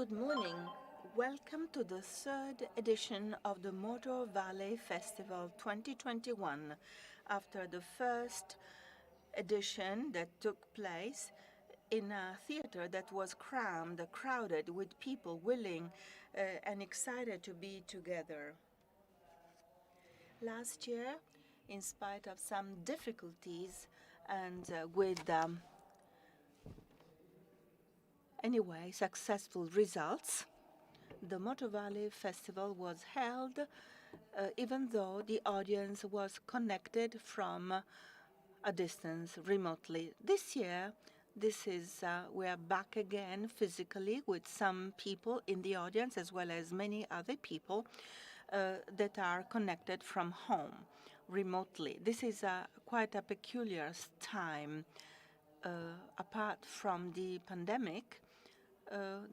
Good morning. Welcome to the third edition of the Motor Valley Festival 2021. After the first edition that took place in a theater that was crammed, crowded with people willing and excited to be together. Last year, in spite of some difficulties and with anyway successful results, the Motor Valley Festival was held even though the audience was connected from a distance remotely. This year, we are back again physically with some people in the audience as well as many other people that are connected from home remotely. This is quite a peculiar time. Apart from the pandemic,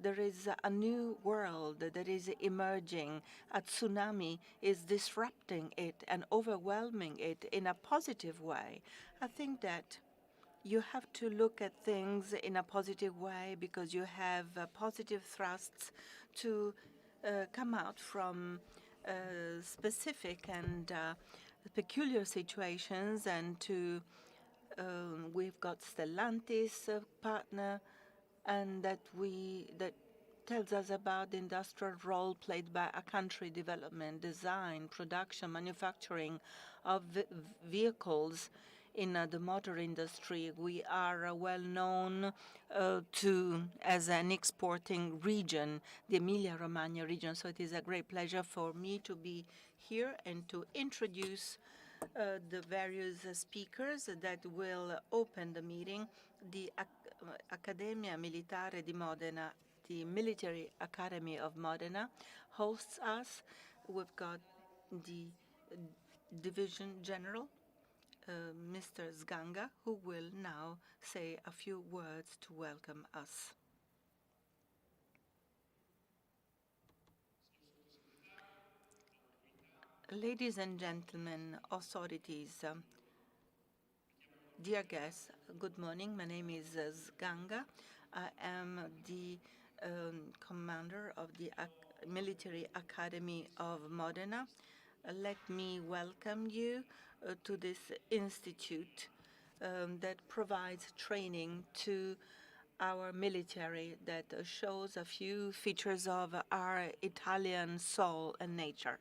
there is a new world that is emerging. A tsunami is disrupting it and overwhelming it in a positive way. I think that you have to look at things in a positive way because you have positive thrusts to come out from specific and peculiar situations and to we've got Stellantis partner and that tells us about the industrial role played by a country development, design, production, manufacturing of vehicles in the motor industry. We are well known as an exporting region, the Emilia-Romagna region. So it is a great pleasure for me to be here and to introduce the various speakers that will open the meeting. The Accademia Militare di Modena, the Military Academy of Modena, hosts us. We've got the Division General, Mr. Sganga, who will now say a few words to welcome us. Ladies and gentlemen, authorities, dear guests, good morning. My name is Sganga. I am the commander of the Military Academy of Modena. Let me welcome you to this institute that provides training to our military, that shows a few features of our Italian soul and nature.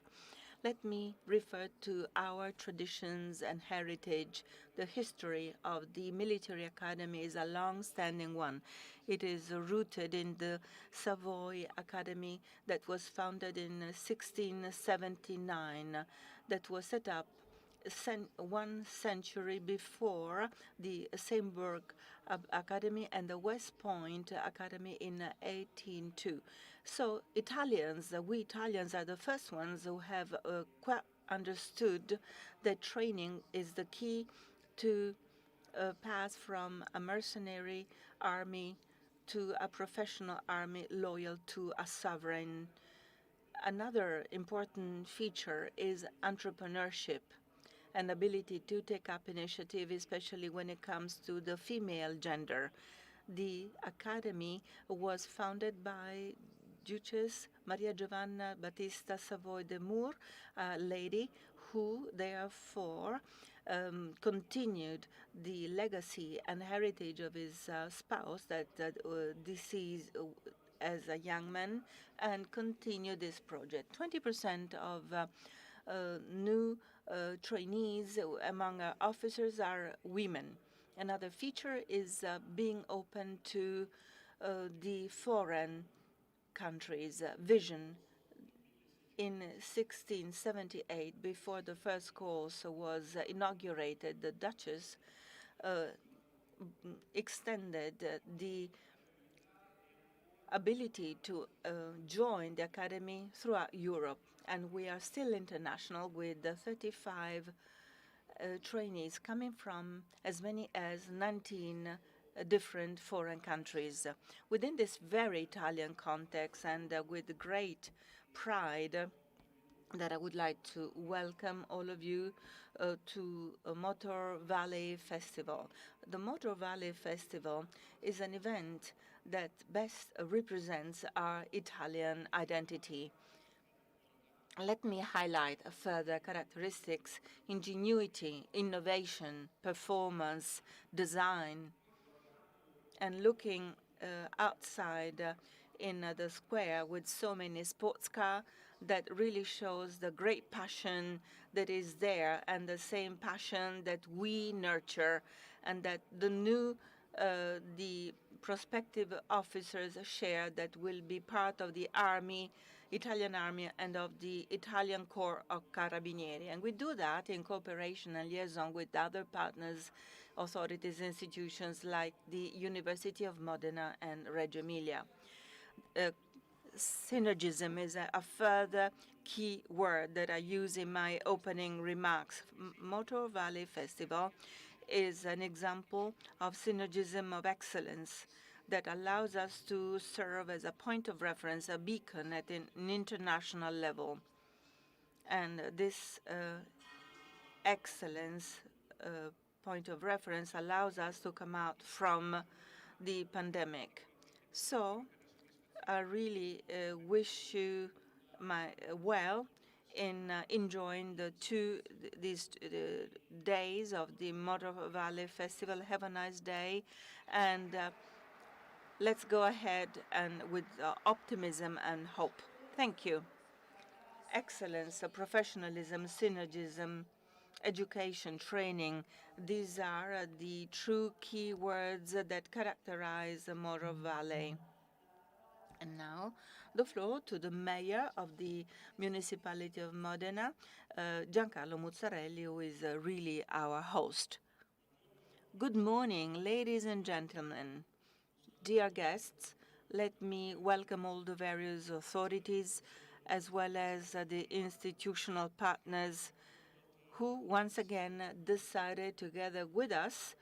Let me refer to our traditions and heritage. The history of the Military Academy is a long-standing one. It is rooted in the Savoy Academy that was founded in 1679, that was set up one century before the Seinburg Academy and the West Point Academy in 1802. So we Italians are the first ones who have quite understood that training is the key to pass from a mercenary army to a professional army loyal to a sovereign. Another important feature is entrepreneurship, an ability to take up initiative, especially when it comes to the female gender. The Academy was founded by Duchess Maria Giovanna Battista Savoy de Moor, a lady who therefore continued the legacy and heritage of his spouse that deceased as a young man and continued this project. 20% of new trainees among our officers are women. Another feature is being open to the foreign countries' vision. In 1678, before the first course was inaugurated, the Duchess extended the ability to join the academy throughout Europe, and we are still international with 35 trainees coming from as many as 19 different foreign countries. Within this very Italian context and with great pride, that I would like to welcome all of you to Motor Valley Festival. The Motor Valley Festival is an event that best represents our Italian identity. Let me highlight further characteristics: ingenuity, innovation, performance, design. And looking outside in the square with so many sports cars, that really shows the great passion that is there, and the same passion that we nurture, and that the prospective officers share, that will be part of the army, Italian army, and of the Italian Corps of Carabinieri. And we do that in cooperation and liaison with other partners, authorities, institutions like the University of Modena and Reggio Emilia. Synergism is a further key word that I use in my opening remarks. Motor Valley Festival is an example of synergism of excellence that allows us to serve as a point of reference, a beacon at an international level. And this excellence point of reference allows us to come out from the pandemic. So I really wish you well in enjoying these days of the Motor Valley Festival. Have a nice day, and let's go ahead and with optimism and hope. Thank you. Excellence, professionalism, synergism, education, training. These are the true key words that characterize Motor Valley. And now, the floor to the mayor of the municipality of Modena, Giancarlo Muzzarelli, who is really our host. Good morning, ladies and gentlemen. Dear guests, let me welcome all the various authorities, as well as the institutional partners who once again decided together with us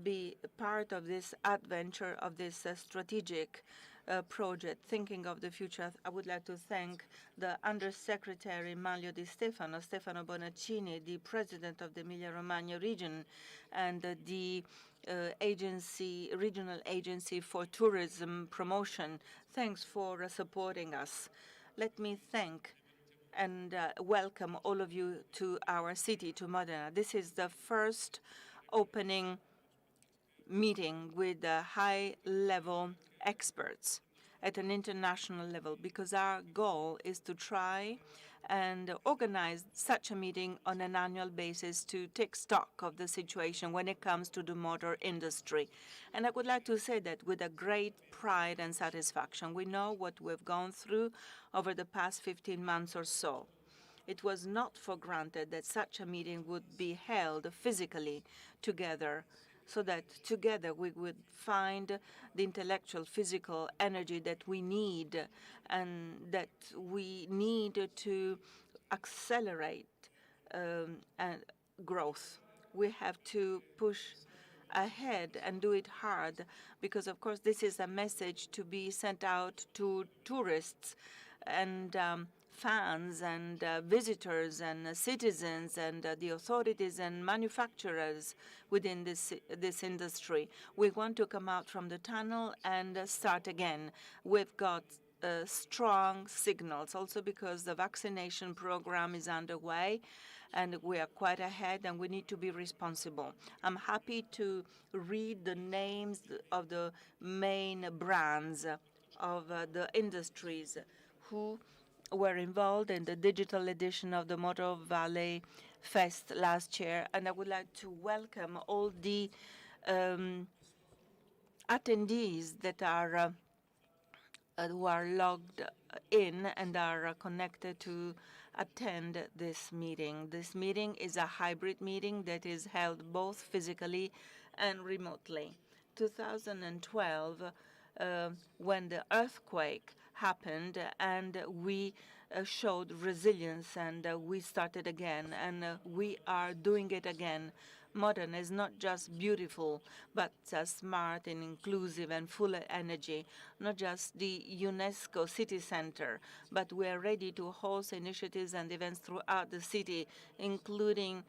be part of this adventure, of this strategic project, thinking of the future. I would like to thank the Undersecretary Manlio Di Stefano, Stefano Bonaccini, the President of the Emilia-Romagna region, and the Regional Agency for Tourism Promotion. Thanks for supporting us. Let me thank and welcome all of you to our city, to Modena. This is the first opening meeting with high-level experts at an international level, because our goal is to try and organize such a meeting on an annual basis to take stock of the situation when it comes to the motor industry. And I would like to say that with a great pride and satisfaction. We know what we've gone through over the past 15 months or so. It was not for granted that such a meeting would be held physically together, so that together we would find the intellectual, physical energy that we need, and that we need to accelerate growth. We have to push ahead and do it hard, because, of course, this is a message to be sent out to tourists and fans and visitors and citizens and the authorities and manufacturers within this industry. We want to come out from the tunnel and start again. We've got strong signals, also because the vaccination program is underway and we are quite ahead, and we need to be responsible. I'm happy to read the names of the main brands of the industries who were involved in the digital edition of the Motor Valley Fest last year. And I would like to welcome all the attendees that are who are logged in and are connected to attend this meeting. This meeting is a hybrid meeting that is held both physically and remotely. 2012, when the earthquake happened, and we showed resilience, and we started again, and we are doing it again. Modena is not just beautiful, but smart and inclusive and full of energy, not just the UNESCO city center, but we are ready to host initiatives and events throughout the city, including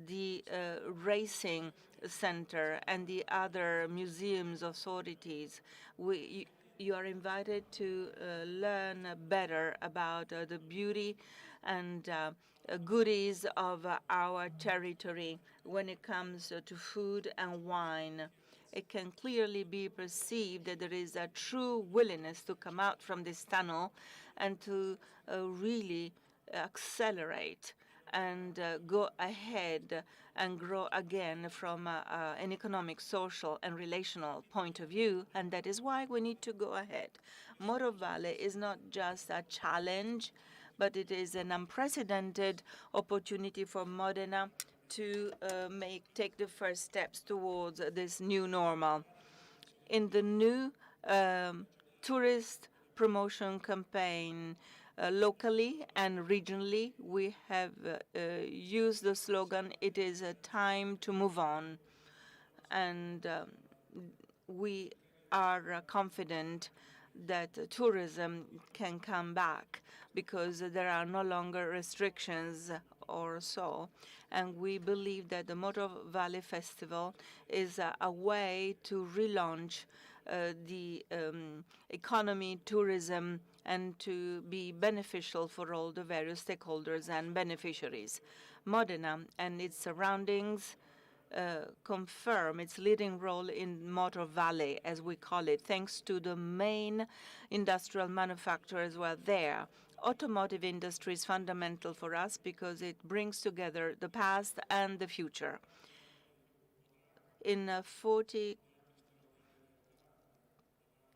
the racing center and the other museums, authorities. You are invited to learn better about the beauty and goodies of our territory when it comes to food and wine. It can clearly be perceived that there is a true willingness to come out from this tunnel and to really accelerate and go ahead and grow again from an economic, social, and relational point of view. And that is why we need to go ahead. Moro Valley is not just a challenge, but it is an unprecedented opportunity for Modena to take the first steps towards this new normal. In the new tourist promotion campaign, locally and regionally, we have used the slogan, "It is a time to move on." And we are confident that tourism can come back because there are no longer restrictions or so. And we believe that the Moro Valley Festival is a way to relaunch the economy, tourism, and to be beneficial for all the various stakeholders and beneficiaries. Modena and its surroundings confirm its leading role in Motor Valley, as we call it, thanks to the main industrial manufacturers who are there. Automotive industry is fundamental for us because it brings together the past and the future. In 40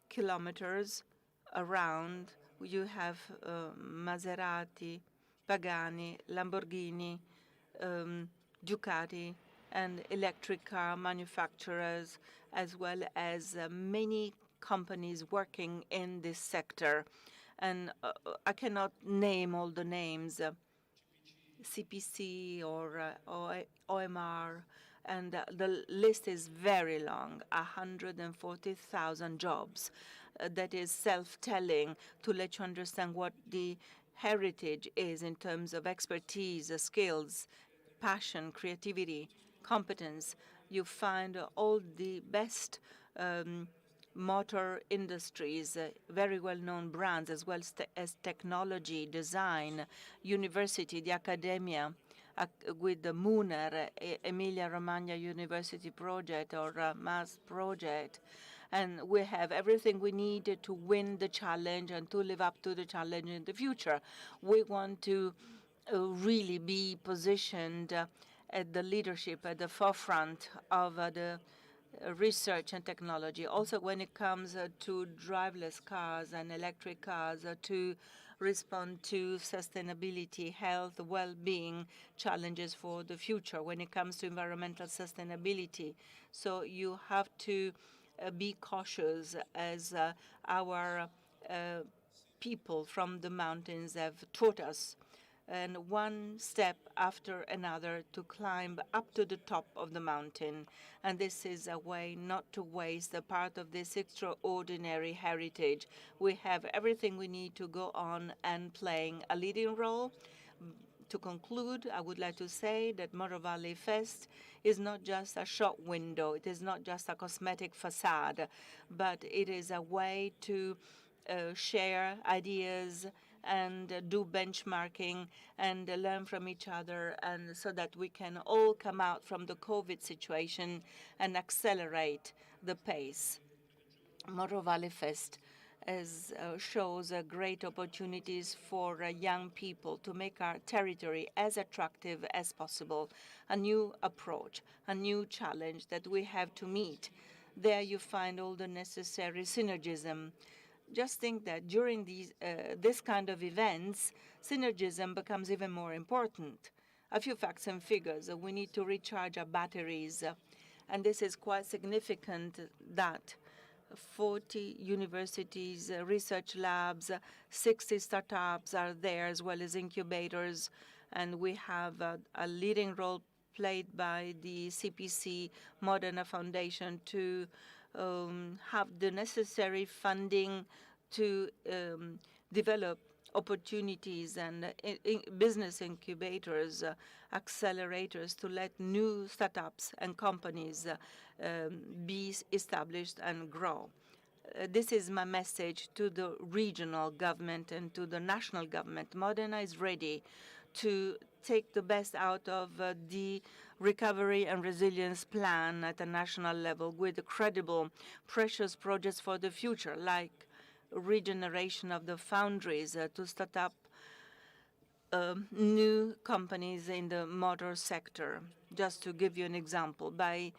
kilometers around, you have Maserati, Pagani, Lamborghini, Ducati, and electric car manufacturers, as well as many companies working in this sector. And I cannot name all the names, CPC or OMR, and the list is very long, 140,000 jobs. That is self-telling to let you understand what the heritage is in terms of expertise, skills, passion, creativity, competence. You find all the best motor industries, very well-known brands, as well as technology, design, university, the academia, with the Muner, Emilia-Romagna University project or MAS project. And we have everything we need to win the challenge and to live up to the challenge in the future. We want to really be positioned at the leadership, at the forefront of the research and technology. Also, when it comes to driverless cars and electric cars, to respond to sustainability, health, well-being challenges for the future when it comes to environmental sustainability. So you have to be cautious, as our people from the mountains have taught us, and one step after another to climb up to the top of the mountain. And this is a way not to waste a part of this extraordinary heritage. We have everything we need to go on and playing a leading role. To conclude, I would like to say that Moro Valley Fest is not just a shop window, it is not just a cosmetic facade, but it is a way to share ideas and do benchmarking and learn from each other, and so that we can all come out from the COVID situation and accelerate the pace. Moro Valley Fest shows great opportunities for young people to make our territory as attractive as possible, a new approach, a new challenge that we have to meet. There you find all the necessary synergism. Just think that during this kind of events, synergism becomes even more important. A few facts and figures. We need to recharge our batteries, and this is quite significant that 40 universities, research labs, 60 startups are there, as well as incubators, and we have a leading role played by the CPC Modena Foundation to have the necessary funding to develop opportunities and business incubators, accelerators to let new startups and companies be established and grow. This is my message to the regional government and to the national government. Modena is ready to take the best out of the recovery and resilience plan at a national level with credible, precious projects for the future, like regeneration of the foundries to start up new companies in the motor sector, just to give you an example, by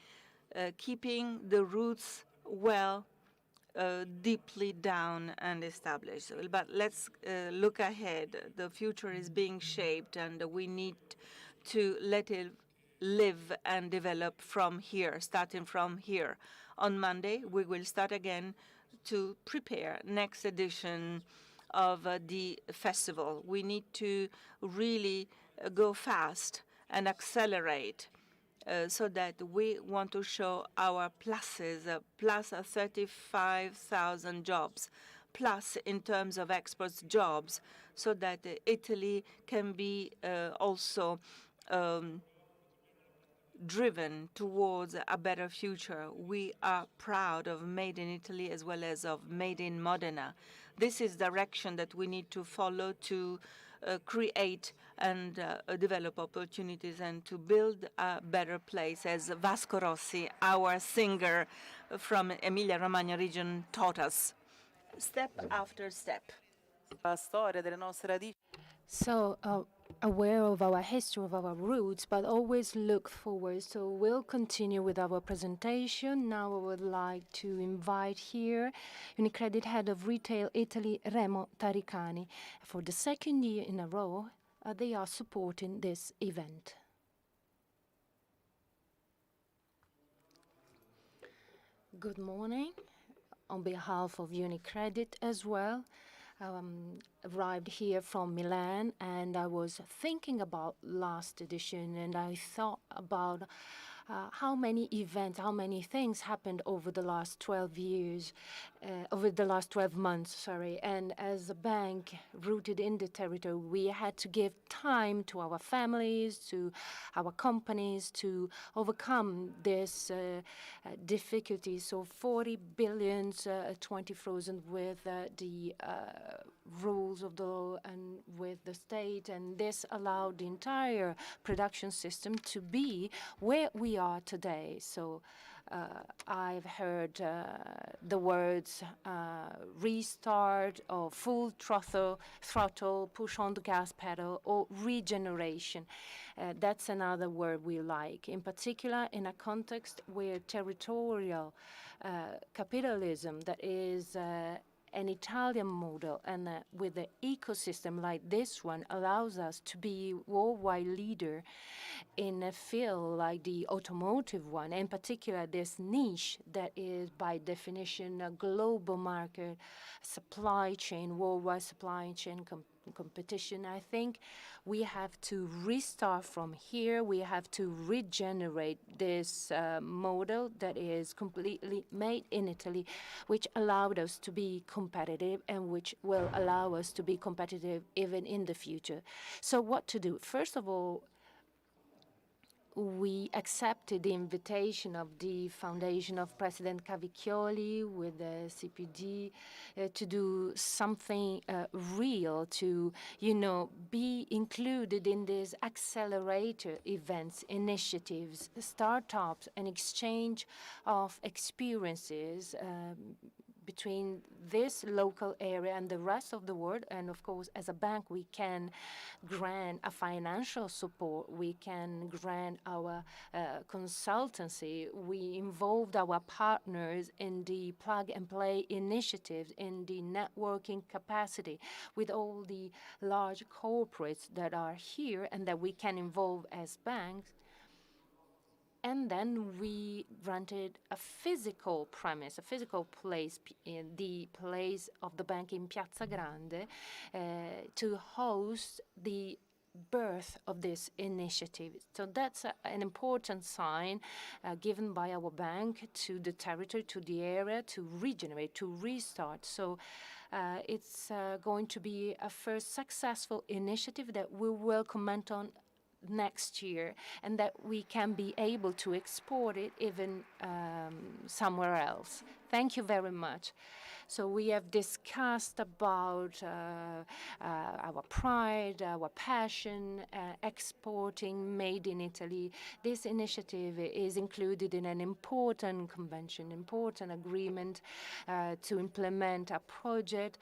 keeping the roots well deeply down and established. But let's look ahead. The future is being shaped, and we need to let it live and develop from here, starting from here. On Monday, we will start again to prepare next edition of the festival. We need to really go fast and accelerate so that we want to show our pluses, plus 35,000 jobs, plus in terms of exports jobs, so that Italy can be also driven towards a better future. We are proud of Made in Italy as well as of Made in Modena. This is direction that we need to follow to create and develop opportunities and to build a better place, as Vasco Rossi, our singer from Emilia-Romagna region, taught us, step after step. So aware of our history, of our roots, but always look forward. So we'll continue with our presentation. Now I would like to invite here UniCredit Head of Retail Italy, Remo Taricani. For the second year in a row, they are supporting this event. Good morning. On behalf of UniCredit as well, arrived here from Milan, and I was thinking about last edition, and I thought about how many events, how many things happened over the last 12 years, over the last 12 months, sorry. And as a bank rooted in the territory, we had to give time to our families, to our companies, to overcome this difficulty. So 40 billion, 20 frozen with the rules of the law and with the state, and this allowed the entire production system to be where we are today. So I've heard the words restart or full throttle, push on the gas pedal, or regeneration. That's another word we like, in particular in a context where territorial capitalism, that is an Italian model, and with an ecosystem like this one, allows us to be worldwide leader in a field like the automotive one, in particular this niche that is by definition a global market, supply chain, worldwide supply chain competition. I think we have to restart from here. We have to regenerate this model that is completely made in Italy, which allowed us to be competitive and which will allow us to be competitive even in the future. So what to do? First of all, we accepted the invitation of the foundation of President Cavicchioli with the CPD to do something real, to, be included in these accelerator events, initiatives, startups, and exchange of experiences between this local area and the rest of the world. And of course, as a bank, we can grant a financial support. We can grant our consultancy. We involved our partners in the plug-and-play initiatives, in the networking capacity with all the large corporates that are here and that we can involve as banks. And then we granted a physical premise, a physical place, in the place of the bank in Piazza Grande, to host the birth of this initiative. So that's an important sign given by our bank to the territory, to the area, to regenerate, to restart. So it's going to be a first successful initiative that we will comment on next year, and that we can be able to export it even somewhere else. Thank you very much. So we have discussed about our pride, our passion, exporting made in Italy. This initiative is included in an important convention, important agreement to implement a project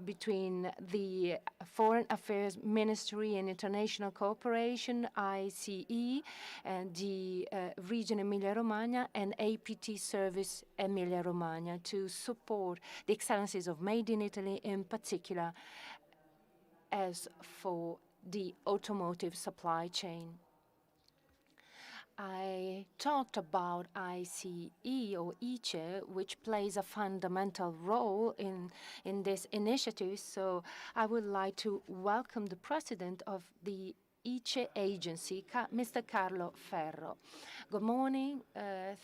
between the Foreign Affairs Ministry and International Cooperation, ICE, and the region Emilia-Romagna and APT Service Emilia-Romagna to support the excellencies of Made in Italy, in particular as for the automotive supply chain. I talked about ICE or ICE, which plays a fundamental role in this initiative. So I would like to welcome the president of the ICE agency, Mr. Carlo Ferro. Good morning.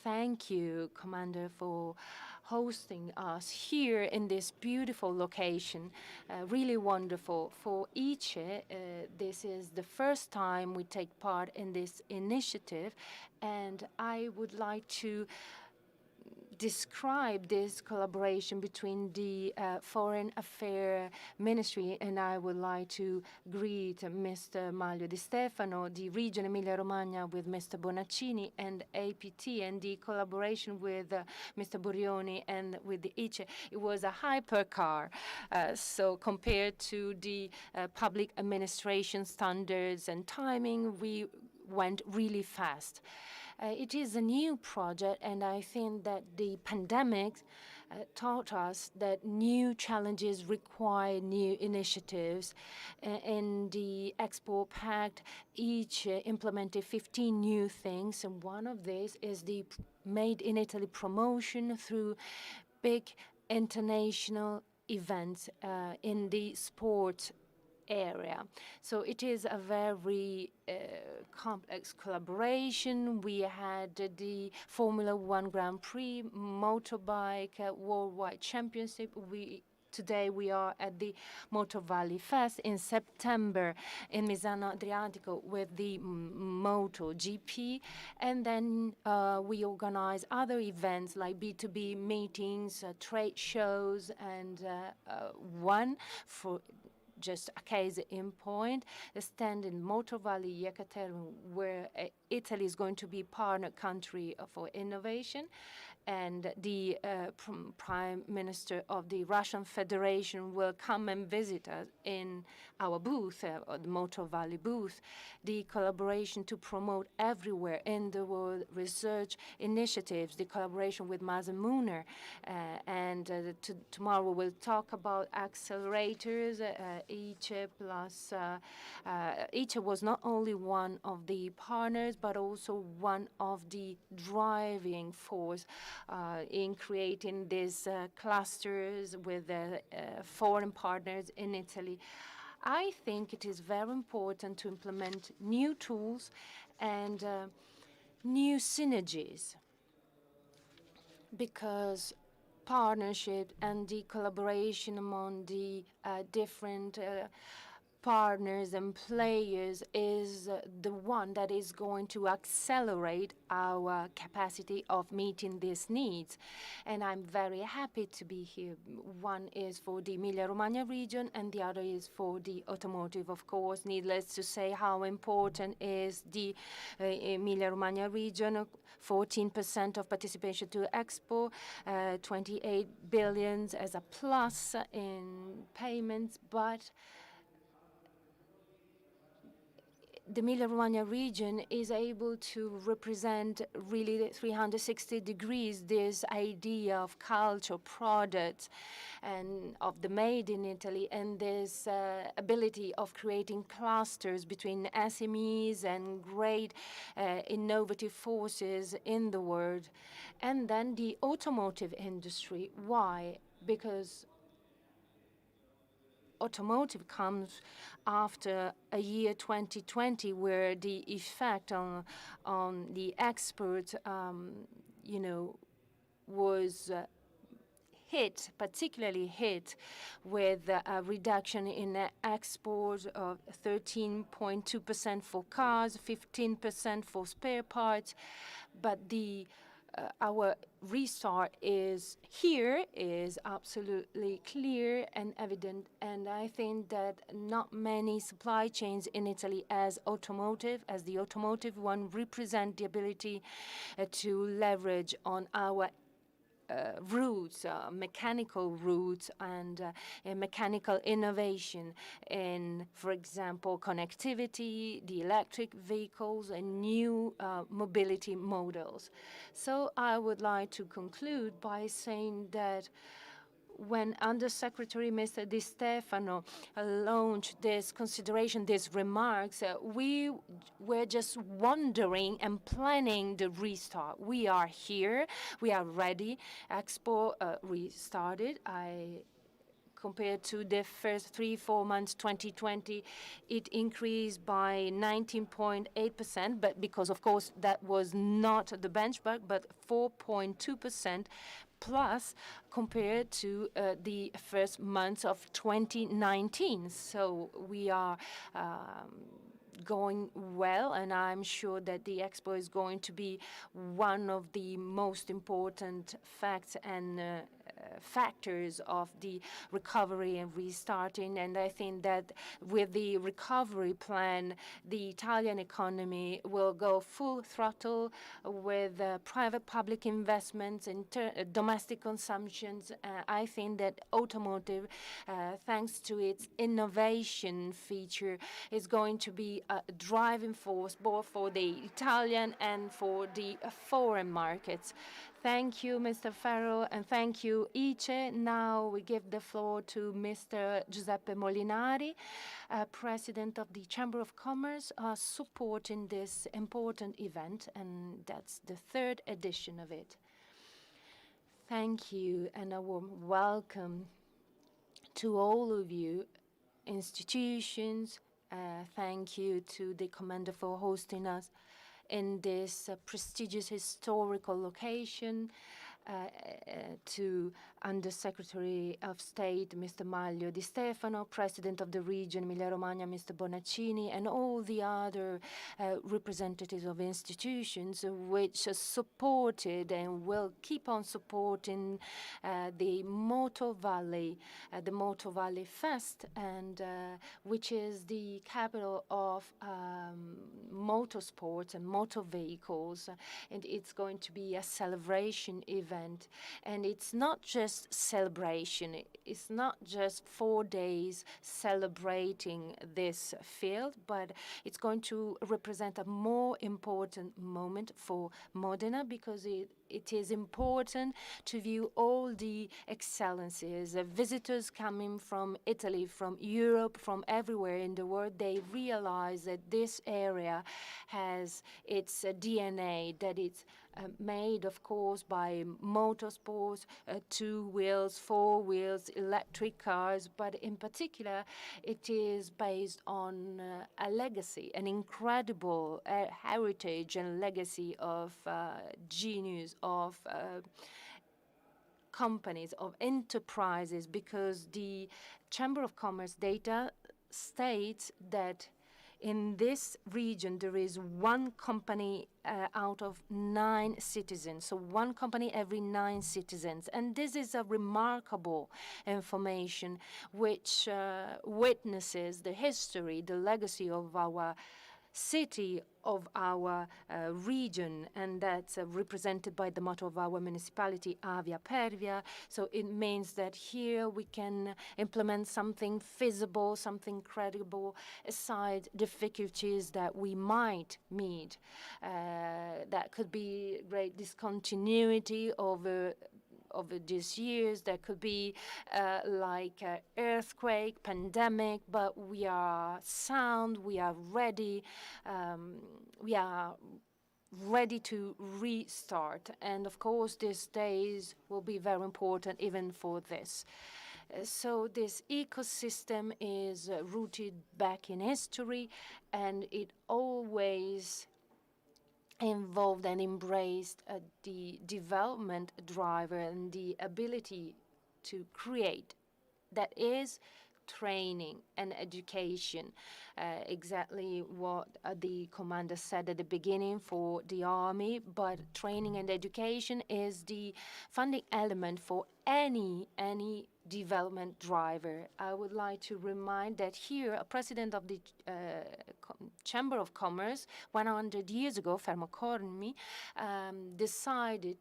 Thank you, Commander, for hosting us here in this beautiful location. Really wonderful. For ICE, this is the first time we take part in this initiative, and I would like to describe this collaboration between the Foreign Affairs Ministry, and I would like to greet Mr. Maglio Di Stefano, the region Emilia-Romagna with Mr. Bonaccini, and APT, and the collaboration with Mr. Burioni and with the ICE. It was a hypercar, so compared to the public administration standards and timing, we went really fast. It is a new project, and I think that the pandemic taught us that new challenges require new initiatives. In the Export Pact, each implemented 15 new things, and one of these is the Made in Italy promotion through big international events in the sports area. So it is a very complex collaboration. We had the Formula One Grand Prix, motorbike worldwide championship. Today we are at the Motor Valley Fest in September in Misano Adriatico with the MotoGP, and then we organize other events like B2B meetings, trade shows, and one for just a case in point, a stand in Motor Valley, Yekaterinburg, where Italy is going to be partner country for innovation, and the Prime Minister of the Russian Federation will come and visit us in our booth, the Motor Valley booth. The collaboration to promote everywhere in the world research initiatives, the collaboration with Mazen Muner, and tomorrow we'll talk about accelerators. ICE plus ICE was not only one of the partners, but also one of the driving force in creating these clusters with foreign partners in Italy. I think it is very important to implement new tools and new synergies, because partnership and the collaboration among the different partners and players is the one that is going to accelerate our capacity of meeting these needs. And I'm very happy to be here. One is for the Emilia-Romagna region and the other is for the automotive, of course. Needless to say how important is the Emilia-Romagna region. 14% of participation to Expo, 28 billion as a plus in payments, but the Emilia-Romagna region is able to represent really 360 degrees this idea of culture, products, and of the made in Italy, and this ability of creating clusters between SMEs and great innovative forces in the world. And then the automotive industry. Why? Because automotive comes after a year 2020 where the effect on the export, was particularly hit with a reduction in export of 13.2% for cars, 15% for spare parts. But our restart is absolutely clear and evident. And I think that not many supply chains in Italy as the automotive one represent the ability to leverage on our roots, mechanical roots, and mechanical innovation in, for example, connectivity, the electric vehicles, and new mobility models. So I would like to conclude by saying that when Undersecretary Mr. Di Stefano launched this consideration, these remarks, we were just wondering and planning the restart. We are here. We are ready. Expo restarted. Compared to the first 3-4 months, 2020, it increased by 19.8%, but because, of course, that was not the benchmark, but 4.2% plus compared to the first months of 2019. So we are going well, and I'm sure that the Expo is going to be one of the most important facts and factors of the recovery and restarting. And I think that with the recovery plan, the Italian economy will go full throttle with private-public investments and domestic consumptions. I think that automotive, thanks to its innovation feature, is going to be a driving force both for the Italian and for the foreign markets. Thank you, Mr. Ferro, and thank you, ICE. Now we give the floor to Mr. Giuseppe Molinari, President of the Chamber of Commerce, supporting this important event, and that's the third edition of it. Thank you, and a warm welcome to all of you, institutions. Thank you to the Commander for hosting us in this prestigious historical location, to Undersecretary of State Mr. Maglio Di Stefano, President of the Region Emilia-Romagna Mr. Bonaccini, and all the other representatives of institutions which supported and will keep on supporting the Moto Valley Fest, and which is the capital of motorsports and motor vehicles, and it's going to be a celebration event. And it's not just celebration, it's not just 4 days celebrating this field, but it's going to represent a more important moment for Modena, because it is important to view all the excellences. Visitors coming from Italy, from Europe, from everywhere in the world, they realize that this area has its DNA, that it's made, of course, by motorsports, 2 wheels, 4 wheels, electric cars, but in particular, it is based on a legacy, an incredible heritage and legacy of genius, of companies, of enterprises, because the Chamber of Commerce data states that in this region, there is 1 company out of 9 citizens, so 1 company every 9 citizens. And this is a remarkable information which witnesses the history, the legacy of our city, of our region, and that's represented by the motto of our municipality, Avia Pervia. So it means that here we can implement something feasible, something credible, aside difficulties that we might meet. That could be great discontinuity over these years. There could be like earthquake, pandemic, but we are sound, we are ready, to restart. And of course, these days will be very important even for this. So this ecosystem is rooted back in history, and it always involved and embraced the development driver and the ability to create. That is training and education, exactly what the commander said at the beginning for the army, but training and education is the funding element for any development driver. I would like to remind that here, a president of the Chamber of Commerce 100 years ago, Fermo Cormi, decided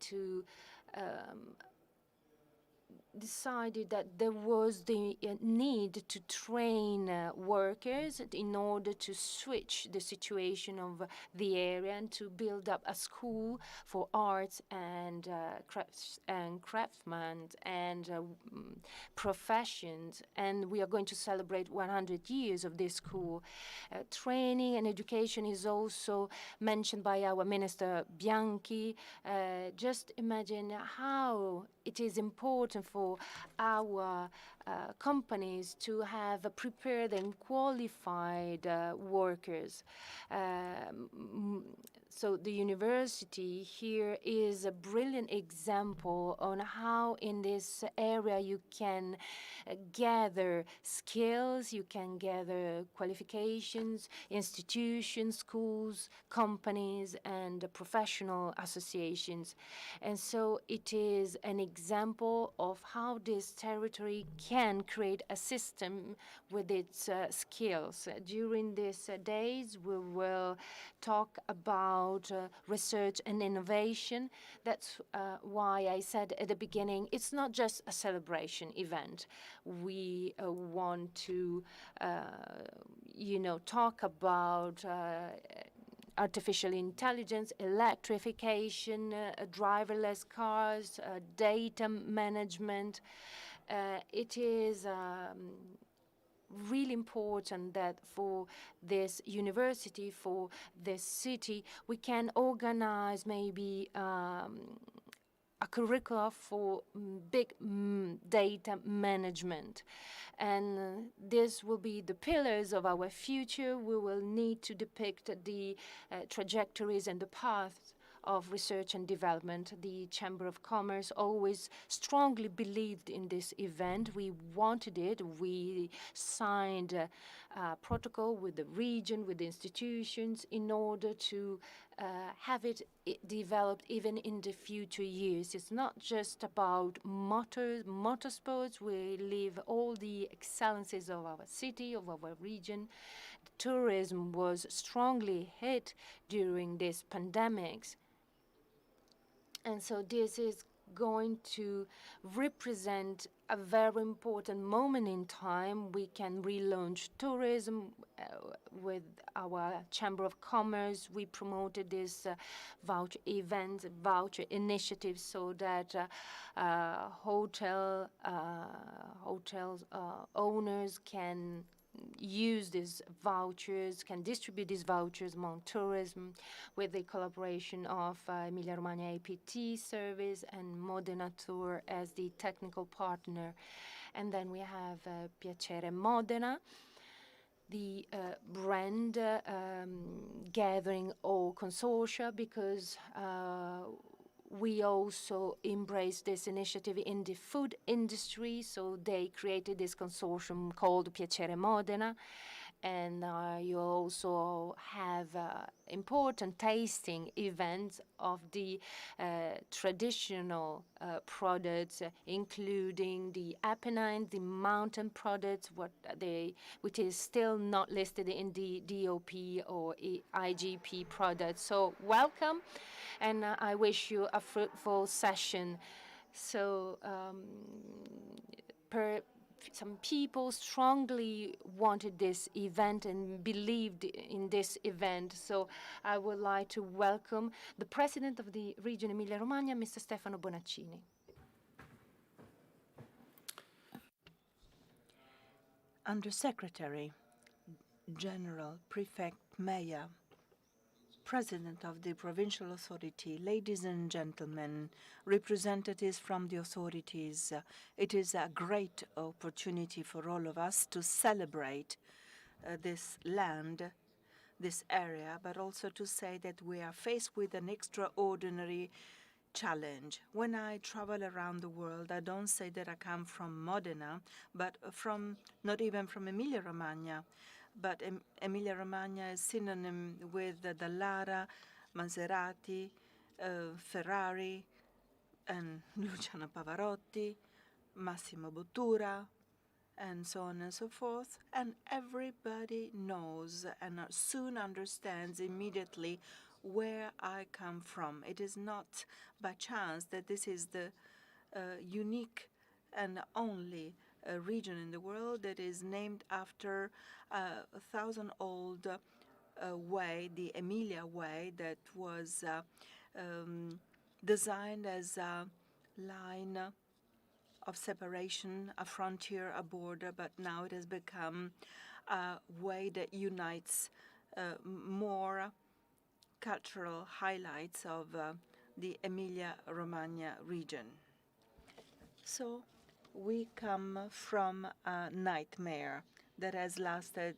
that there was the need to train workers in order to switch the situation of the area and to build up a school for arts and craftsmen and professions. And we are going to celebrate 100 years of this school. Training and education is also mentioned by our Minister Bianchi. Just imagine how it is important for our companies to have prepared and qualified workers. So the university here is a brilliant example on how in this area you can gather skills, you can gather qualifications, institutions, schools, companies, and professional associations. And so it is an example of how this territory can create a system with its skills. During these days, we will talk about research and innovation. That's why I said at the beginning, it's not just a celebration event. We want to, talk about artificial intelligence, electrification, driverless cars, data management. It is really important that for this university, for this city, we can organize maybe a curricula for big data management. And this will be the pillars of our future. We will need to depict the trajectories and the paths of research and development. The Chamber of Commerce always strongly believed in this event. We wanted it. We signed a protocol with the region, with the institutions, in order to have it developed even in the future years. It's not just about motorsports. We live all the excellences of our city, of our region. Tourism was strongly hit during these pandemics. And so this is going to represent a very important moment in time. We can relaunch tourism with our Chamber of Commerce. We promoted this voucher event, voucher initiative, so that hotels owners can use these vouchers, can distribute these vouchers among tourism with the collaboration of Emilia-Romagna APT service and Modena Tour as the technical partner. And then we have Piacere Modena, the brand gathering all consortia, because we also embraced this initiative in the food industry, so they created this consortium called Piacere Modena. And you also have important tasting events of the traditional products, including the Apennine, the mountain products, which is still not listed in the DOP or IGP products. So welcome, and I wish you a fruitful session. So some people strongly wanted this event and believed in this event. So I would like to welcome the President of the region Emilia-Romagna, Mr. Stefano Bonaccini. Undersecretary General Prefect Mayor, President of the Provincial Authority, ladies and gentlemen, representatives from the authorities, it is a great opportunity for all of us to celebrate this land, this area, but also to say that we are faced with an extraordinary challenge. When I travel around the world, I don't say that I come from Modena, but from not even from Emilia-Romagna. But Emilia-Romagna is synonym with Dallara, Maserati, Ferrari, and Luciano Pavarotti, Massimo Bottura, and so on and so forth. And everybody knows and soon understands immediately where I come from. It is not by chance that this is the unique and only region in the world that is named after a thousand-old way, the Emilia Way, that was designed as a line of separation, a frontier, a border, but now it has become a way that unites more cultural highlights of the Emilia-Romagna region. So we come from a nightmare that has lasted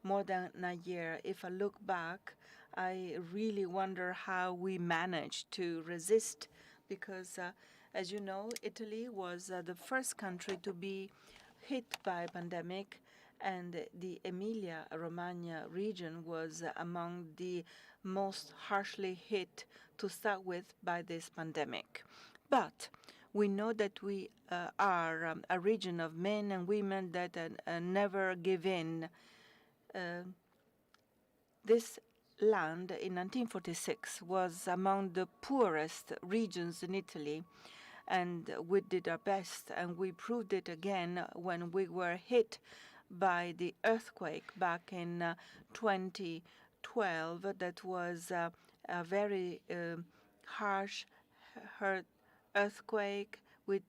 more than a year. If I look back, I really wonder how we managed to resist, because as you know, Italy was the first country to be hit by a pandemic, and the Emilia-Romagna region was among the most harshly hit to start with by this pandemic. But we know that we are a region of men and women that never give in. This land in 1946 was among the poorest regions in Italy, and we did our best, and we proved it again when we were hit by the earthquake back in 2012. That was a very harsh earthquake with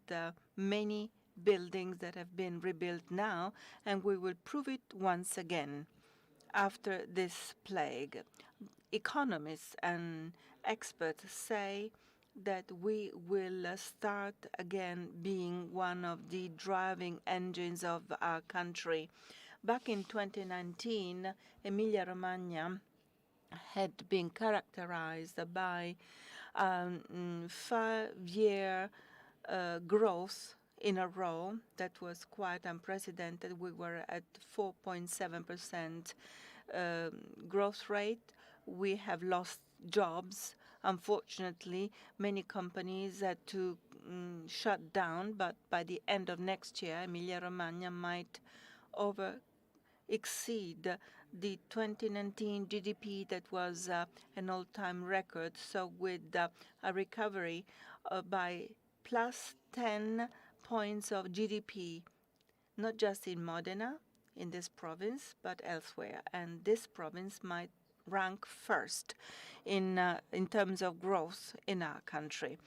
many buildings that have been rebuilt now, and we will prove it once again after this plague. Economists and experts say that we will start again being one of the driving engines of our country. Back in 2019, Emilia-Romagna had been characterized by 5-year growth in a row that was quite unprecedented. We were at 4.7% growth rate. We have lost jobs. Unfortunately, many companies had to shut down, but by the end of next year, Emilia-Romagna might exceed the 2019 GDP that was an all-time record. So with a recovery by plus 10 points of GDP, not just in Modena, in this province, but elsewhere. And this province might rank first in terms of growth in our country.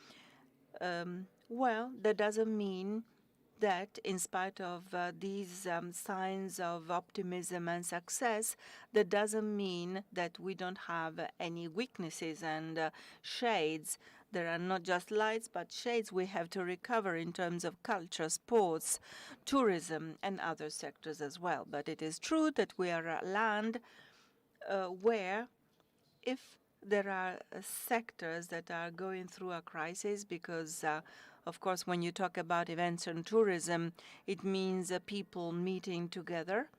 Well, that doesn't mean that in spite of these signs of optimism and success, that doesn't mean that we don't have any weaknesses and shades. There are not just lights, but shades we have to recover in terms of culture, sports, tourism, and other sectors as well. But it is true that we are a land where, if there are sectors that are going through a crisis, because of course, when you talk about events and tourism, it means people meeting together.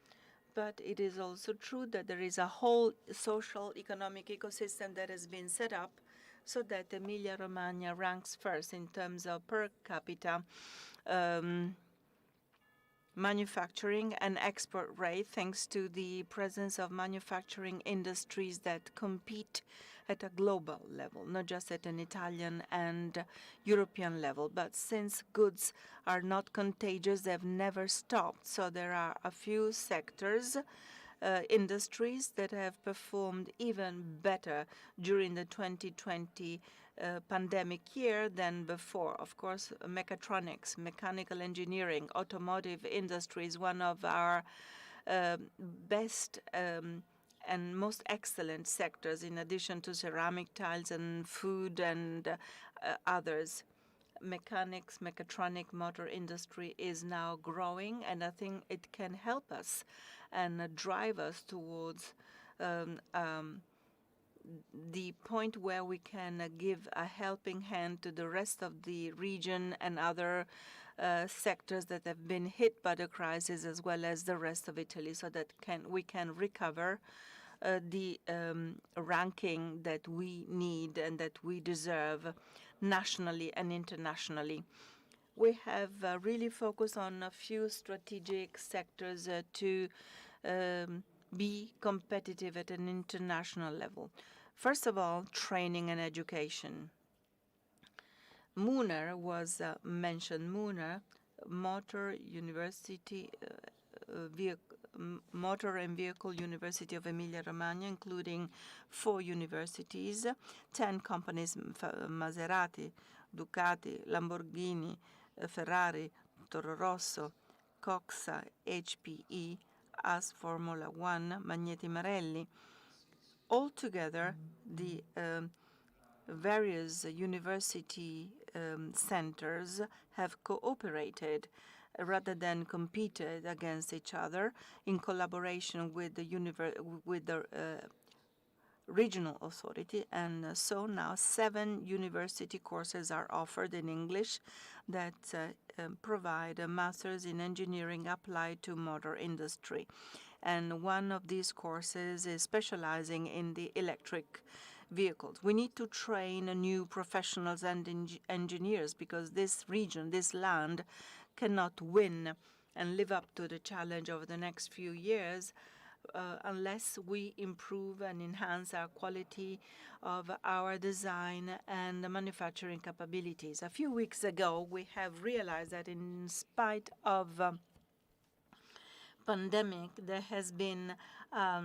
But it is also true that there is a whole social economic ecosystem that has been set up so that Emilia-Romagna ranks first in terms of per capita manufacturing and export rate, thanks to the presence of manufacturing industries that compete at a global level, not just at an Italian and European level. But since goods are not contagious, they've never stopped. So there are a few sectors, industries that have performed even better during the 2020 pandemic year than before. Of course, mechatronics, mechanical engineering, automotive industry is one of our best and most excellent sectors, in addition to ceramic tiles and food and others. Mechanics, mechatronic, motor industry is now growing, and I think it can help us and drive us towards the point where we can give a helping hand to the rest of the region and other sectors that have been hit by the crisis, as well as the rest of Italy, so that we can recover the ranking that we need and that we deserve nationally and internationally. We have really focused on a few strategic sectors to be competitive at an international level. First of all, training and education. Muner was mentioned. Muner, Motor University, Motor and Vehicle University of Emilia-Romagna, including 4 universities, 10 companies, Maserati, Ducati, Lamborghini, Ferrari, Toro Rosso, Coxa, HPE, AS Formula One, Magneti Marelli. Altogether, the various university centers have cooperated rather than competed against each other in collaboration with the regional authority, and so now 7 university courses are offered in English that provide a master's in engineering applied to motor industry. And one of these courses is specializing in the electric vehicles. We need to train new professionals and engineers, because this region, this land, cannot win and live up to the challenge over the next few years unless we improve and enhance our quality of our design and manufacturing capabilities. A few weeks ago, we have realized that in spite of pandemic, there has been a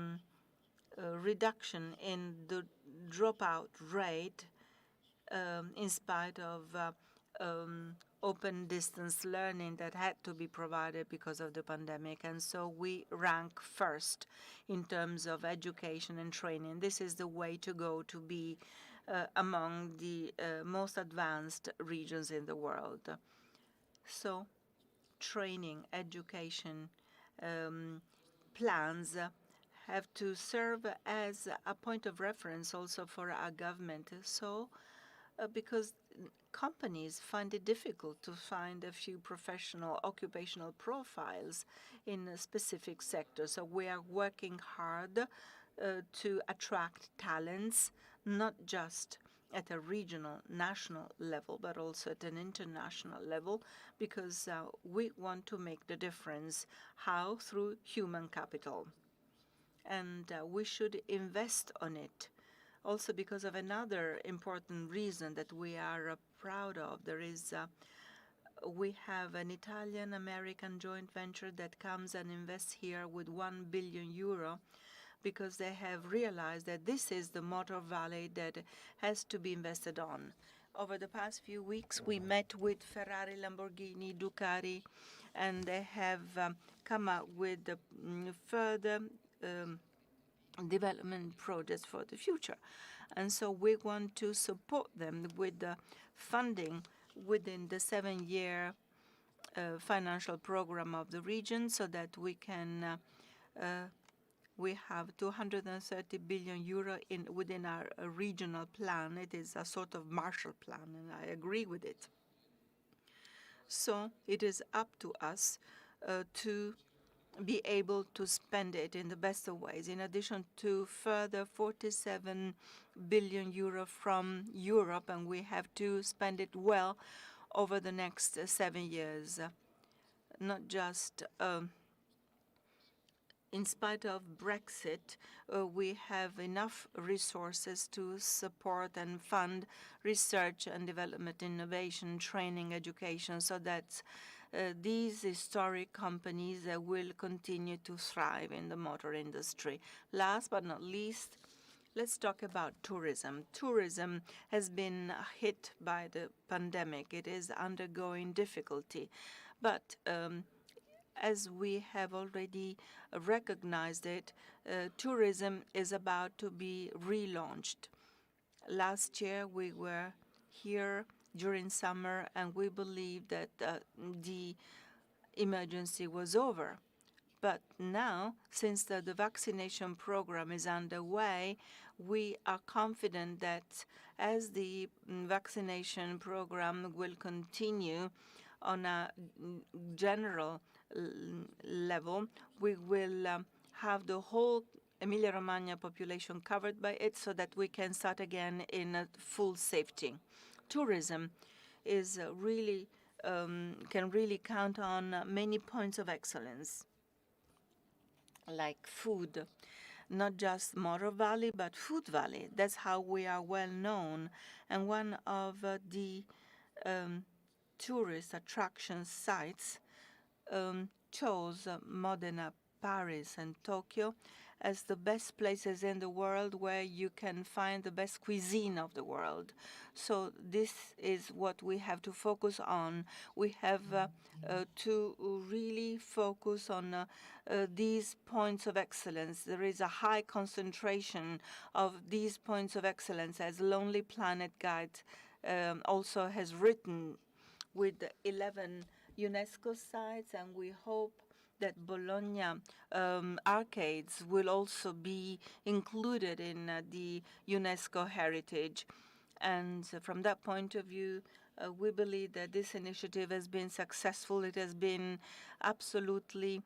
reduction in the dropout rate in spite of open distance learning that had to be provided because of the pandemic. And so we rank first in terms of education and training. This is the way to go to be among the most advanced regions in the world. So training, education plans have to serve as a point of reference also for our government. So because companies find it difficult to find a few professional occupational profiles in a specific sector. So we are working hard to attract talents, not just at a regional, national level, but also at an international level, because we want to make the difference. How? Through human capital. And we should invest on it. Also because of another important reason that we are proud of. We have an Italian-American joint venture that comes and invests here with 1 billion euro, because they have realized that this is the motor valley that has to be invested on. Over the past few weeks, we met with Ferrari, Lamborghini, Ducati, and they have come up with further development projects for the future. And so we want to support them with the funding within the 7-year financial program of the region, so that we can we have 230 billion euro within our regional plan. It is a sort of Marshall Plan, and I agree with it. So it is up to us to be able to spend it in the best of ways. In addition to further 47 billion euro from Europe, and we have to spend it well over the next 7 years. Not just in spite of Brexit, we have enough resources to support and fund research and development, innovation, training, education, so that these historic companies will continue to thrive in the motor industry. Last but not least, let's talk about tourism. Tourism has been hit by the pandemic. It is undergoing difficulty. But as we have already recognized it, tourism is about to be relaunched. Last year, we were here during summer, and we believed that the emergency was over. But now, since the vaccination program is underway, we are confident that as the vaccination program will continue on a general level, we will have the whole Emilia-Romagna population covered by it so that we can start again in full safety. Tourism is really can really count on many points of excellence, like food, not just Moro Valley, but Food Valley. That's how we are well known. And one of the tourist attraction sites chose Modena, Paris, and Tokyo as the best places in the world where you can find the best cuisine of the world. So this is what we have to focus on. We have to really focus on these points of excellence. There is a high concentration of these points of excellence, as Lonely Planet Guide also has written, with 11 UNESCO sites, and we hope that Bologna arcades will also be included in the UNESCO heritage. And from that point of view, we believe that this initiative has been successful. It has been absolutely,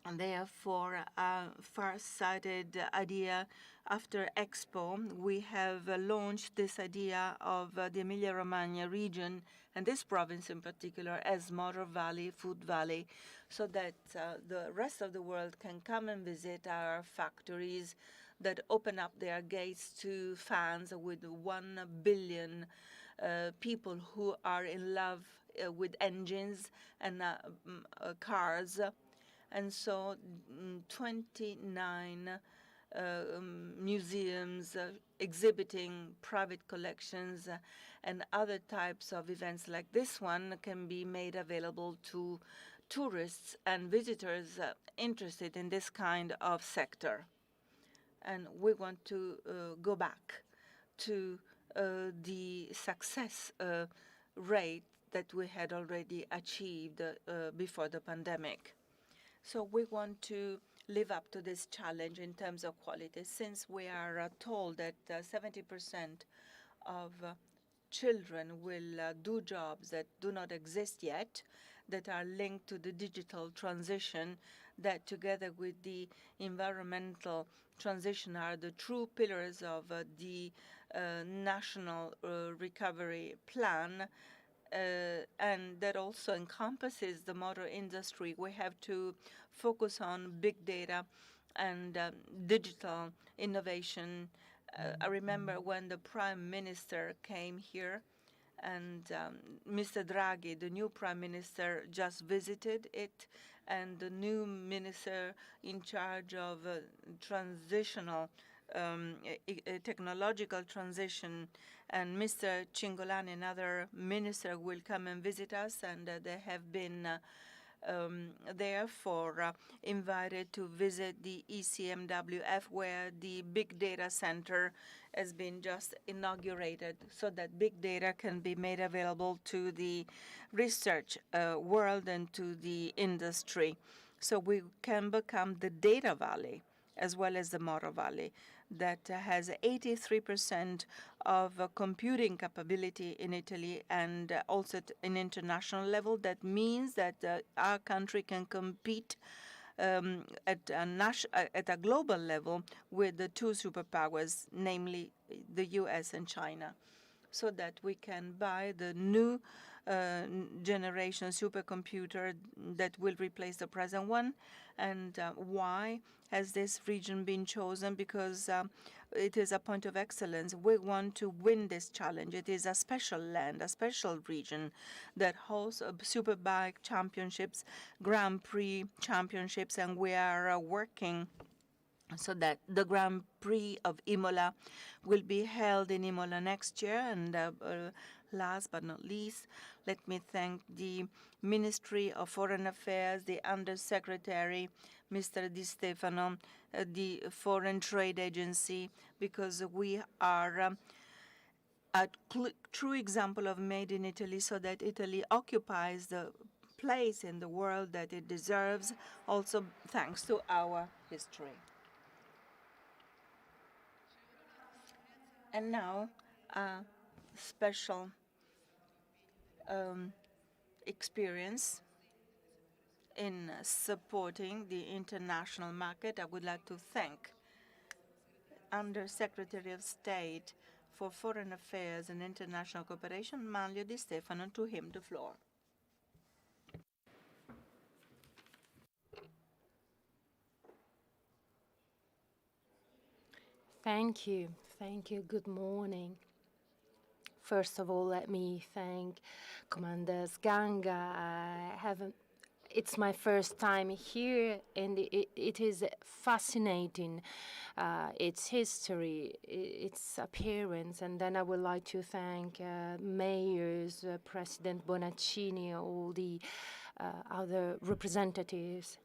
and therefore, a far-sighted idea. After Expo, we have launched this idea of the Emilia-Romagna region, and this province in particular, as Moro Valley, Food Valley, so that the rest of the world can come and visit our factories that open up their gates to fans, with 1 billion people who are in love with engines and cars. And so 29 museums exhibiting private collections and other types of events like this one can be made available to tourists and visitors interested in this kind of sector. And we want to go back to the success rate that we had already achieved before the pandemic. So we want to live up to this challenge in terms of quality, since we are told that 70% of children will do jobs that do not exist yet, that are linked to the digital transition, that together with the environmental transition are the true pillars of the national recovery plan. And that also encompasses the motor industry. We have to focus on big data and digital innovation. I remember when the Prime Minister came here, and Mr. Draghi, the new Prime Minister, just visited it, and the new minister in charge of transitional technological transition, and Mr. Cingolani, another minister, will come and visit us, and they have been therefore invited to visit the ECMWF, where the big data center has been just inaugurated, so that big data can be made available to the research world and to the industry. So we can become the data valley as well as the Moro Valley, that has 83% of computing capability in Italy, and also at an international level. That means that our country can compete at a global level with the two superpowers, namely the US and China, so that we can buy the new generation supercomputer that will replace the present one. And why has this region been chosen? Because it is a point of excellence. We want to win this challenge. It is a special land, a special region that hosts Superbike championships, Grand Prix championships, and we are working so that the Grand Prix of Imola will be held in Imola next year. And last but not least, let me thank the Ministry of Foreign Affairs, the Undersecretary, Mr. Di Stefano, the Foreign Trade Agency, because we are a true example of made in Italy, so that Italy occupies the place in the world that it deserves, also thanks to our history. And now, a special experience in supporting the international market. I would like to thank Under Secretary of State for Foreign Affairs and International Cooperation, Manlio Di Stefano. To him the floor. Thank you. Thank you. Good morning. First of all, let me thank Commander Sganga. It's my first time here, and it is fascinating, its history, its appearance. And then I would like to thank mayors, President Bonaccini, all the other representatives.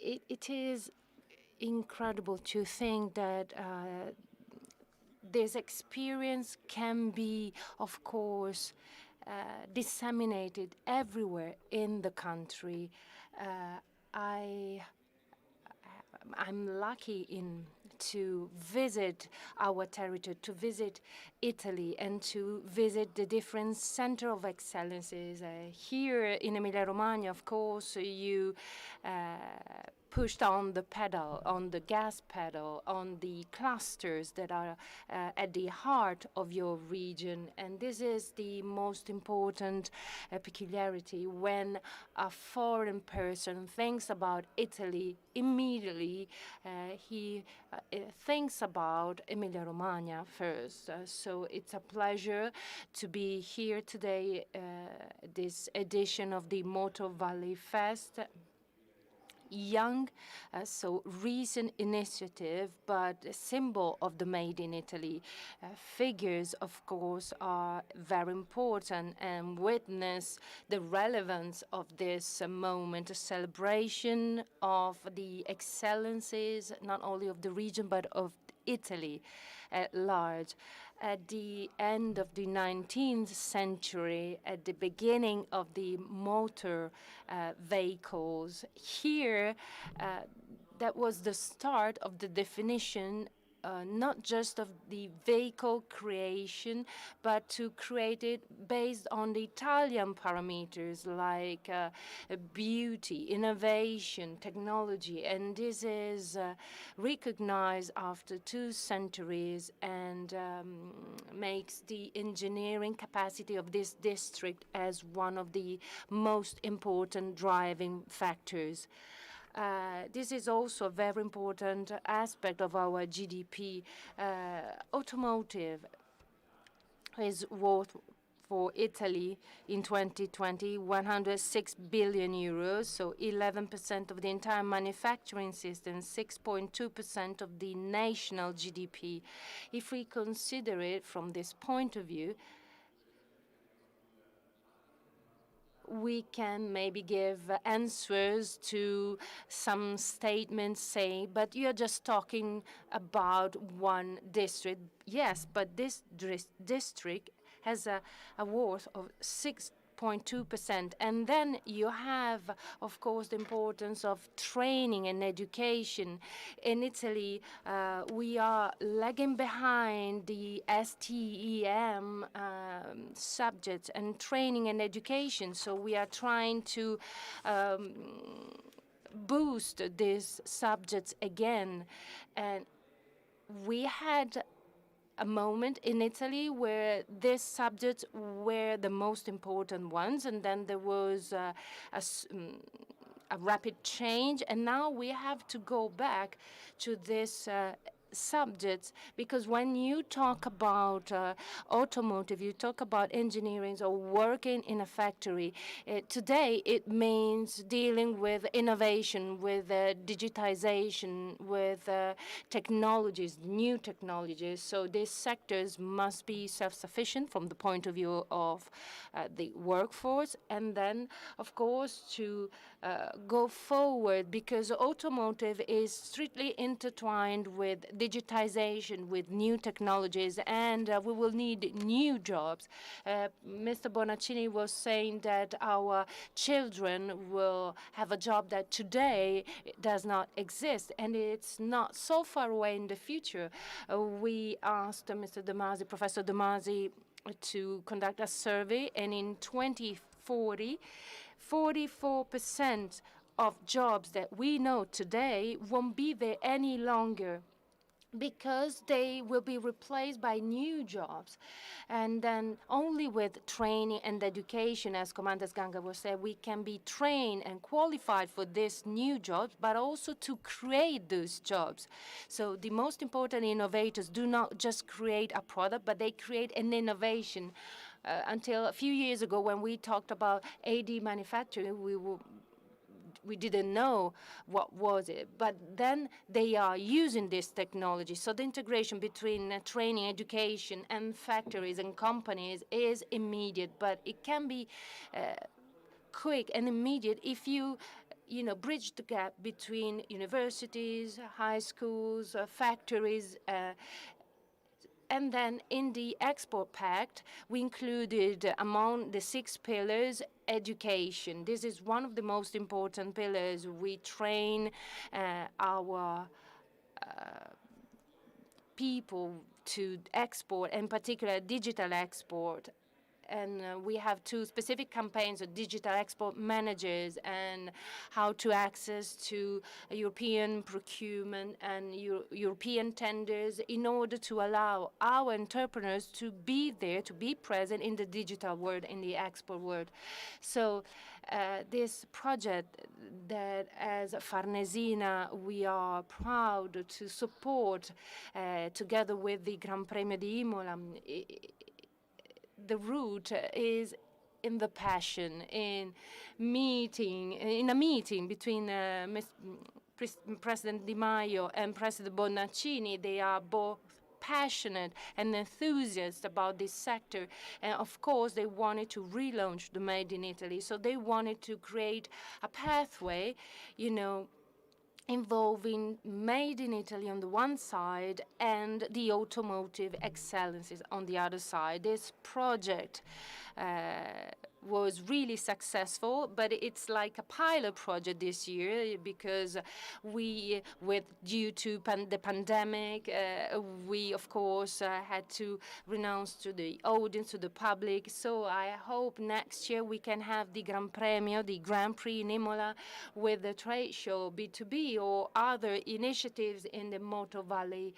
It is incredible to think that this experience can be, of course, disseminated everywhere in the country. I'm lucky to visit our territory, to visit Italy, and to visit the different center of excellences. Here in Emilia-Romagna, of course, you pushed on the pedal, on the gas pedal, on the clusters that are at the heart of your region. And this is the most important peculiarity. When a foreign person thinks about Italy, immediately he thinks about Emilia-Romagna first. So it's a pleasure to be here today, this edition of the Moto Valley Fest. Young, so recent initiative, but a symbol of the Made in Italy. Figures, of course, are very important and witness the relevance of this moment, a celebration of the excellences, not only of the region, but of Italy at large. At the end of the 19th century, at the beginning of the motor vehicles, here that was the start of the definition not just of the vehicle creation, but to create it based on the Italian parameters like beauty, innovation, technology. And this is recognized after 2 centuries and makes the engineering capacity of this district as one of the most important driving factors. This is also a very important aspect of our GDP. Automotive is worth for Italy in 2020 106 billion euros, so 11% of the entire manufacturing system, 6.2% of the national GDP. If we consider it from this point of view, we can maybe give answers to some statements saying, but you're just talking about one district. Yes, but this district has a worth of 6.2%. And then you have, of course, the importance of training and education. In Italy, we are lagging behind the STEM subjects and training and education. So we are trying to boost these subjects again. And we had a moment in Italy where these subjects were the most important ones, and then there was a rapid change, and now we have to go back to this subjects, because when you talk about automotive, you talk about engineering or working in a factory. Today, it means dealing with innovation, with digitization, with technologies, new technologies. So these sectors must be self-sufficient from the point of view of the workforce, and then, of course, to go forward, because automotive is strictly intertwined with digitization, with new technologies, and we will need new jobs. Mr. Bonaccini was saying that our children will have a job that today does not exist, and it's not so far away in the future. We asked Mr. De Masi, Professor De Masi, to conduct a survey, and in 2040, 44% of jobs that we know today won't be there any longer, because they will be replaced by new jobs. And then only with training and education, as Commander Ganga was saying, we can be trained and qualified for these new jobs, but also to create those jobs. So the most important innovators do not just create a product, but they create an innovation. Until a few years ago, when we talked about AD manufacturing, we didn't know what was it, but then they are using this technology. So the integration between training, education, and factories and companies is immediate, but it can be quick and immediate if you bridge the gap between universities, high schools, factories. And then in the Export Pact, we included among the 6 pillars education. This is one of the most important pillars. We train our people to export, in particular digital export. And we have 2 specific campaigns of digital export managers and how to access to European procurement and European tenders in order to allow our entrepreneurs to be there, to be present in the digital world, in the export world. So this project that as Farnesina we are proud to support together with the Gran Premio di Imola, the root is in the passion, in a meeting between President Di Maio and President Bonaccini. They are both passionate and enthusiastic about this sector. And of course, they wanted to relaunch the Made in Italy. So they wanted to create a pathway, involving Made in Italy on the one side and the automotive excellences on the other side. This project was really successful, but it's like a pilot project this year, because due to the pandemic, we of course had to renounce to the audience, to the public. So I hope next year we can have the Gran Premio, the Grand Prix in Imola, with the trade show B2B or other initiatives in the Moto Valley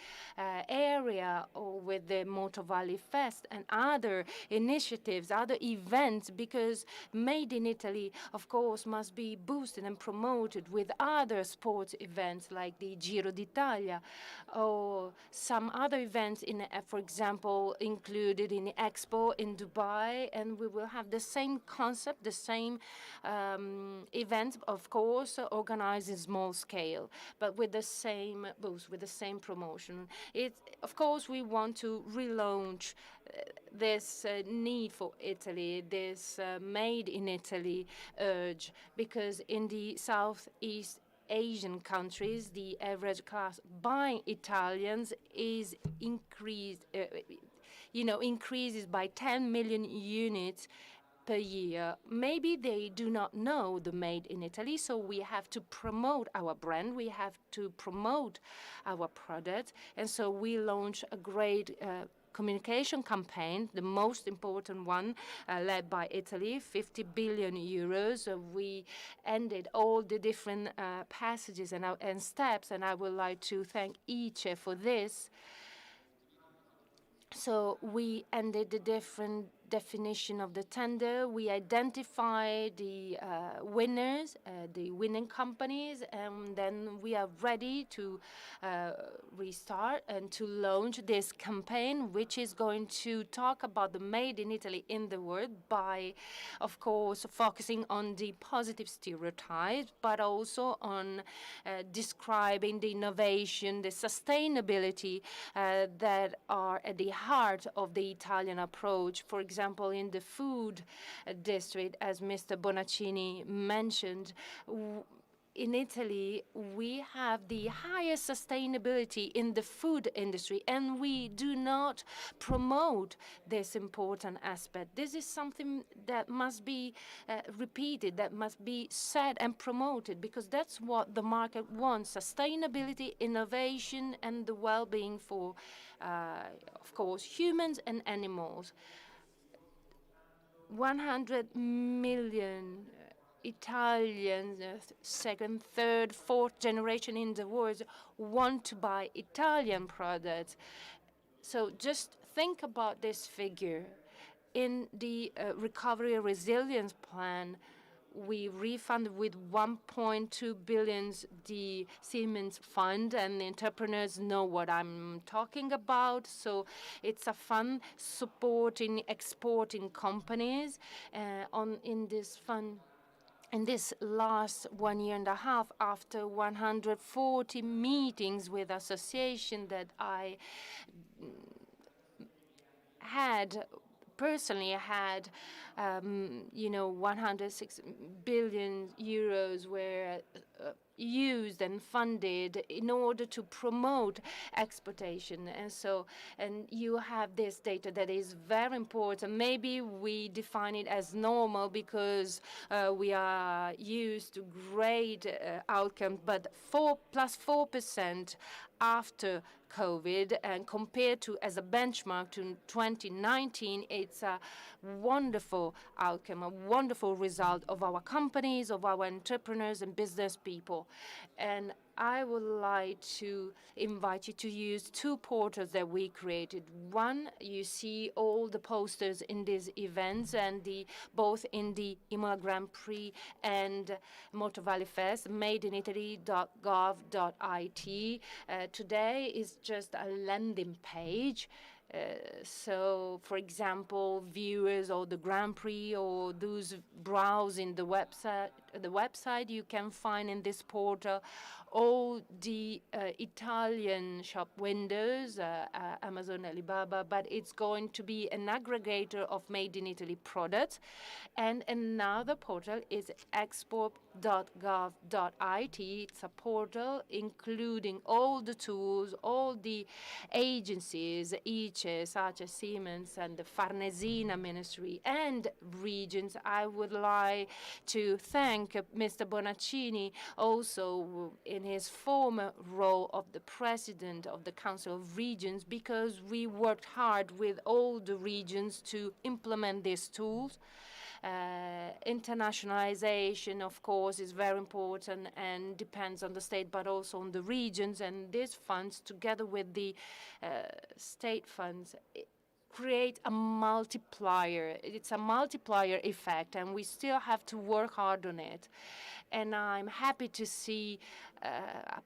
area, or with the Moto Valley Fest and other initiatives, other events, because Made in Italy, of course, must be boosted and promoted with other sports events like the Giro d'Italia or some other events, for example, included in the Expo in Dubai. And we will have the same concept, the same events, of course, organized in small scale, but with the same boost, with the same promotion. Of course, we want to relaunch this need for Italy, this Made in Italy urge, because in the Southeast Asian countries, the average class buying Italians is increases by 10 million units per year. Maybe they do not know the Made in Italy, so we have to promote our brand, we have to promote our products, and so we launch a great communication campaign, the most important one, led by Italy, 50 billion euros. We ended all the different passages and steps, and I would like to thank each for this. So we ended the different definition of the tender. We identify the winners, the winning companies, and then we are ready to restart and to launch this campaign, which is going to talk about the Made in Italy in the world by, of course, focusing on the positive stereotypes, but also on describing the innovation, the sustainability that are at the heart of the Italian approach. For example, in the food district, as Mr. Bonaccini mentioned, in Italy, we have the highest sustainability in the food industry, and we do not promote this important aspect. This is something that must be repeated, that must be said and promoted, because that's what the market wants: sustainability, innovation, and the well-being for, of course, humans and animals. 100 million Italians, second, third, fourth generation in the world, want to buy Italian products. So just think about this figure. In the recovery resilience plan, we refunded with 1.2 billion the Siemens fund, and the entrepreneurs know what I'm talking about. So it's a fund supporting exporting companies. In this fund, in this last 1 year and a half, after 140 meetings with association that I had personally had, 106 billion euros were used and funded in order to promote exportation. And you have this data that is very important. Maybe we define it as normal because we are used to great outcomes, but 4% after COVID, and compared to as a benchmark to 2019, it's a wonderful outcome, a wonderful result of our companies, of our entrepreneurs and business people. And I would like to invite you to use two portals that we created. One, you see all the posters in these events, and both in the Imola Grand Prix and Motor Valley Fest, madeinitaly.gov.it. Today is just a landing page. So, for example, viewers of the Grand Prix or those browsing the website, you can find in this portal all the Italian shop windows, Amazon, Alibaba, but it's going to be an aggregator of Made in Italy products. And another portal is export.gov.it. It's a portal including all the tools, all the agencies, each such as Siemens and the Farnesina Ministry and regions. I would like to thank Mr. Bonaccini also in his former role of the President of the Council of Regions, because we worked hard with all the regions to implement these tools. Internationalization, of course, is very important and depends on the state, but also on the regions. And these funds, together with the state funds, create a multiplier. It's a multiplier effect, and we still have to work hard on it. And I'm happy to see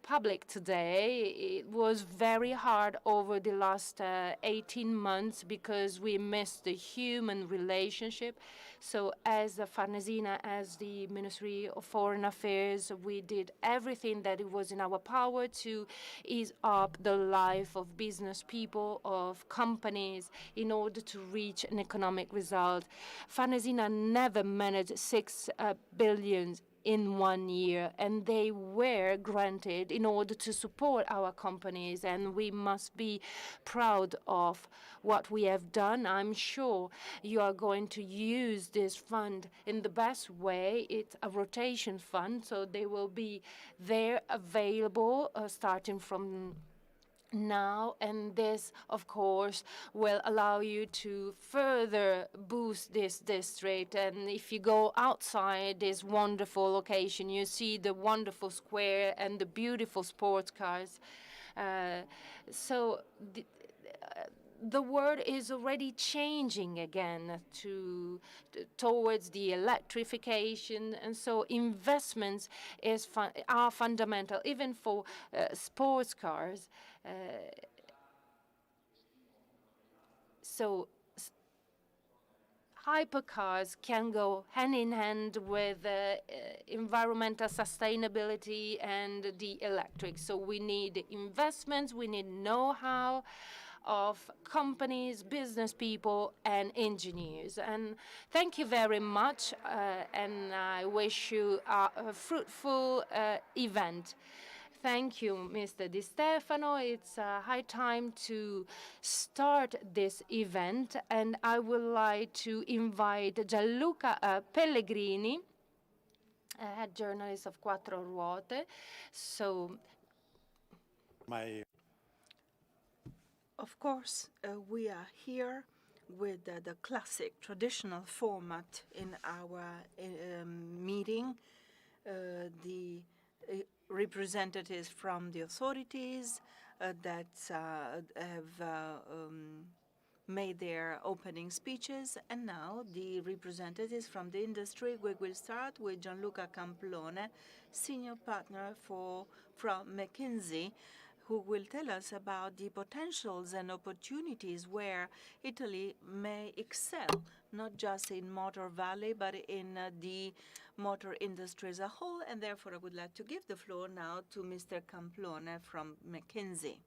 public today. It was very hard over the last 18 months because we missed the human relationship. So as the Farnesina, as the Ministry of Foreign Affairs, we did everything that it was in our power to ease up the life of business people, of companies, in order to reach an economic result. Farnesina never managed 6 billion in 1 year, and they were granted in order to support our companies, and we must be proud of what we have done. I'm sure you are going to use this fund in the best way. It's a rotation fund, so they will be there available starting from now, and this, of course, will allow you to further boost this district. And if you go outside this wonderful location, you see the wonderful square and the beautiful sports cars. So the world is already changing again towards the electrification, and so investments are fundamental, even for sports cars. So hypercars can go hand in hand with environmental sustainability and the electric. So we need investments, we need know-how of companies, business people, and engineers. And thank you very much, and I wish you a fruitful event. Thank you, Mr. Di Stefano. It's high time to start this event, and I would like to invite Gianluca Pellegrini, head journalist of Quattro Ruote. So, of course, we are here with the classic traditional format in our meeting. The representatives from the authorities that have made their opening speeches, and now the representatives from the industry. We will start with Gianluca Camplone, senior partner from McKinsey, who will tell us about the potentials and opportunities where Italy may excel, not just in Motor Valley, but in the motor industry as a whole. And therefore, I would like to give the floor now to Mr. Camplone from McKinsey.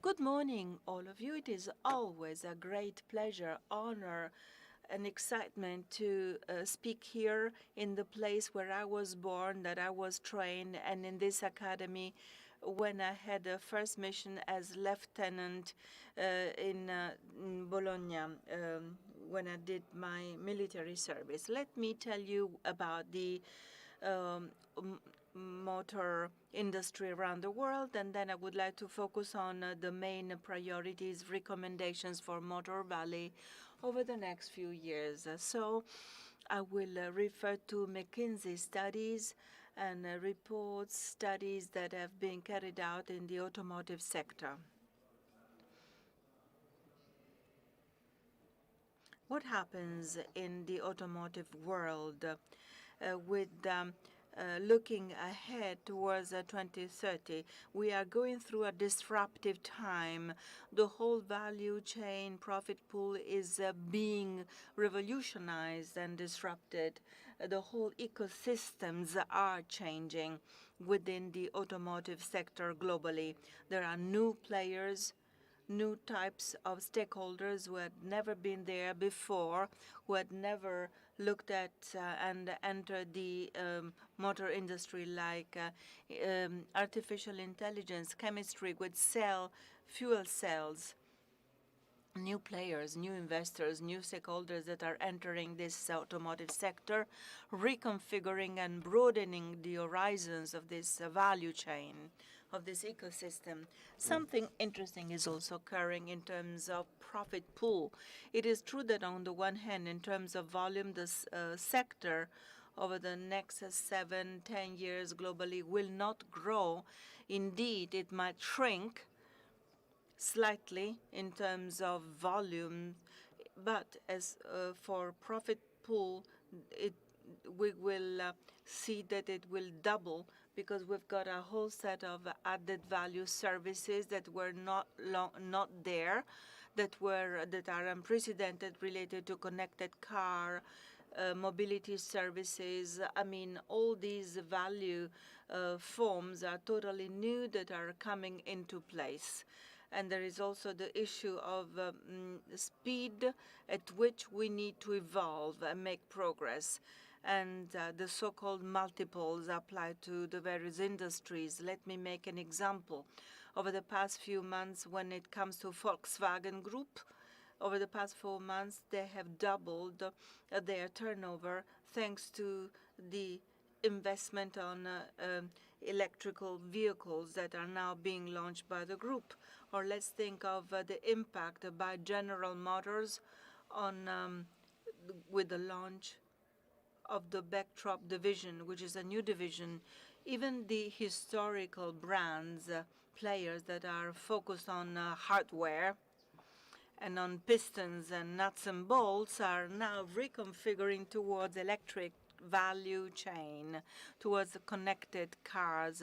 Good morning, all of you. It is always a great pleasure, honor, and excitement to speak here in the place where I was born, that I was trained, and in this academy when I had a first mission as lieutenant in Bologna when I did my military service. Let me tell you about the motor industry around the world, and then I would like to focus on the main priorities, recommendations for Motor Valley over the next few years. So I will refer to McKinsey studies and reports, studies that have been carried out in the automotive sector. What happens in the automotive world with looking ahead towards 2030? We are going through a disruptive time. The whole value chain profit pool is being revolutionized and disrupted. The whole ecosystems are changing within the automotive sector globally. There are new players, new types of stakeholders who had never been there before, who had never looked at and entered the motor industry, like artificial intelligence, chemistry with fuel cells. New players, new investors, new stakeholders that are entering this automotive sector, reconfiguring and broadening the horizons of this value chain, of this ecosystem. Something interesting is also occurring in terms of profit pool. It is true that on the one hand, in terms of volume, this sector over the next 7-10 years globally will not grow. Indeed, it might shrink slightly in terms of volume, but as for profit pool, we will see that it will double, because we've got a whole set of added value services that were not there, that are unprecedented, related to connected car, mobility services. I mean, all these value forms are totally new that are coming into place. And there is also the issue of speed at which we need to evolve and make progress. And the so-called multiples apply to the various industries. Let me make an example. Over the past few months, when it comes to Volkswagen Group, over the past 4 months, they have doubled their turnover thanks to the investment on electrical vehicles that are now being launched by the group. Or let's think of the impact by General Motors on with the launch of the Backdrop division, which is a new division. Even the historical brands, players that are focused on hardware and on pistons and nuts and bolts are now reconfiguring towards electric value chain, towards connected cars.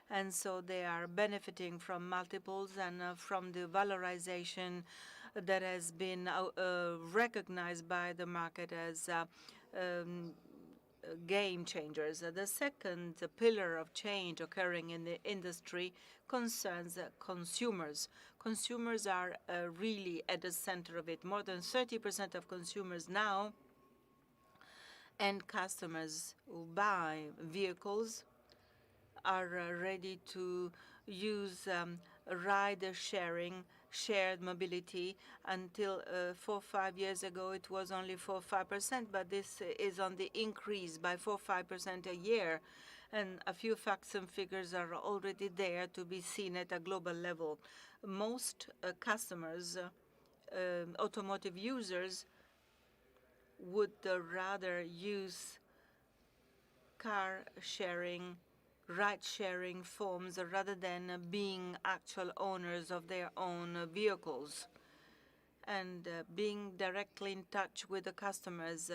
And so they are benefiting from multiples and from the valorization that has been recognized by the market as game changers. The second pillar of change occurring in the industry concerns consumers. Consumers are really at the center of it. More than 30% of consumers now and customers who buy vehicles are ready to use ride-sharing, shared mobility. Until 4 or 5 years ago, it was only 4 or 5%, but this is on the increase by 4 or 5% a year. And a few facts and figures are already there to be seen at a global level. Most customers, automotive users, would rather use car sharing, ride sharing forms rather than being actual owners of their own vehicles and being directly in touch with the customers.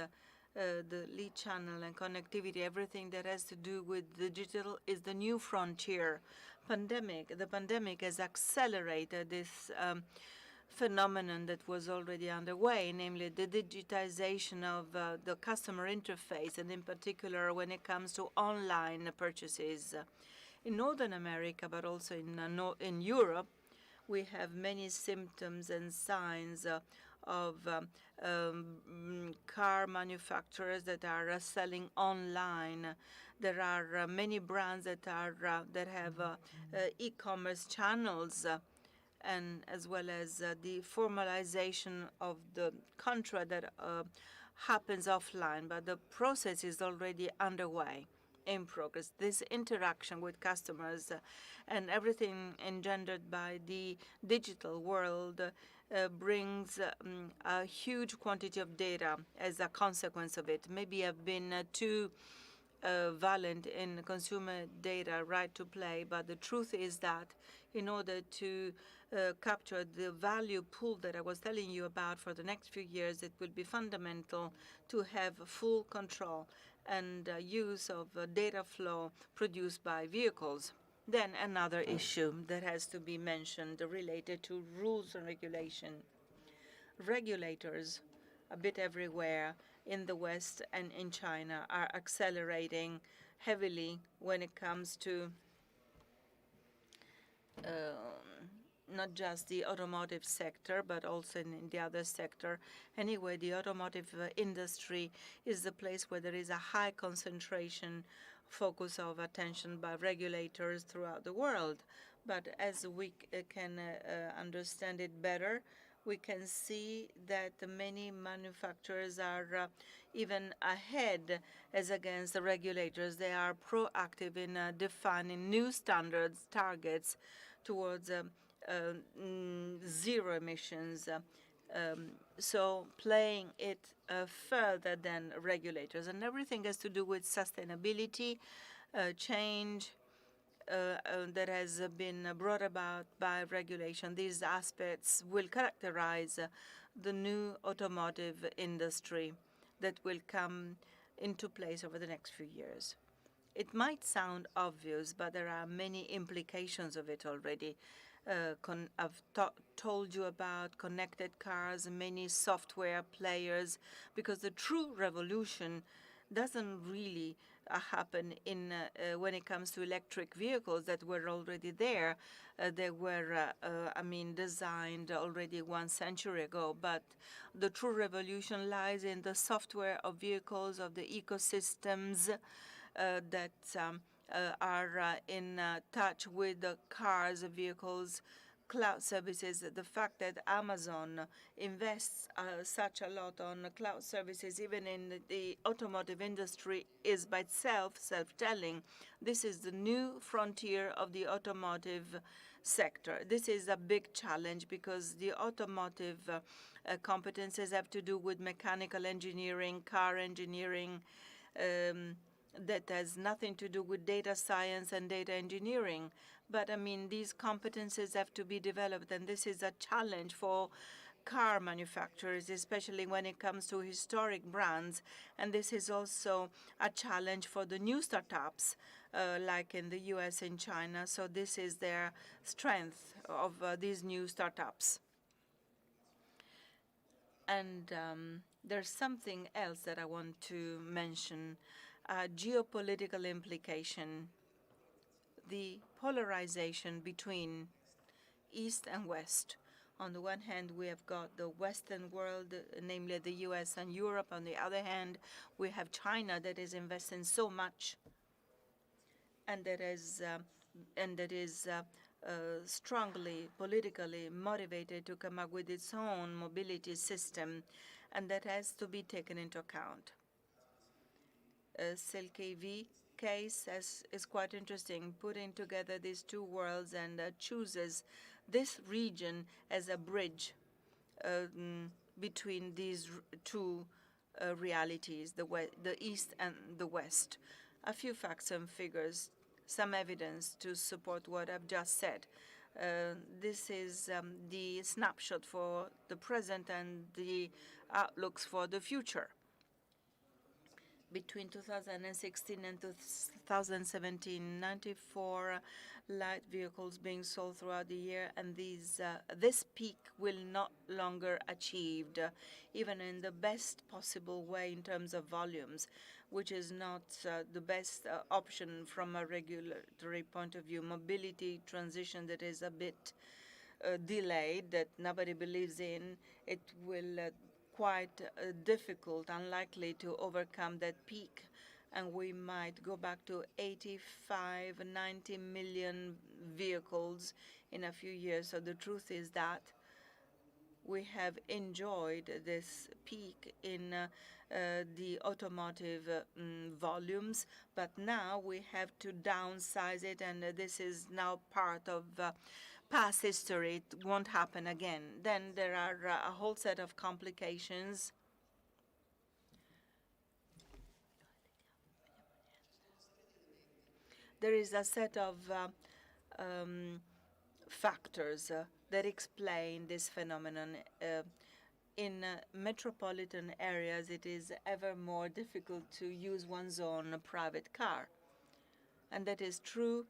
The lead channel and connectivity, everything that has to do with digital is the new frontier. The pandemic has accelerated this phenomenon that was already underway, namely the digitization of the customer interface, and in particular when it comes to online purchases. In Northern America, but also in Europe, we have many symptoms and signs of car manufacturers that are selling online. There are many brands that have e-commerce channels, and as well as the formalization of the contract that happens offline, but the process is already underway, in progress. This interaction with customers and everything engendered by the digital world brings a huge quantity of data as a consequence of it. Maybe I've been too violent in consumer data right to play, but the truth is that in order to capture the value pool that I was telling you about for the next few years, it will be fundamental to have full control and use of data flow produced by vehicles. Then another issue that has to be mentioned related to rules and regulation. Regulators a bit everywhere in the West and in China are accelerating heavily when it comes to not just the automotive sector, but also in the other sector. Anyway, the automotive industry is the place where there is a high concentration focus of attention by regulators throughout the world. But as we can understand it better, we can see that many manufacturers are even ahead as against the regulators. They are proactive in defining new standards, targets towards zero emissions. So playing it further than regulators. And everything has to do with sustainability, change, that has been brought about by regulation. These aspects will characterize the new automotive industry that will come into place over the next few years. It might sound obvious, but there are many implications of it already. I've told you about connected cars, many software players, because the true revolution doesn't really happen when it comes to electric vehicles that were already there. They were, designed already 1 century ago. But the true revolution lies in the software of vehicles, of the ecosystems that are in touch with the cars, vehicles, cloud services. The fact that Amazon invests such a lot on cloud services, even in the automotive industry, is by itself self-telling. This is the new frontier of the automotive sector. This is a big challenge because the automotive competences have to do with mechanical engineering, car engineering, that has nothing to do with data science and data engineering. But I mean, these competences have to be developed, and this is a challenge for car manufacturers, especially when it comes to historic brands. And this is also a challenge for the new startups, like in the US and China. So this is their strength of these new startups. And there's something else that I want to mention, geopolitical implication, the polarization between East and West. On the one hand, we have got the Western world, namely the US and Europe. On the other hand, we have China that is investing so much and that is strongly politically motivated to come up with its own mobility system, and that has to be taken into account. Silk AV case is quite interesting, putting together these two worlds, and chooses this region as a bridge between these two realities, the East and the West. A few facts and figures, some evidence to support what I've just said. This is the snapshot for the present and the outlooks for the future. Between 2016 and 2017, 94 light vehicles being sold throughout the year, and this peak will not longer achieved, even in the best possible way in terms of volumes, which is not the best option from a regulatory point of view. Mobility transition that is a bit delayed, that nobody believes in, it will quite difficult, unlikely to overcome that peak. And we might go back to 85, 90 million vehicles in a few years. So the truth is that we have enjoyed this peak in the automotive volumes, but now we have to downsize it, and this is now part of past history. It won't happen again. Then there are a whole set of complications. There is a set of factors that explain this phenomenon. In metropolitan areas, it is ever more difficult to use one's own private car. And that is true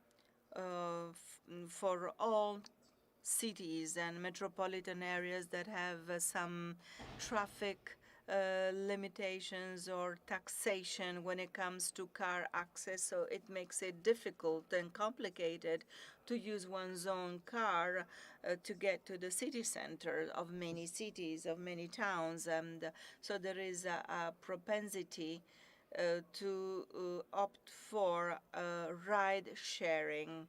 for all cities and metropolitan areas that have some traffic limitations or taxation when it comes to car access. So it makes it difficult and complicated to use one's own car to get to the city center of many cities, of many towns. And so there is a propensity to opt for ride sharing.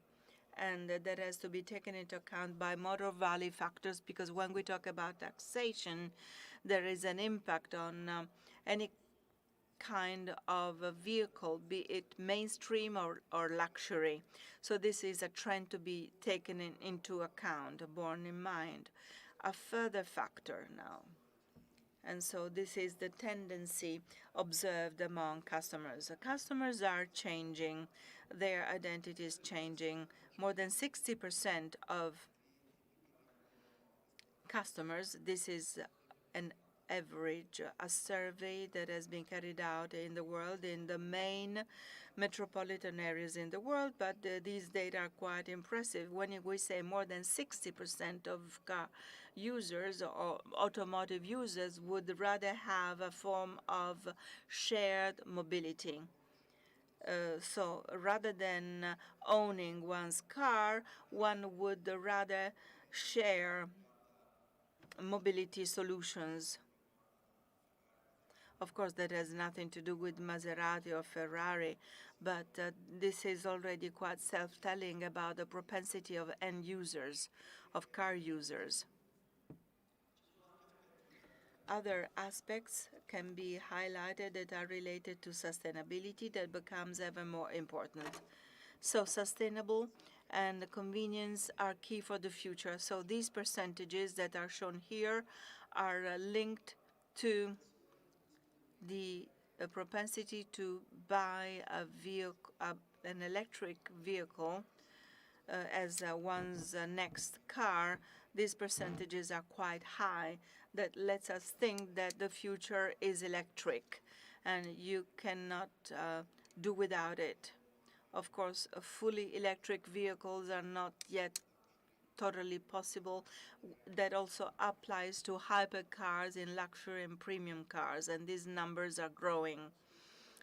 And that has to be taken into account by motor valley factors, because when we talk about taxation, there is an impact on any kind of a vehicle, be it mainstream or luxury. So this is a trend to be taken into account, borne in mind. A further factor now. And so this is the tendency observed among customers. Customers are changing, their identity is changing. More than 60% of customers, this is an average, a survey that has been carried out in the world, in the main metropolitan areas in the world, but these data are quite impressive. When we say more than 60% of car users or automotive users would rather have a form of shared mobility. So rather than owning one's car, one would rather share mobility solutions. Of course, that has nothing to do with Maserati or Ferrari, but this is already quite self-telling about the propensity of end users, of car users. Other aspects can be highlighted that are related to sustainability that becomes ever more important. So sustainable and convenience are key for the future. So these percentages that are shown here are linked to the a propensity to buy an electric vehicle as one's next car, these percentages are quite high. That lets us think that the future is electric, and you cannot do without it. Of course, fully electric vehicles are not yet totally possible. That also applies to hypercars in luxury and premium cars, and these numbers are growing.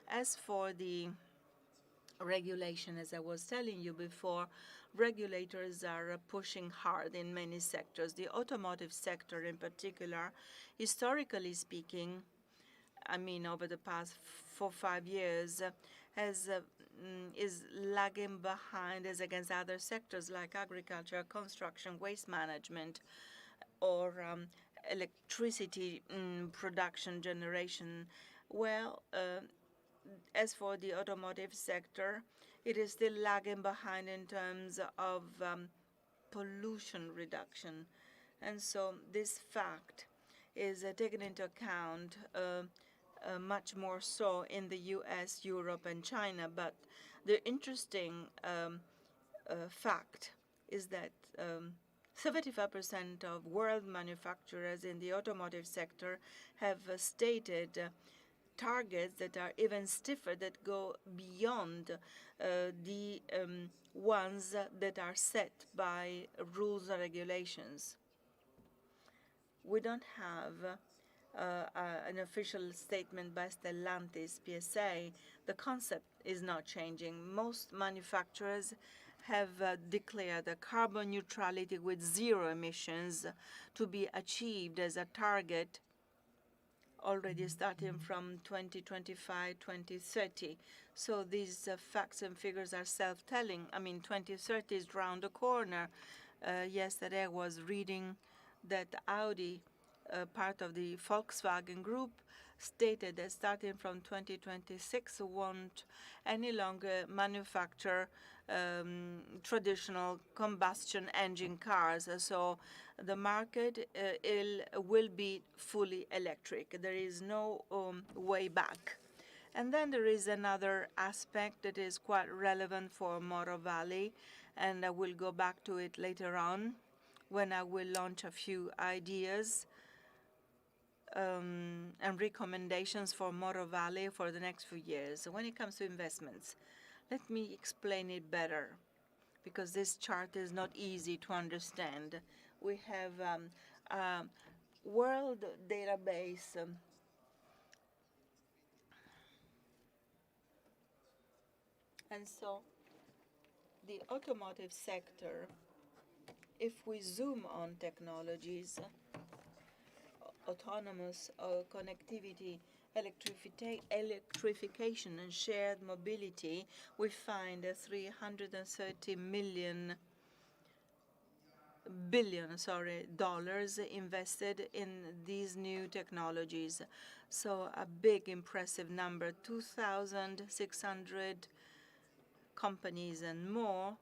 As for the regulation, as I was telling you before, regulators are pushing hard in many sectors. The automotive sector, in particular, historically speaking, I mean, over the past 4 or 5 years, is lagging behind as against other sectors like agriculture, construction, waste management, or electricity production generation. Well, as for the automotive sector, it is still lagging behind in terms of pollution reduction. And so this fact is taken into account much more so in the US, Europe, and China. But the interesting fact is that 75% of world manufacturers in the automotive sector have stated targets that are even stiffer, that go beyond the ones that are set by rules and regulations. We don't have an official statement by Stellantis PSA. The concept is not changing. Most manufacturers have declared a carbon neutrality with zero emissions to be achieved as a target already starting from 2025, 2030. So these facts and figures are self-telling. I mean, 2030 is round the corner. Yesterday I was reading that Audi, part of the Volkswagen Group, stated that starting from 2026 won't any longer manufacture traditional combustion engine cars. So the market will be fully electric. There is no way back. And then there is another aspect that is quite relevant for Moro Valley, and I will go back to it later on when I will launch a few ideas and recommendations for Moro Valley for the next few years. When it comes to investments, let me explain it better, because this chart is not easy to understand. We have a world database and so the automotive sector, if we zoom on technologies, autonomous connectivity, electrification, and shared mobility, we find $330 billion dollars invested in these new technologies. So a big, impressive number. 2,600 companies and more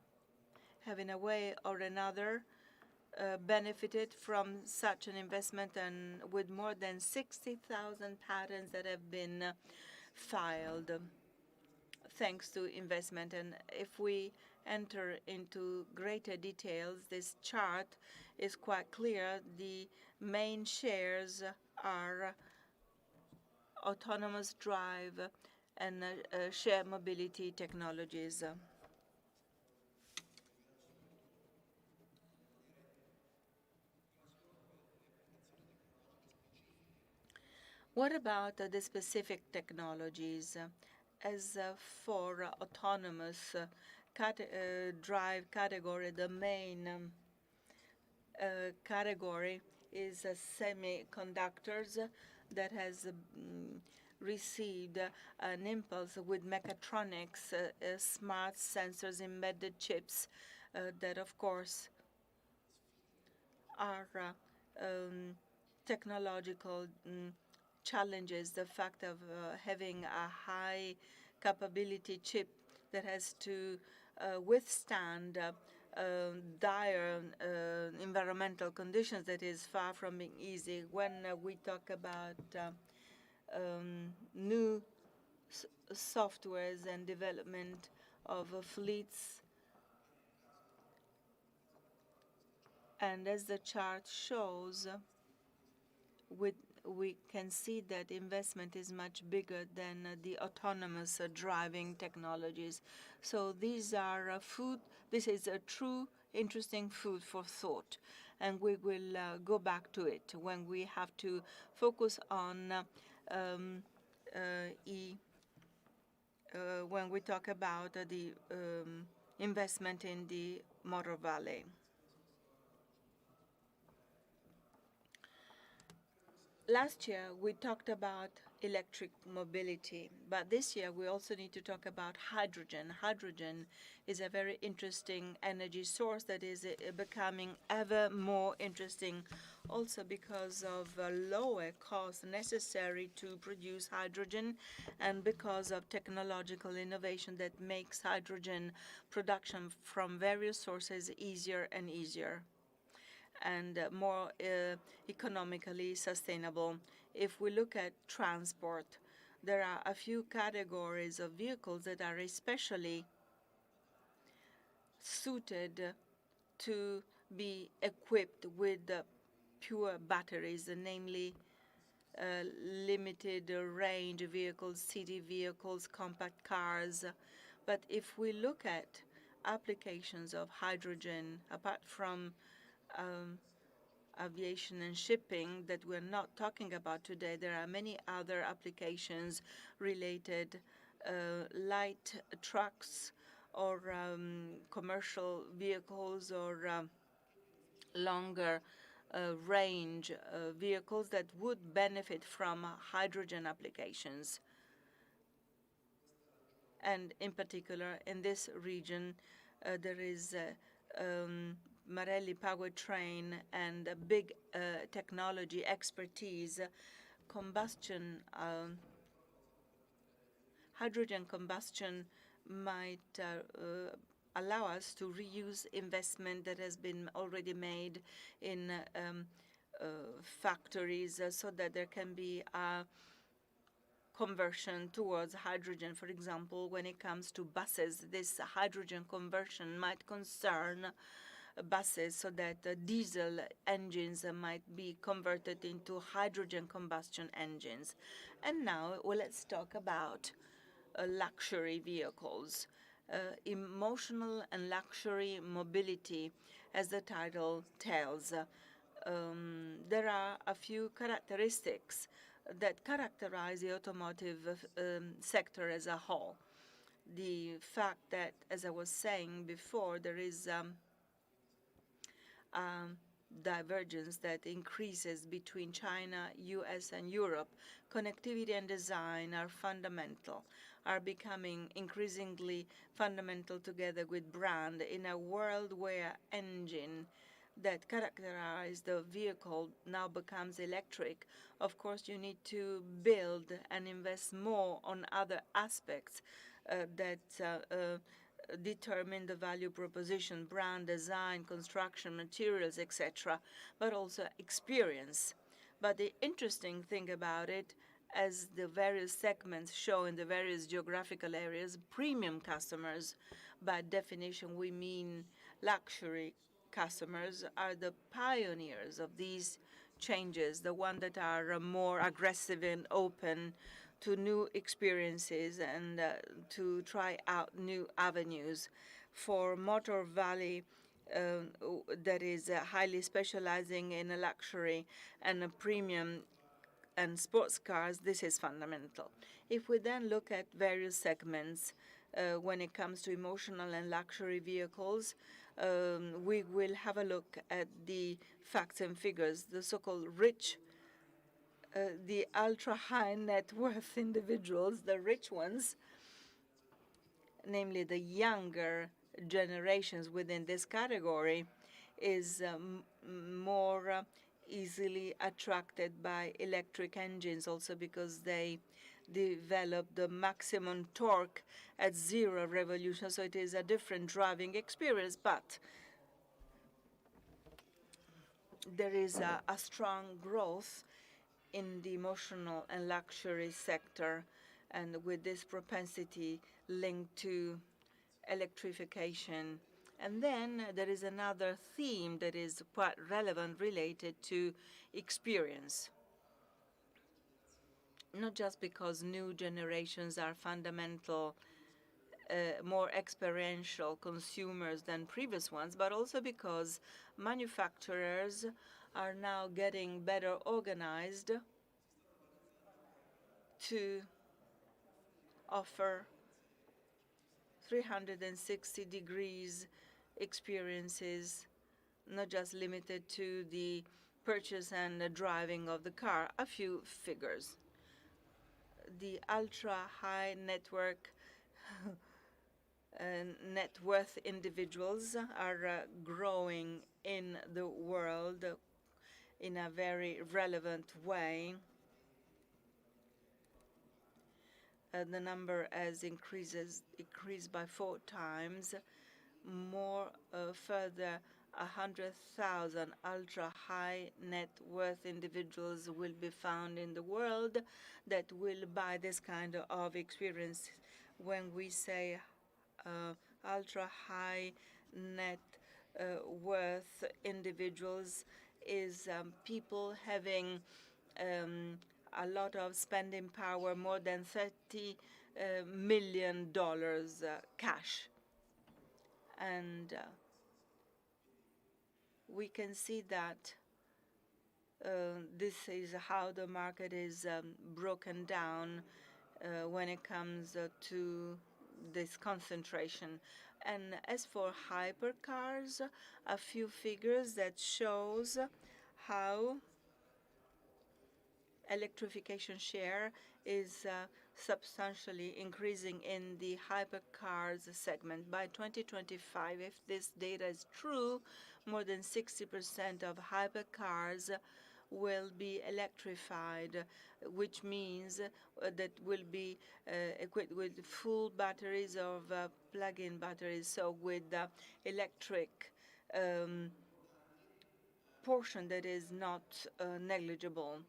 have, in a way or another, benefited from such an investment, and with more than 60,000 patents that have been filed thanks to investment. And if we enter into greater details, this chart is quite clear. The main shares are autonomous drive and shared mobility technologies. What about the specific technologies? As for autonomous drive category, the main category is semiconductors that has received an impulse with mechatronics, smart sensors, embedded chips that, of course, are technological challenges. The fact of having a high capability chip that has to withstand dire environmental conditions, that is far from being easy. When we talk about new softwares and development of fleets. And as the chart shows, we can see that investment is much bigger than the autonomous driving technologies. So these are food. This is a true interesting food for thought, and we will go back to it when we have to focus on um, when we talk about the investment in the Motor Valley. Last year, we talked about electric mobility, but this year we also need to talk about hydrogen. Hydrogen is a very interesting energy source that is becoming ever more interesting, also because of lower costs necessary to produce hydrogen and because of technological innovation that makes hydrogen production from various sources easier and easier and more economically sustainable. If we look at transport, there are a few categories of vehicles that are especially suited to be equipped with pure batteries, namely limited range vehicles, city vehicles, compact cars. But if we look at applications of hydrogen, apart from aviation and shipping that we're not talking about today, there are many other applications related, light trucks or commercial vehicles or longer range vehicles that would benefit from hydrogen applications. And in particular, in this region, there is Marelli Powertrain and a big technology expertise. Combustion, hydrogen combustion might allow us to reuse investment that has been already made in factories so that there can be a conversion towards hydrogen. For example, when it comes to buses, this hydrogen conversion might concern buses so that diesel engines might be converted into hydrogen combustion engines. And now, well, let's talk about luxury vehicles. Emotional and luxury mobility, as the title tells. There are a few characteristics that characterize the automotive sector as a whole. The fact that, as I was saying before, there is divergence that increases between China, US, and Europe. Connectivity and design are fundamental, are becoming increasingly fundamental together with brand in a world where engine that characterize the vehicle now becomes electric. Of course, you need to build and invest more on other aspects that determine the value proposition, brand, design, construction, materials, etc., but also experience. But the interesting thing about it, as the various segments show in the various geographical areas, premium customers, by definition, we mean luxury customers, are the pioneers of these changes, the ones that are more aggressive and open to new experiences and to try out new avenues. For Motor Valley, that is highly specializing in a luxury and a premium and sports cars, this is fundamental. If we then look at various segments, when it comes to emotional and luxury vehicles, we will have a look at the facts and figures, the so-called rich, the ultra-high net worth individuals, the rich ones, namely the younger generations within this category, is more easily attracted by electric engines, also because they develop the maximum torque at zero revolution. So it is a different driving experience, but there is a strong growth in the emotional and luxury sector. and with this propensity linked to electrification. And then there is another theme that is quite relevant related to experience. Not just because new generations are fundamental, more experiential consumers than previous ones, but also because manufacturers are now getting better organized to offer 360 degrees experiences, not just limited to the purchase and the driving of the car. A few figures. The ultra-high network net worth individuals are growing in the world in a very relevant way. The number has increased by 4 times. More further, 100,000 ultra-high net worth individuals will be found in the world that will buy this kind of experience. When we say ultra-high net worth individuals, is people having a lot of spending power, more than $30 million cash. And we can see that this is how the market is broken down when it comes to this concentration. And as for hypercars, a few figures that shows how electrification share is substantially increasing in the hypercars segment. By 2025, if this data is true, more than 60% of hypercars will be electrified, which means that will be equipped with full batteries of plug-in batteries, so with electric portion that is not negligible.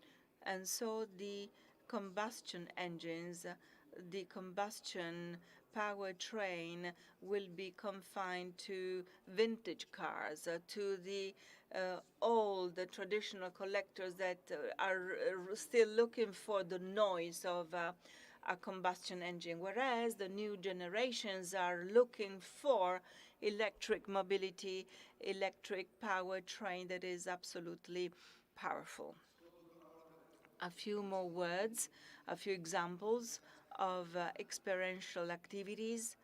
And so the combustion engines, the combustion powertrain will be confined to vintage cars, to the old, the traditional collectors that are still looking for the noise of a combustion engine, whereas the new generations are looking for electric mobility, electric powertrain that is absolutely powerful. A few more words, a few examples of experiential activities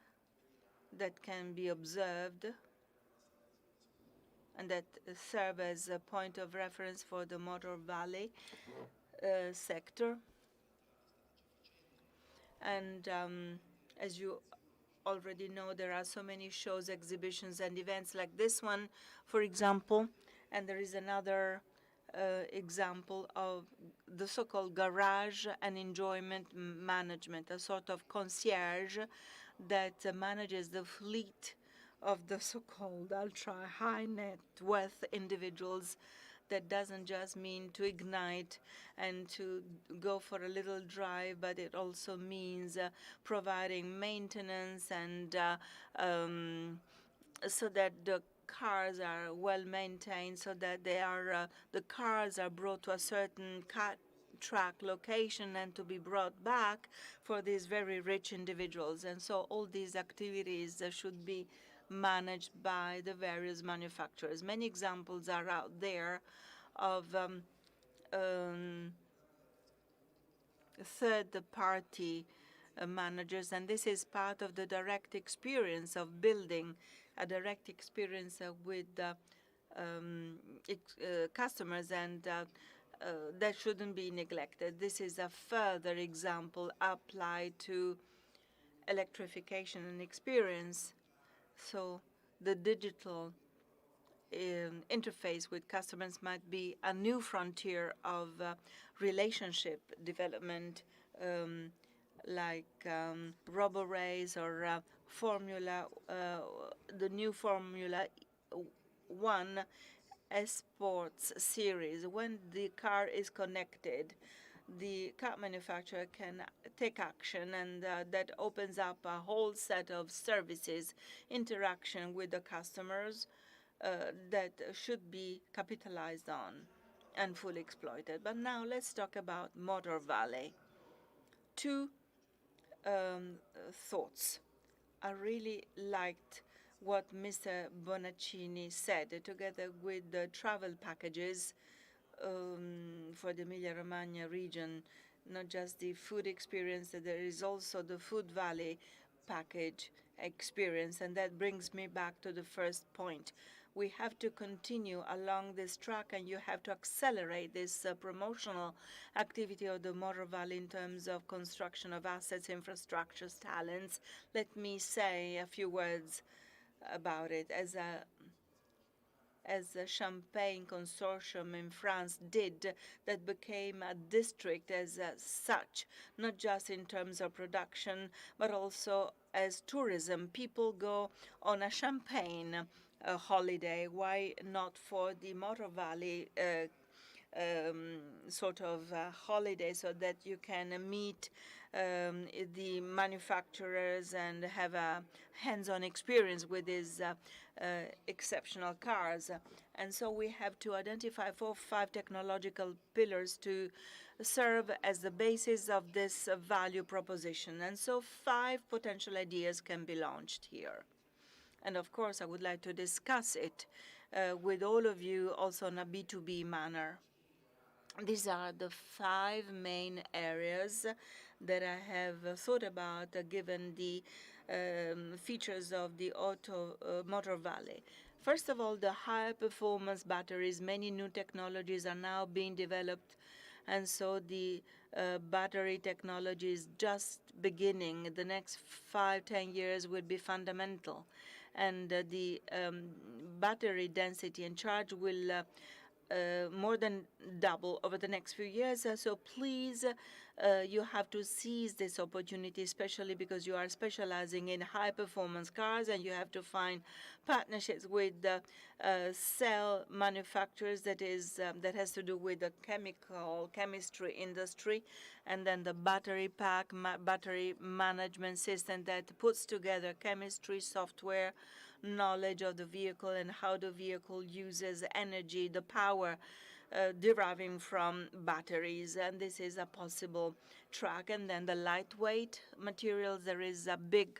that can be observed and that serve as a point of reference for the Motor Valley sector. And as you already know, there are so many shows, exhibitions, and events like this one, for example. And there is another example of the so-called garage and enjoyment management, a sort of concierge that manages the fleet of the so-called ultra-high net worth individuals. That doesn't just mean to ignite and to go for a little drive, but it also means providing maintenance and so that the cars are well maintained, so that they are the cars are brought to a certain track location and to be brought back for these very rich individuals. And so all these activities should be managed by the various manufacturers. Many examples are out there of third-party managers, and this is part of the direct experience of building a direct experience with customers, and that shouldn't be neglected. This is a further example applied to electrification and experience. So the digital interface with customers might be a new frontier of relationship development, like RoboRace or the new Formula One Sports series. When the car is connected, the car manufacturer can take action, and that opens up a whole set of services, interaction with the customers that should be capitalized on and fully exploited. But now let's talk about Motor Valley. Two thoughts. I really liked what Mr. Bonaccini said, together with the travel packages for the Emilia-Romagna region, not just the food experience, there is also the Food Valley package experience. And that brings me back to the first point. We have to continue along this track, and you have to accelerate this promotional activity of the Motor Valley in terms of construction of assets, infrastructures, talents. Let me say a few words about it. As a Champagne consortium in France did, that became a district as such, not just in terms of production, but also as tourism. People go on a Champagne holiday. Why not for the Motor Valley sort of holiday, so that you can meet the manufacturers and have a hands-on experience with these exceptional cars. And so we have to identify 4 or 5 technological pillars to serve as the basis of this value proposition. And so 5 potential ideas can be launched here. And of course, I would like to discuss it with all of you also in a B2B manner. These are the 5 main areas that I have thought about, given the features of the Motor Valley. First of all, the high performance batteries. Many new technologies are now being developed, and so the battery technology is just beginning. The next 5-10 years will be fundamental, and the battery density and charge will more than double over the next few years. So please, you have to seize this opportunity, especially because you are specializing in high-performance cars, and you have to find partnerships with cell manufacturers that has to do with the chemistry industry, and then the battery pack, battery management system that puts together chemistry, software, knowledge of the vehicle and how the vehicle uses energy, the power deriving from batteries. And this is a possible track. And then the lightweight materials, there is a big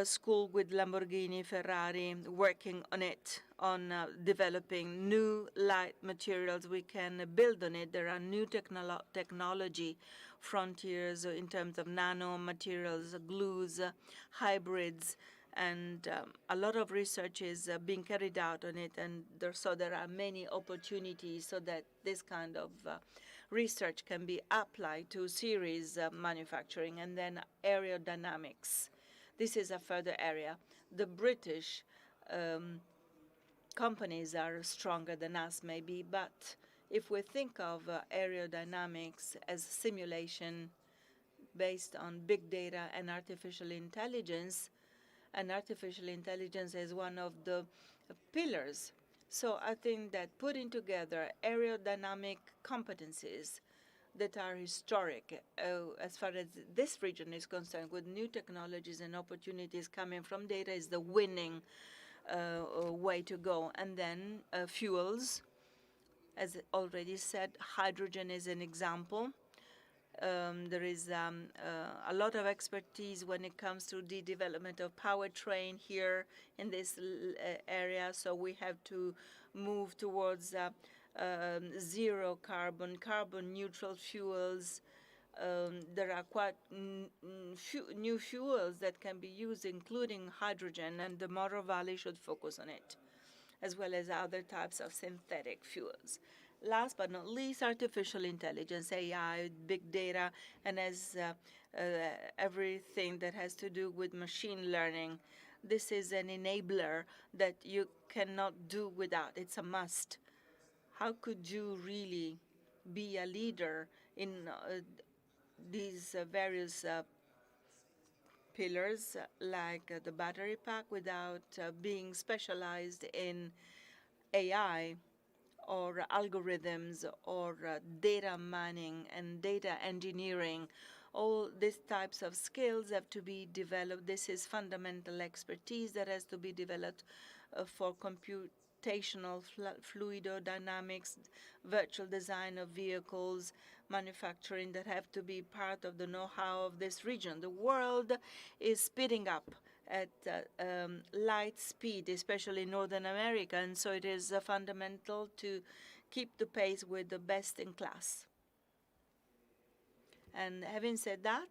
school with Lamborghini, Ferrari working on it, on developing new light materials. We can build on it. There are new technology frontiers in terms of nano materials, glues, hybrids, and a lot of research is being carried out on it, and so there are many opportunities so that this kind of research can be applied to series manufacturing. And then aerodynamics. This is a further area. The British companies are stronger than us, maybe, but if we think of aerodynamics as simulation based on big data and artificial intelligence, and artificial intelligence is one of the pillars. So I think that putting together aerodynamic competencies that are historic, as far as this region is concerned, with new technologies and opportunities coming from data, is the winning way to go. And then fuels, as already said, hydrogen is an example. There is a lot of expertise when it comes to the development of powertrain here in this area. So we have to move towards zero carbon, carbon neutral fuels. There are quite new fuels that can be used, including hydrogen, and the Motor Valley should focus on it, as well as other types of synthetic fuels. Last but not least, artificial intelligence, AI, big data, and as everything that has to do with machine learning. This is an enabler that you cannot do without. It's a must. How could you really be a leader in these various pillars, like the battery pack, without being specialized in AI or algorithms or data mining and data engineering. All these types of skills have to be developed. This is fundamental expertise that has to be developed for computational fluidodynamics, virtual design of vehicles, manufacturing that have to be part of the know-how of this region. The world is speeding up at light speed, especially in Northern America, and so it is fundamental to keep the pace with the best in class. And having said that,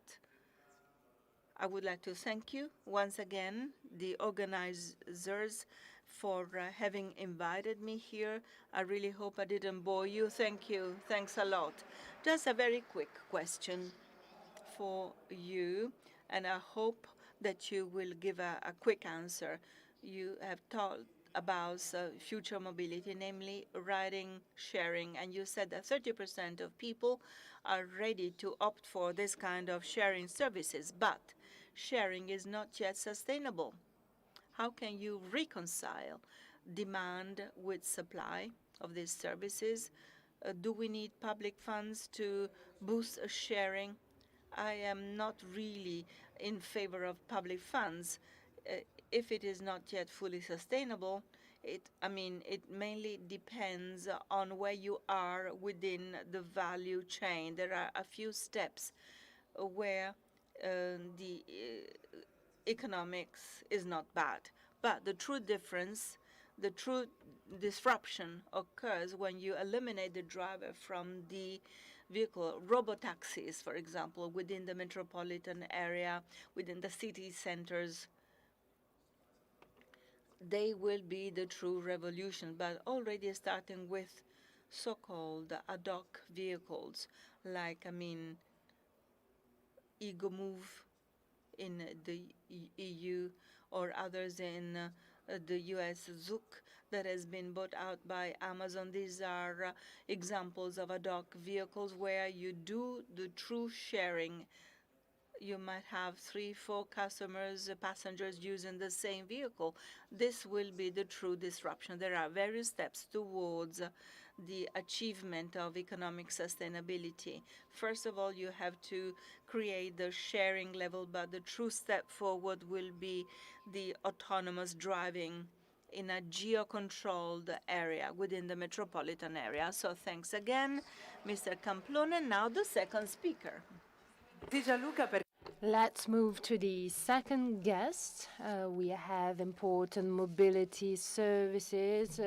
I would like to thank you once again, the organizers, for having invited me here. I really hope I didn't bore you. Thank you. Thanks a lot. Just a very quick question for you, and I hope that you will give a quick answer. You have talked about future mobility, namely riding sharing, and you said that 30% of people are ready to opt for this kind of sharing services, but sharing is not yet sustainable. How can you reconcile demand with supply of these services? Do we need public funds to boost sharing? I am not really in favor of public funds. If it is not yet fully sustainable, it mainly depends on where you are within the value chain. There are a few steps where the economics is not bad. But the true difference, the true disruption occurs when you eliminate the driver from the vehicle. Robotaxis, for example, within the metropolitan area, within the city centers, they will be the true revolution, but already starting with so-called ad hoc vehicles, like, EgoMove in the EU or others in the US, Zook, that has been bought out by Amazon. These are examples of ad hoc vehicles where you do the true sharing. You might have 3, 4 customers, passengers using the same vehicle. This will be the true disruption. There are various steps towards the achievement of economic sustainability. First of all, you have to create the sharing level, but the true step forward will be the autonomous driving in a geo-controlled area within the metropolitan area. So thanks again, Mr. Camplone. Now the second speaker. Let's move to the second guest. We have important mobility services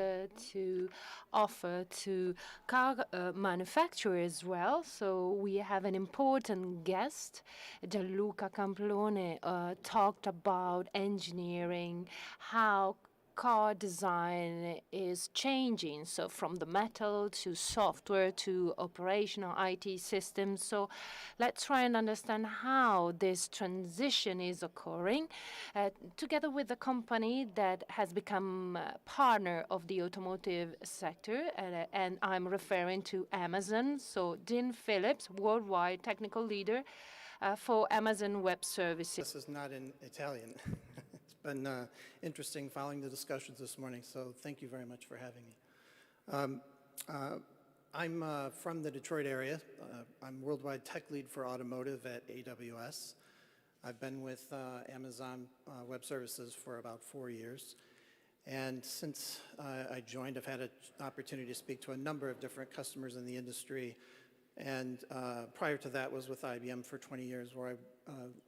to offer to car manufacturers as well. So we have an important guest. Gianluca Camplone talked about engineering, how car design is changing, so from the metal to software to operational IT systems. So let's try and understand how this transition is occurring together with the company that has become a partner of the automotive sector, and I'm referring to Amazon. So Dean Phillips, worldwide technical leader for Amazon Web Services. This is not in Italian. It's been interesting following the discussions this morning, so thank you very much for having me. I'm from the Detroit area. I'm worldwide tech lead for automotive at AWS. I've been with Amazon Web Services for about 4 years. And since I joined, I've had an opportunity to speak to a number of different customers in the industry. And prior to that was with IBM for 20 years, where I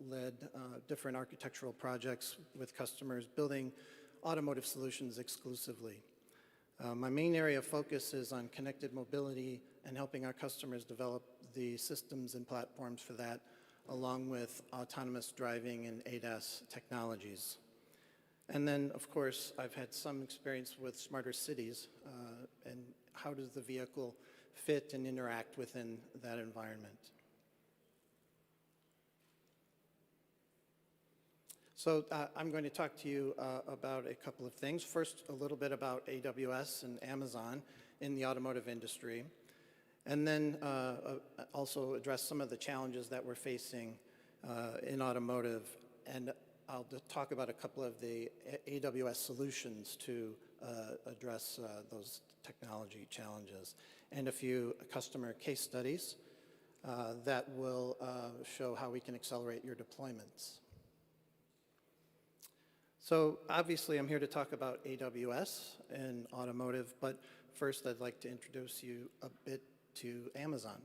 led different architectural projects with customers building automotive solutions exclusively. My main area of focus is on connected mobility and helping our customers develop the systems and platforms for that, along with autonomous driving and ADAS technologies. And then, of course, I've had some experience with smarter cities and how does the vehicle fit and interact within that environment. So I'm going to talk to you about a couple of things. First, a little bit about AWS and Amazon in the automotive industry, and then also address some of the challenges that we're facing in automotive, and I'll talk about a couple of the AWS solutions to address those technology challenges, and a few customer case studies that will show how we can accelerate your deployments. So obviously I'm here to talk about AWS and automotive, but first I'd like to introduce you a bit to Amazon.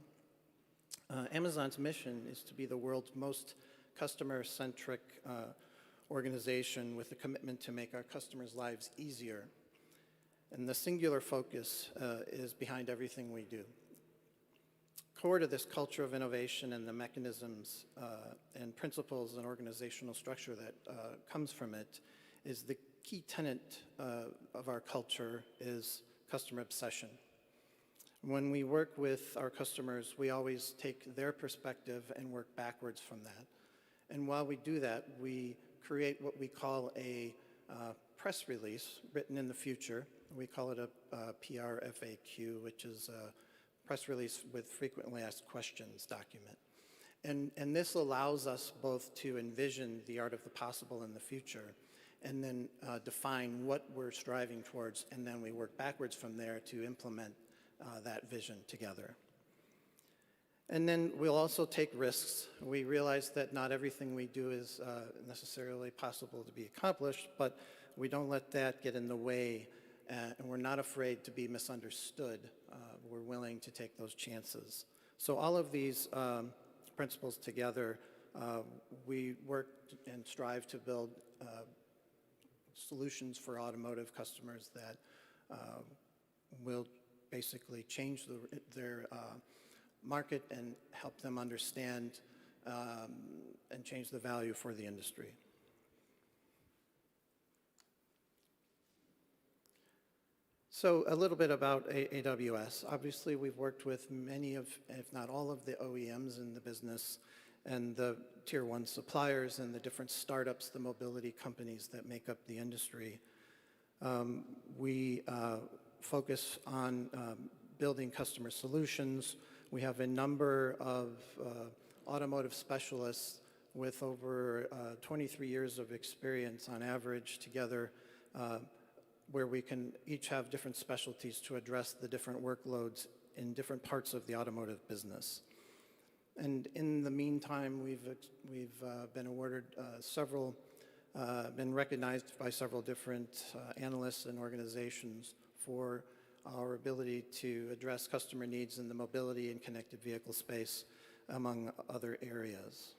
Amazon's mission is to be the world's most customer-centric organization with a commitment to make our customers' lives easier. And the singular focus is behind everything we do. Core to this culture of innovation and the mechanisms and principles and organizational structure that comes from it is the key tenet of our culture is customer obsession. When we work with our customers, we always take their perspective and work backwards from that. And while we do that, we create what we call a press release written in the future. We call it a PRFAQ, which is a press release with frequently asked questions document. And this allows us both to envision the art of the possible in the future and then define what we're striving towards, and then we work backwards from there to implement that vision together. And then we'll also take risks. We realize that not everything we do is necessarily possible to be accomplished, but we don't let that get in the way, and we're not afraid to be misunderstood. We're willing to take those chances. So all of these principles together, we work and strive to build solutions for automotive customers that will basically change their market and help them understand and change the value for the industry. So a little bit about AWS. Obviously, we've worked with many of, if not all of the OEMs in the business and the tier one suppliers and the different startups, the mobility companies that make up the industry. We focus on building customer solutions. We have a number of automotive specialists with over 23 years of experience on average together, where we can each have different specialties to address the different workloads in different parts of the automotive business. And in the meantime, we've been awarded been recognized by several different analysts and organizations for our ability to address customer needs in the mobility and connected vehicle space, among other areas.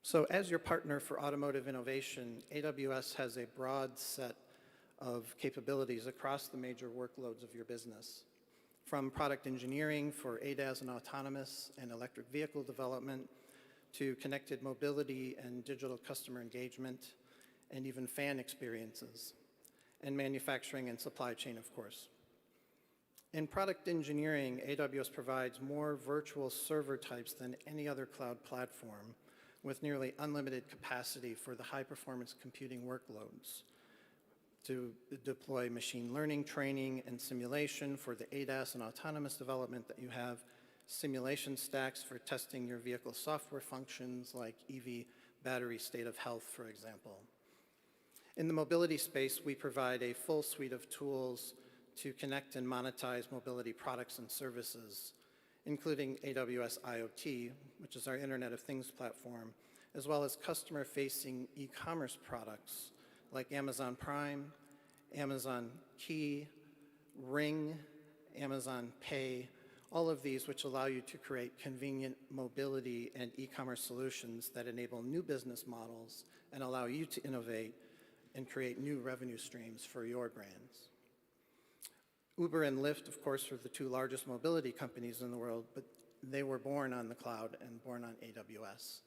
So as your partner for automotive innovation, AWS has a broad set of capabilities across the major workloads of your business, from product engineering for ADAS and autonomous and electric vehicle development, to connected mobility and digital customer engagement, and even fan experiences, and manufacturing and supply chain, of course. In product engineering, AWS provides more virtual server types than any other cloud platform, with nearly unlimited capacity for the high-performance computing workloads, to deploy machine learning training and simulation for the ADAS and autonomous development that you have, simulation stacks for testing your vehicle software functions like EV battery state of health, for example. In the mobility space, we provide a full suite of tools to connect and monetize mobility products and services, including AWS IoT, which is our Internet of Things platform, as well as customer-facing e-commerce products like Amazon Prime, Amazon Key, Ring, Amazon Pay, all of these which allow you to create convenient mobility and e-commerce solutions that enable new business models and allow you to innovate and create new revenue streams for your brands. Uber and Lyft, of course, are the two largest mobility companies in the world, but they were born on the cloud and born on AWS.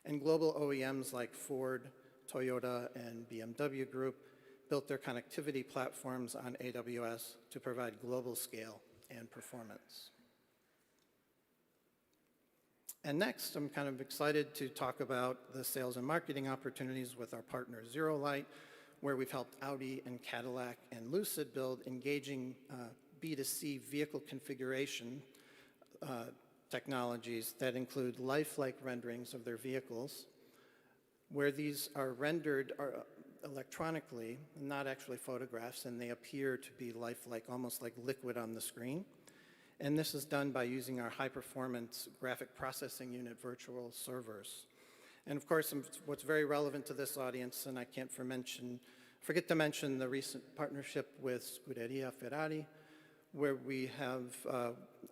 And global OEMs like Ford, Toyota, and BMW Group built their connectivity platforms on AWS to provide global scale and performance. And next, I'm kind of excited to talk about the sales and marketing opportunities with our partner ZeroLight, where we've helped Audi and Cadillac and Lucid build engaging B2C vehicle configuration technologies that include lifelike renderings of their vehicles where these are rendered electronically, not actually photographs, and they appear to be lifelike, almost like liquid on the screen. And this is done by using our high-performance graphic processing unit virtual servers. And of course, what's very relevant to this audience, and I can't forget to mention the recent partnership with Scuderia Ferrari, where we have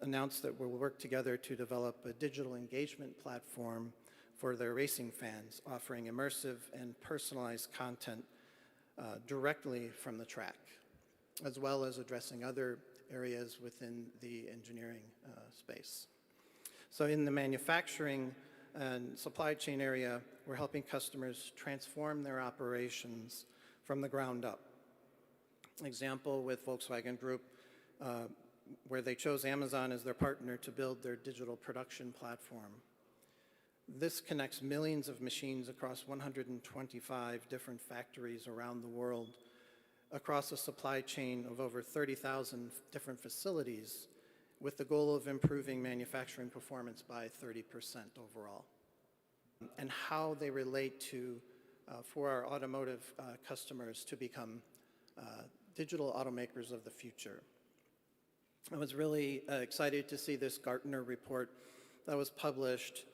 announced that we'll work together to develop a digital engagement platform for their racing fans, offering immersive and personalized content directly from the track, as well as addressing other areas within the engineering space. So in the manufacturing and supply chain area, we're helping customers transform their operations from the ground up. Example with Volkswagen Group, where they chose Amazon as their partner to build their digital production platform. This connects millions of machines across 125 different factories around the world, across a supply chain of over 30,000 different facilities, with the goal of improving manufacturing performance by 30% overall. And how they relate to, for our automotive customers to become digital automakers of the future. I was really excited to see this Gartner report that was published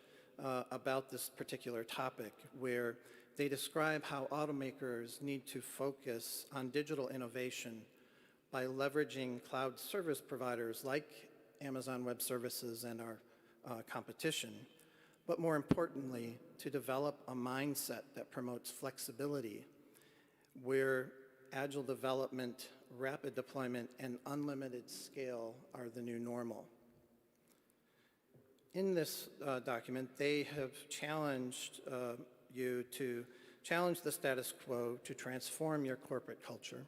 about this particular topic, where they describe how automakers need to focus on digital innovation by leveraging cloud service providers like Amazon Web Services and our competition, but more importantly, to develop a mindset that promotes flexibility, where agile development, rapid deployment, and unlimited scale are the new normal. In this document, they have challenged you to challenge the status quo to transform your corporate culture.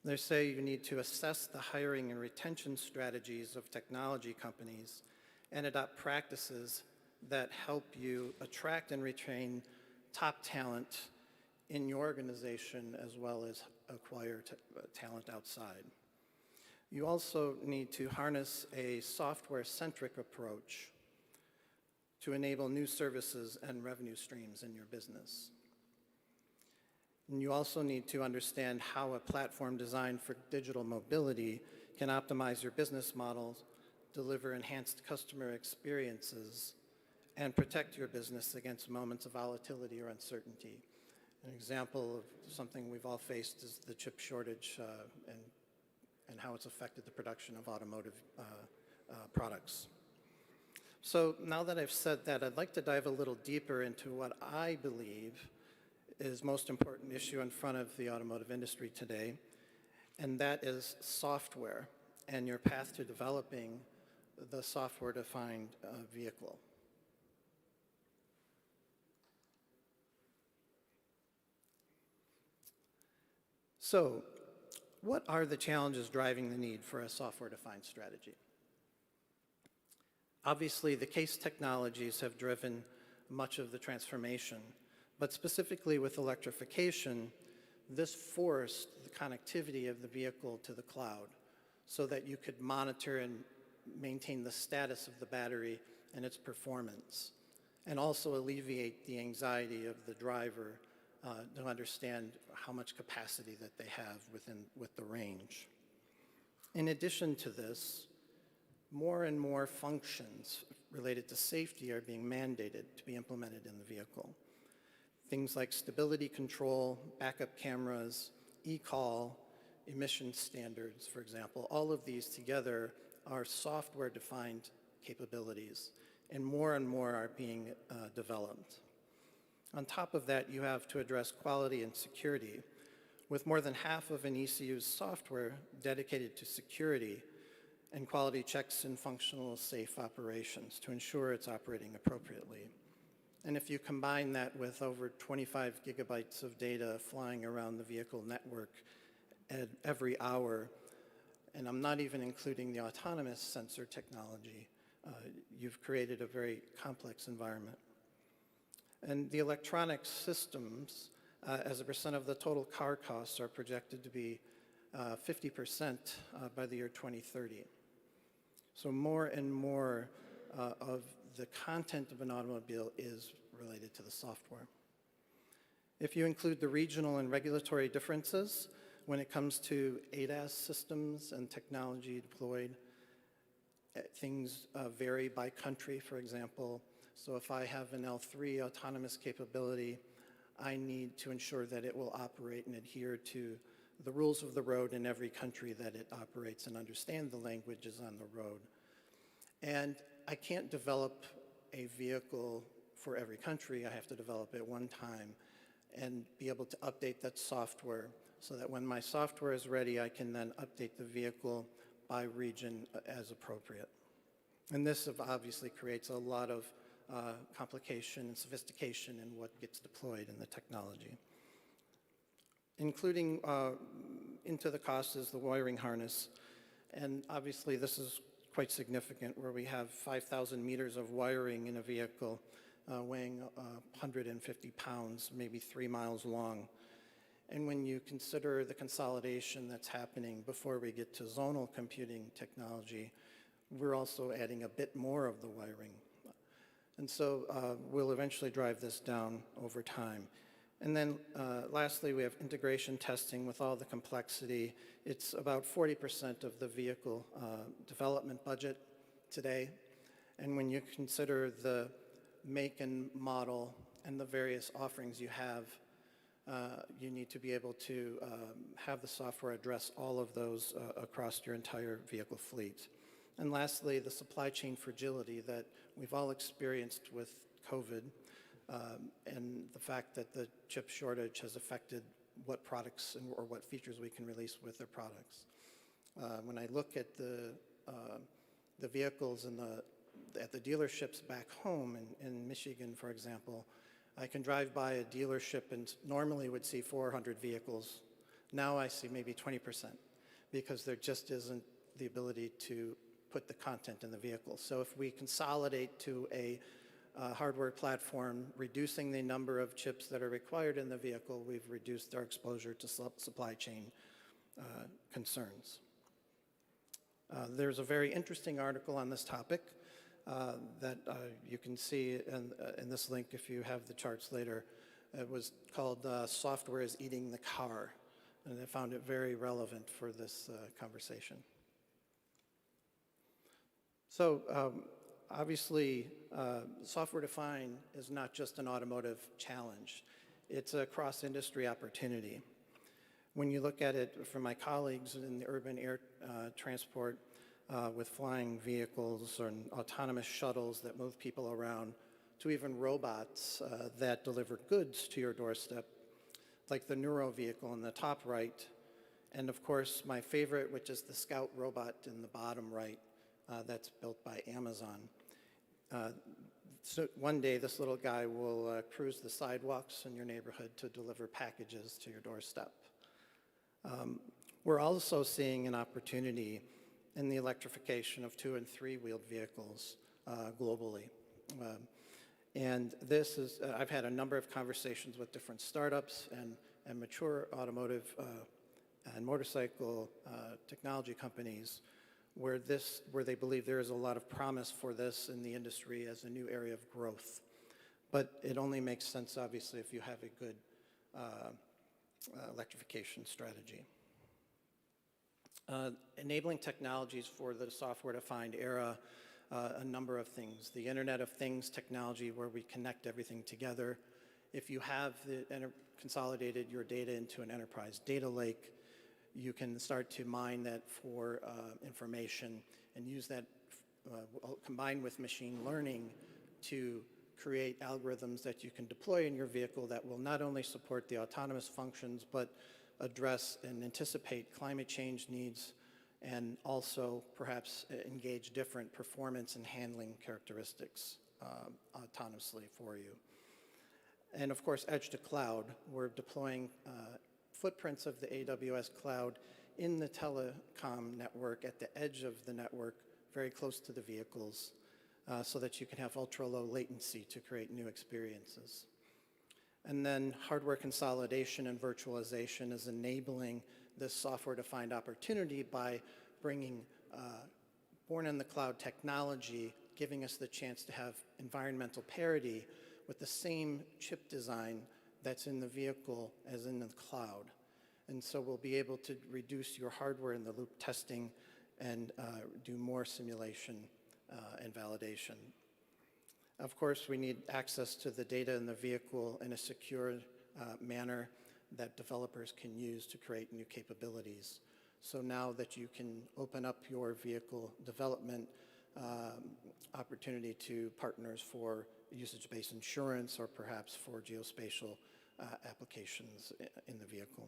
They say you need to assess the hiring and retention strategies of technology companies and adopt practices that help you attract and retain top talent in your organization, as well as acquire talent outside. You also need to harness a software-centric approach to enable new services and revenue streams in your business. And you also need to understand how a platform designed for digital mobility can optimize your business models, deliver enhanced customer experiences, and protect your business against moments of volatility or uncertainty. An example of something we've all faced is the chip shortage and how it's affected the production of automotive products. So now that I've said that, I'd like to dive a little deeper into what I believe is most important issue in front of the automotive industry today, and that is software and your path to developing the software-defined vehicle. So, what are the challenges driving the need for a software-defined strategy? Obviously, the CASE technologies have driven much of the transformation, but specifically with electrification, this forced the connectivity of the vehicle to the cloud so that you could monitor and maintain the status of the battery and its performance, and also alleviate the anxiety of the driver to understand how much capacity that they have with the range. In addition to this, more and more functions related to safety are being mandated to be implemented in the vehicle. Things like stability control, backup cameras, e-call, emission standards, for example, all of these together are software-defined capabilities, and more are being developed. On top of that, you have to address quality and security, with more than half of an ECU's software dedicated to security and quality checks and functional safe operations to ensure it's operating appropriately. And if you combine that with over 25 gigabytes of data flying around the vehicle network every hour, and I'm not even including the autonomous sensor technology, you've created a very complex environment. And the electronic systems, as a percent of the total car costs, are projected to be 50% by the year 2030. So more and more of the content of an automobile is related to the software. If you include the regional and regulatory differences when it comes to ADAS systems and technology deployed, things vary by country, for example. So if I have an L3 autonomous capability, I need to ensure that it will operate and adhere to the rules of the road in every country that it operates and understand the languages on the road. And I can't develop a vehicle for every country. I have to develop it one time and be able to update that software so that when my software is ready, I can then update the vehicle by region as appropriate. And this obviously creates a lot of complication and sophistication in what gets deployed in the technology. Including into the cost is the wiring harness. And obviously this is quite significant, where we have 5,000 meters of wiring in a vehicle weighing 150 pounds, maybe 3 miles long. And when you consider the consolidation that's happening before we get to zonal computing technology, we're also adding a bit more of the wiring. And so we'll eventually drive this down over time. And then lastly, we have integration testing with all the complexity. It's about 40% of the vehicle development budget today. And when you consider the make and model and the various offerings you have, you need to be able to have the software address all of those across your entire vehicle fleet. And lastly, the supply chain fragility that we've all experienced with COVID, and the fact that the chip shortage has affected what products or what features we can release with their products. When I look at the vehicles at the dealerships back home in Michigan, for example, I can drive by a dealership and normally would see 400 vehicles. Now I see maybe 20% because there just isn't the ability to put the content in the vehicle. So if we consolidate to a hardware platform, reducing the number of chips that are required in the vehicle, we've reduced our exposure to supply chain concerns. There's a very interesting article on this topic that you can see in this link if you have the charts later. It was called Software is Eating the Car, and I found it very relevant for this conversation. So obviously, software-defined is not just an automotive challenge. It's a cross-industry opportunity. When you look at it from my colleagues in the urban air transport with flying vehicles and autonomous shuttles that move people around, to even robots that deliver goods to your doorstep, like the Neuro vehicle in the top right, and of course my favorite, which is the Scout robot in the bottom right, that's built by Amazon. So one day this little guy will cruise the sidewalks in your neighborhood to deliver packages to your doorstep. We're also seeing an opportunity in the electrification of 2- and 3-wheeled vehicles globally. And this is, I've had a number of conversations with different startups and mature automotive and motorcycle technology companies where they believe there is a lot of promise for this in the industry as a new area of growth. But it only makes sense, obviously, if you have a good electrification strategy. Enabling technologies for the software-defined era, a number of things. The Internet of Things technology where we connect everything together. If you have consolidated your data into an enterprise data lake, you can start to mine that for information and use that combined with machine learning to create algorithms that you can deploy in your vehicle that will not only support the autonomous functions, but address and anticipate climate change needs and also perhaps engage different performance and handling characteristics autonomously for you. And of course, edge to cloud, we're deploying footprints of the AWS cloud in the telecom network at the edge of the network, very close to the vehicles, so that you can have ultra-low latency to create new experiences. And then hardware consolidation and virtualization is enabling this software-defined opportunity by bringing born-in-the-cloud technology, giving us the chance to have environmental parity with the same chip design that's in the vehicle as in the cloud. And so we'll be able to reduce your hardware in the loop testing and do more simulation and validation. Of course, we need access to the data in the vehicle in a secure manner that developers can use to create new capabilities. So now that you can open up your vehicle development opportunity to partners for usage-based insurance or perhaps for geospatial applications in the vehicle.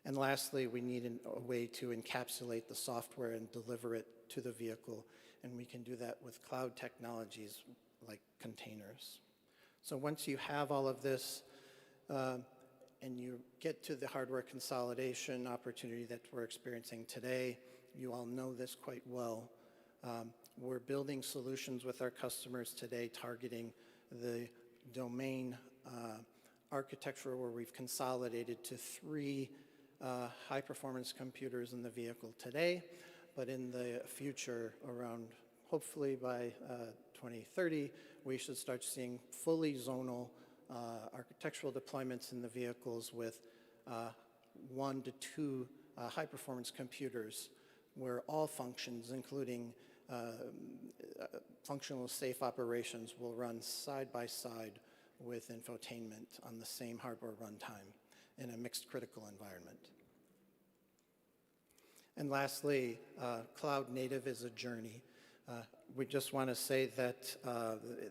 And lastly, we need a way to encapsulate the software and deliver it to the vehicle, and we can do that with cloud technologies like containers. So once you have all of this and you get to the hardware consolidation opportunity that we're experiencing today, you all know this quite well. We're building solutions with our customers today targeting the domain architecture where we've consolidated to 3 high-performance computers in the vehicle today, but in the future, around hopefully by 2030, we should start seeing fully zonal architectural deployments in the vehicles with 1 to 2 high-performance computers where all functions, including functional safe operations, will run side by side with infotainment on the same hardware runtime in a mixed critical environment. And lastly, cloud native is a journey. We just want to say that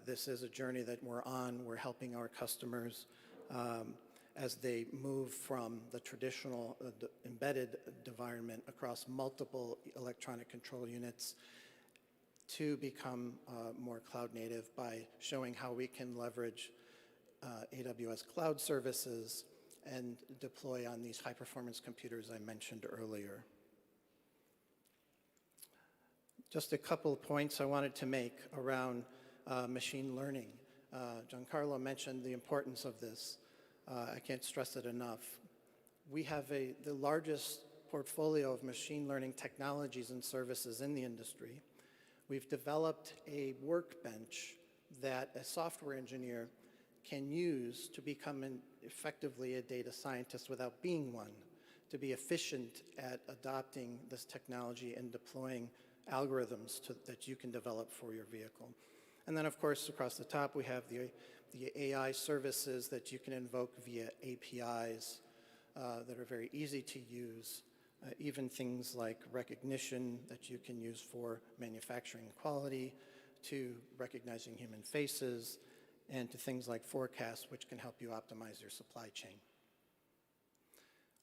this is a journey that we're on. We're helping our customers as they move from the traditional embedded environment across multiple electronic control units to become more cloud native by showing how we can leverage AWS cloud services and deploy on these high-performance computers I mentioned earlier. Just a couple of points I wanted to make around machine learning. Giancarlo mentioned the importance of this. I can't stress it enough. We have the largest portfolio of machine learning technologies and services in the industry. We've developed a workbench that a software engineer can use to become effectively a data scientist without being one, to be efficient at adopting this technology and deploying algorithms that you can develop for your vehicle. And then, of course, across the top, we have the AI services that you can invoke via APIs that are very easy to use, even things like recognition that you can use for manufacturing quality, to recognizing human faces, and to things like forecasts, which can help you optimize your supply chain.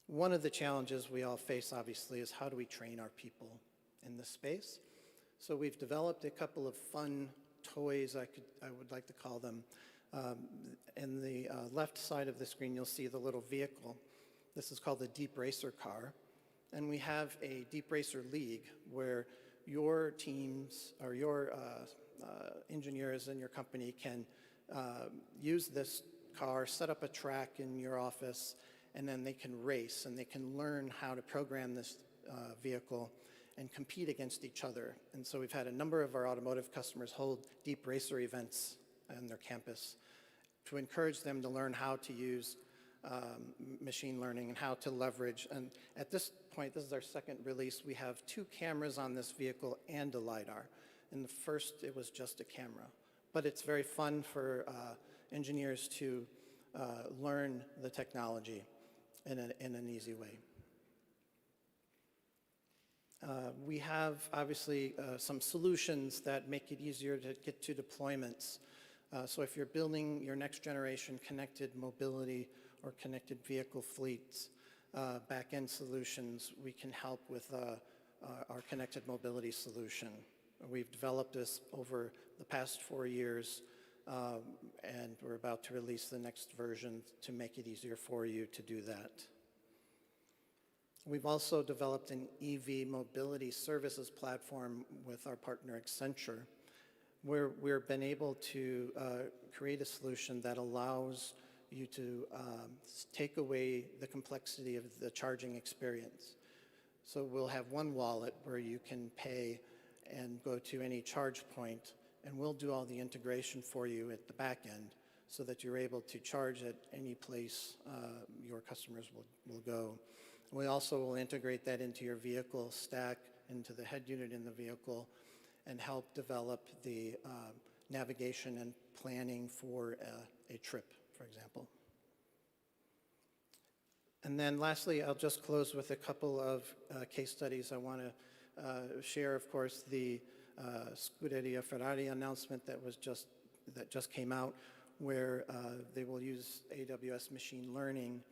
One of the challenges we all face, obviously, is how do we train our people in this space? So we've developed a couple of fun toys, I would like to call them. In the left side of the screen, you'll see the little vehicle. This is called the Deep Racer car. And we have a Deep Racer League where your teams or your engineers in your company can use this car, set up a track in your office, and then they can race and they can learn how to program this vehicle and compete against each other. And so we've had a number of our automotive customers hold Deep Racer events on their campus to encourage them to learn how to use machine learning and how to leverage. And at this point, this is our second release, we have 2 cameras on this vehicle and a LiDAR. In the first, it was just a camera. But it's very fun for engineers to learn the technology in an easy way. We have, obviously, some solutions that make it easier to get to deployments. So if you're building your next generation connected mobility or connected vehicle fleets, back-end solutions, we can help with our connected mobility solution. We've developed this over the past 4 years, and we're about to release the next version to make it easier for you to do that. We've also developed an EV mobility services platform with our partner Accenture, where we've been able to create a solution that allows you to take away the complexity of the charging experience. So we'll have one wallet where you can pay and go to any charge point, and we'll do all the integration for you at the back end so that you're able to charge at any place your customers will go. We also will integrate that into your vehicle stack, into the head unit in the vehicle, and help develop the navigation and planning for a trip, for example. And then lastly, I'll just close with a couple of case studies. I want to share, of course, the Scuderia Ferrari announcement that just came out, where they will use AWS machine learning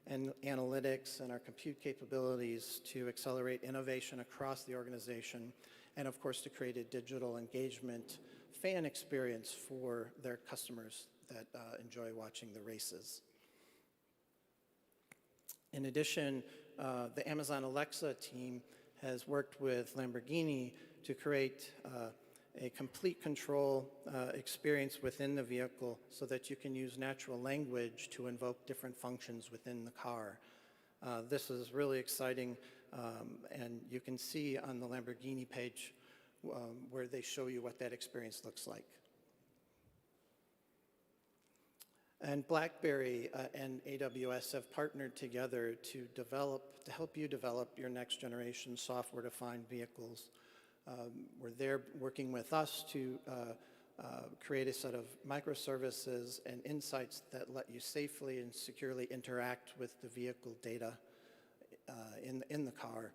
and analytics and our compute capabilities to accelerate innovation across the organization, and of course to create a digital engagement fan experience for their customers that enjoy watching the races. In addition, the Amazon Alexa team has worked with Lamborghini to create a complete control experience within the vehicle so that you can use natural language to invoke different functions within the car. This is really exciting, and you can see on the Lamborghini page where they show you what that experience looks like. And BlackBerry and AWS have partnered together to help you develop your next generation software-defined vehicles. We're there working with us to create a set of microservices and insights that let you safely and securely interact with the vehicle data in the car,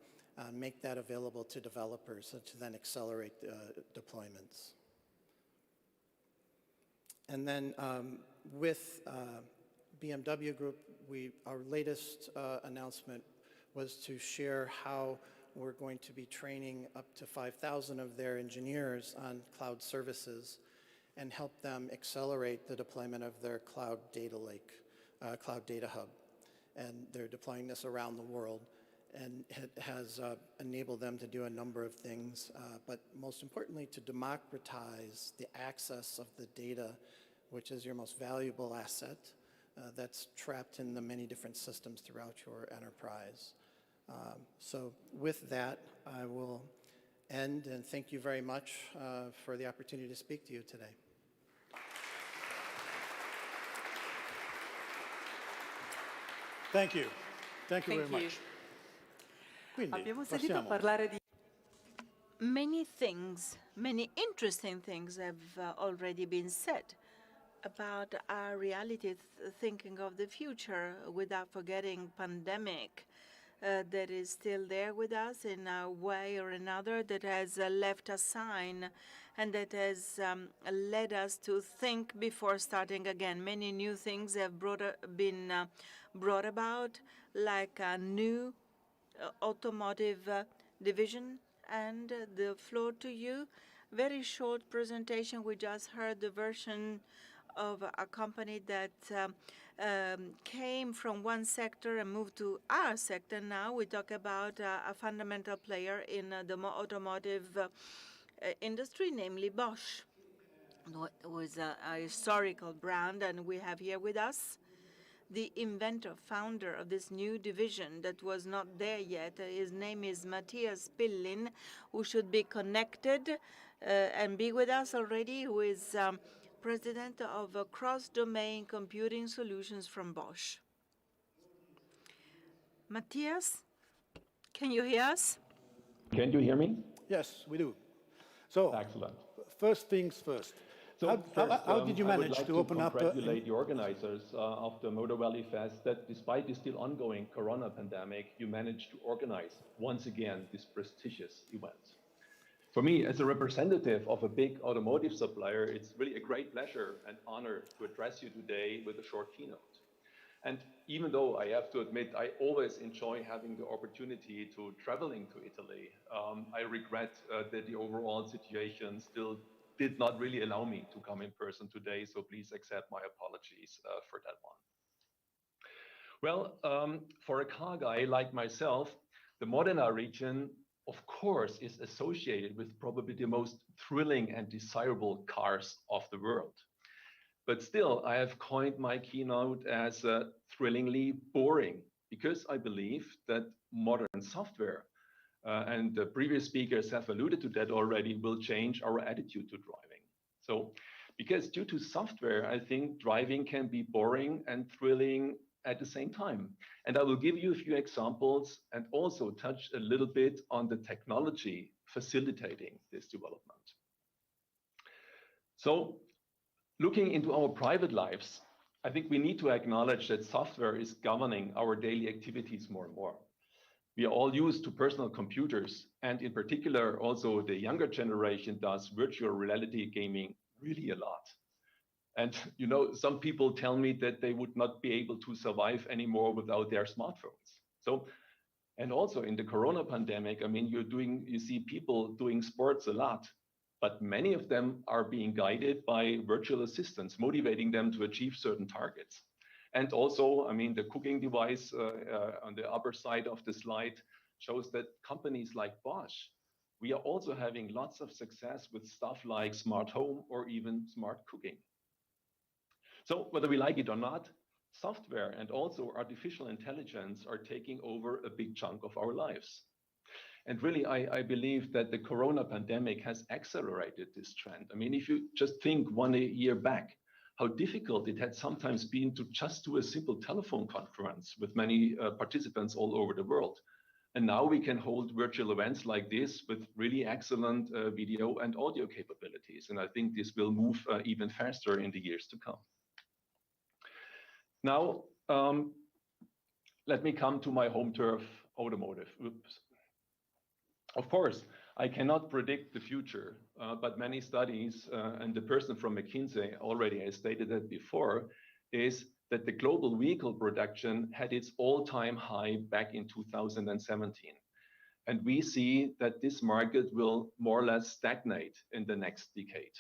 make that available to developers to then accelerate deployments. And then with BMW Group, our latest announcement was to share how we're going to be training up to 5,000 of their engineers on cloud services and help them accelerate the deployment of their cloud data lake, cloud data hub. And they're deploying this around the world, and it has enabled them to do a number of things, but most importantly to democratize the access of the data, which is your most valuable asset that's trapped in the many different systems throughout your enterprise. So with that, I will end, and thank you very much for the opportunity to speak to you today. Thank you. Thank you very much. Quindi, Abbiamo sentito passiamo. parlare di Many things, many interesting things have already been said about our reality, thinking of the future without forgetting pandemic that is still there with us in a way or another, that has left a sign and that has led us to think before starting again. Many new things have been brought about, like a new automotive division. And the floor to you. Very short presentation. We just heard the version of a company that came from one sector and moved to our sector. Now we talk about a fundamental player in the automotive industry, namely Bosch. It was a historical brand, and we have here with us the inventor, founder of this new division that was not there yet. His name is Matthias Pillin, who should be connected and be with us already, who is president of Cross-Domain Computing Solutions from Bosch. Matthias, can you hear us? Can you hear me? Yes, we do. So, Excellent. first things first. So How did you manage I would like to open up? Congratulate the organizers of the Motor Valley Fest that despite the still ongoing corona pandemic, you managed to organize once again this prestigious event. For me, as a representative of a big automotive supplier, it's really a great pleasure and honor to address you today with a short keynote. And even though I have to admit, I always enjoy having the opportunity to traveling to Italy, I regret that the overall situation still did not really allow me to come in person today, so please accept my apologies for that one. Well, for a car guy like myself, the Modena region, of course, is associated with probably the most thrilling and desirable cars of the world. But still, I have coined my keynote as thrillingly boring, because I believe that modern software, and the previous speakers have alluded to that already, will change our attitude to driving. So Because due to software, I think driving can be boring and thrilling at the same time. And I will give you a few examples and also touch a little bit on the technology facilitating this development. So looking into our private lives, I think we need to acknowledge that software is governing our daily activities more and more. We are all used to personal computers, and in particular, also the younger generation does virtual reality gaming really a lot. And you know, some people tell me that they would not be able to survive anymore without their smartphones. So, and also in the Corona pandemic, I mean, you see people doing sports a lot, but many of them are being guided by virtual assistants, motivating them to achieve certain targets. And also, I mean, the cooking device on the upper side of the slide shows that companies like Bosch, we are also having lots of success with stuff like smart home or even smart cooking. So whether we like it or not, software and also artificial intelligence are taking over a big chunk of our lives. And really, I believe that the Corona pandemic has accelerated this trend. I mean, if you just think 1 year back, how difficult it had sometimes been to just do a simple telephone conference with many participants all over the world. And now we can hold virtual events like this with really excellent video and audio capabilities. And I think this will move even faster in the years to come. Now, let me come to my home turf, automotive. Oops. Of course, I cannot predict the future, but many studies, and the person from McKinsey already has stated that before, is that the global vehicle production had its all-time high back in 2017. And we see that this market will more or less stagnate in the next decade.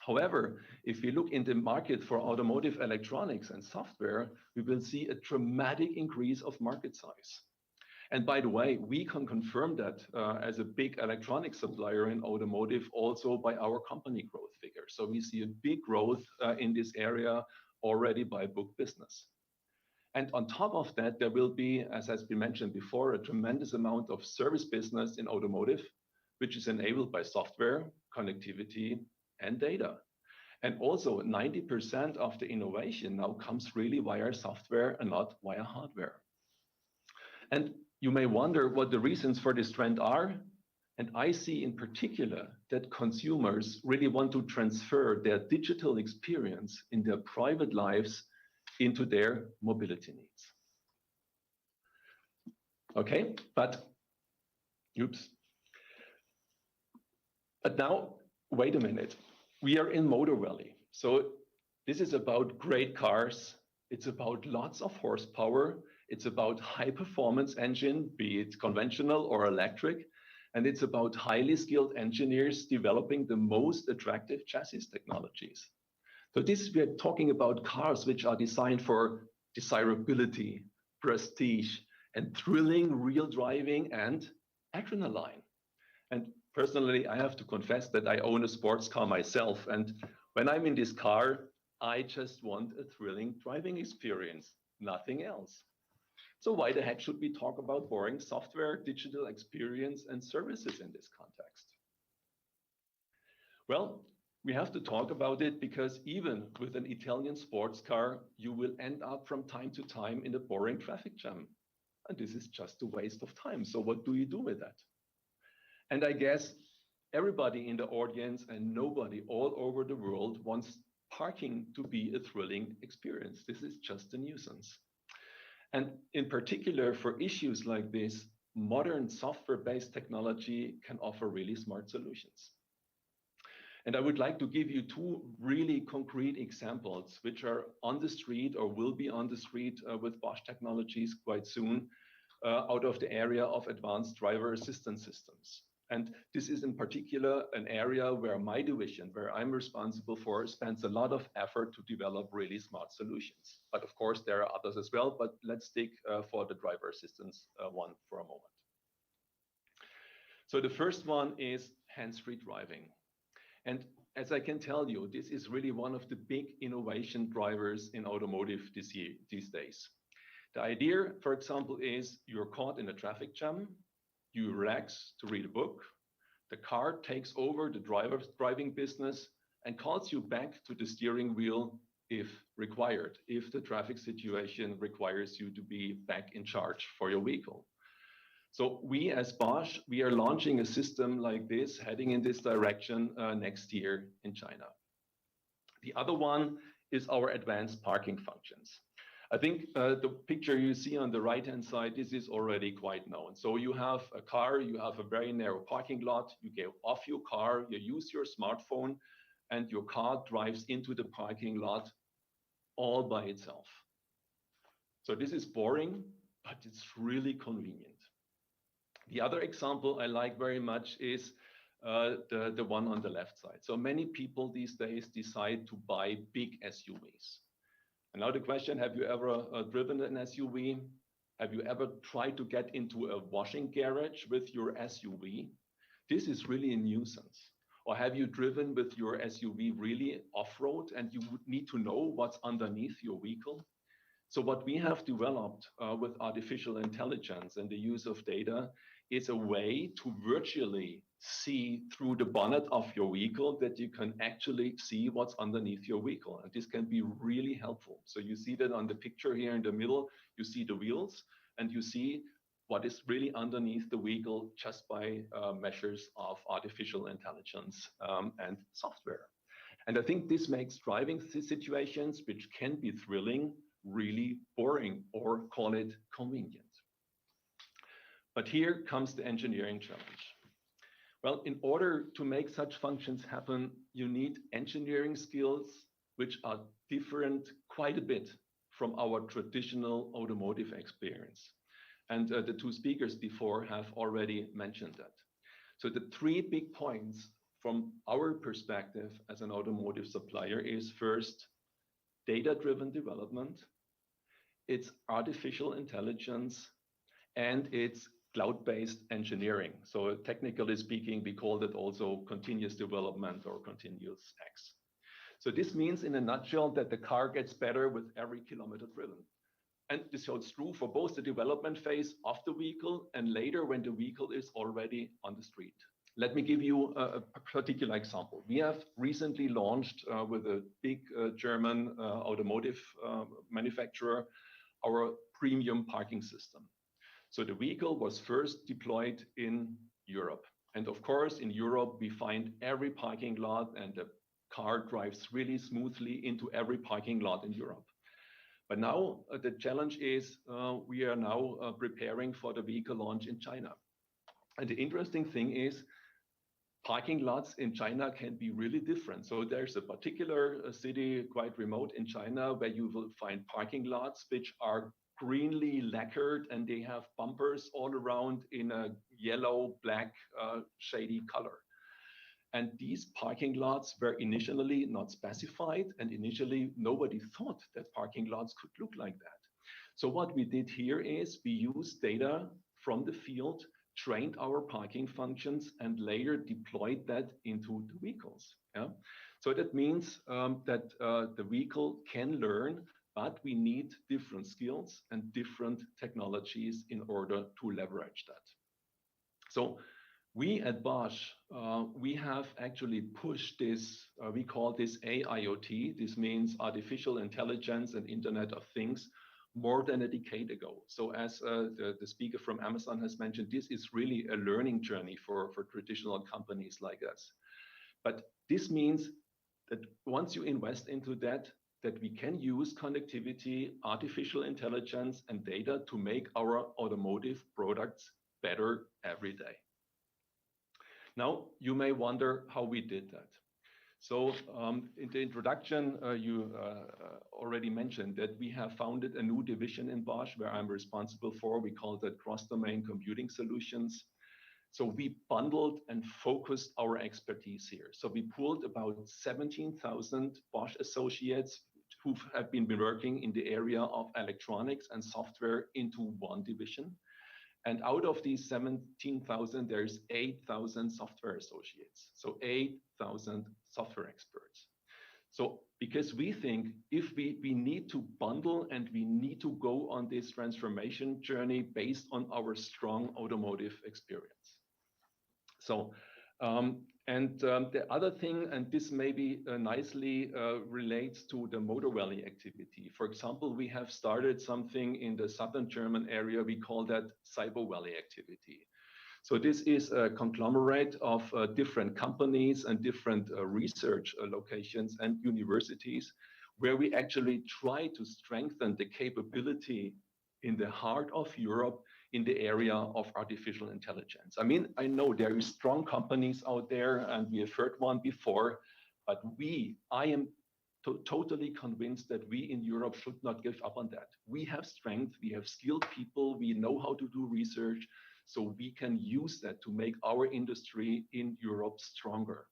However, if we look in the market for automotive electronics and software, we will see a dramatic increase of market size. And by the way, we can confirm that as a big electronic supplier in automotive also by our company growth figures. So we see a big growth in this area already by book business. And on top of that, there will be, as has been mentioned before, a tremendous amount of service business in automotive, which is enabled by software, connectivity, and data. And also 90% of the innovation now comes really via software and not via hardware. And you may wonder what the reasons for this trend are. And I see in particular that consumers really want to transfer their digital experience in their private lives into their mobility needs. Okay, but now, wait a minute. We are in Motor Valley. So this is about great cars. It's about lots of horsepower. It's about high performance engine, be it conventional or electric. And it's about highly skilled engineers developing the most attractive chassis technologies. So we are talking about cars which are designed for desirability, prestige, and thrilling real driving and adrenaline. And personally, I have to confess that I own a sports car myself. And when I'm in this car, I just want a thrilling driving experience, nothing else. So why the heck should we talk about boring software, digital experience, and services in this context? Well, we have to talk about it because even with an Italian sports car, you will end up from time to time in a boring traffic jam. And this is just a waste of time. So what do you do with that? And I guess everybody in the audience and nobody all over the world wants parking to be a thrilling experience. This is just a nuisance. And in particular, for issues like this, modern software-based technology can offer really smart solutions. And I would like to give you two really concrete examples, which are on the street or will be on the street with Bosch Technologies quite soon, out of the area of advanced driver assistance systems. And this is in particular an area where my division, where I'm responsible for, spends a lot of effort to develop really smart solutions. But of course, there are others as well, but let's stick for the driver assistance one for a moment. So the first one is hands-free driving. And as I can tell you, this is really one of the big innovation drivers in automotive these days. The idea, for example, is you're caught in a traffic jam, you relax to read a book, the car takes over the driving business, and calls you back to the steering wheel if required, if the traffic situation requires you to be back in charge for your vehicle. So we as Bosch, we are launching a system like this, heading in this direction next year in China. The other one is our advanced parking functions. I think the picture you see on the right-hand side, this is already quite known. So you have a car, you have a very narrow parking lot, you get off your car, you use your smartphone, and your car drives into the parking lot all by itself. So this is boring, but it's really convenient. The other example I like very much is the one on the left side. So many people these days decide to buy big SUVs. And now the question, have you ever driven an SUV? Have you ever tried to get into a washing garage with your SUV? This is really a nuisance. Or have you driven with your SUV really off-road and you would need to know what's underneath your vehicle? So what we have developed with artificial intelligence and the use of data is a way to virtually see through the bonnet of your vehicle that you can actually see what's underneath your vehicle. And this can be really helpful. So you see that on the picture here in the middle, you see the wheels and you see what is really underneath the vehicle just by measures of artificial intelligence and software. And I think this makes driving situations, which can be thrilling, really boring, or call it convenient. But here comes the engineering challenge. Well, in order to make such functions happen, you need engineering skills which are different quite a bit from our traditional automotive experience. And the two speakers before have already mentioned that. So the three big points from our perspective as an automotive supplier is first, data-driven development, it's artificial intelligence, and it's cloud-based engineering. So technically speaking, we call it also continuous development or continuous X. So this means in a nutshell that the car gets better with every kilometer driven. And this holds true for both the development phase of the vehicle and later when the vehicle is already on the street. Let me give you a particular example. We have recently launched with a big German automotive manufacturer our premium parking system. So the vehicle was first deployed in Europe. And of course, in Europe, we find every parking lot and the car drives really smoothly into every parking lot in Europe. But now the challenge is we are now preparing for the vehicle launch in China. And the interesting thing is parking lots in China can be really different. So there's a particular city quite remote in China where you will find parking lots which are greenly lacquered and they have bumpers all around in a yellow, black, shady color. And these parking lots were initially not specified, and initially nobody thought that parking lots could look like that. So what we did here is we used data from the field, trained our parking functions, and later deployed that into the vehicles. Yeah? So that means that the vehicle can learn, but we need different skills and different technologies in order to leverage that. So we at Bosch, we have actually pushed this, we call this AIoT. This means artificial intelligence and Internet of Things more than a decade ago. So as the speaker from Amazon has mentioned, this is really a learning journey for traditional companies like us. But this means that once you invest into that we can use connectivity, artificial intelligence, and data to make our automotive products better every day. Now, you may wonder how we did that. So in the introduction, you already mentioned that we have founded a new division in Bosch where I'm responsible for. We call that Cross-Domain Computing Solutions. So we bundled and focused our expertise here. So we pulled about 17,000 Bosch associates who have been working in the area of electronics and software into one division. And out of these 17,000, there's 8,000 software associates. So 8,000 software experts. So because we think if we need to bundle and we need to go on this transformation journey based on our strong automotive experience. So The other thing, and this maybe nicely relates to the Motor Valley activity. For example, we have started something in the southern German area. We call that Cyber Valley activity. So this is a conglomerate of different companies and different research locations and universities, where we actually try to strengthen the capability in the heart of Europe in the area of artificial intelligence. I mean, I know there are strong companies out there, and we have heard one before, but I am totally convinced that we in Europe should not give up on that. We have strength, we have skilled people, we know how to do research, so we can use that to make our industry in Europe stronger.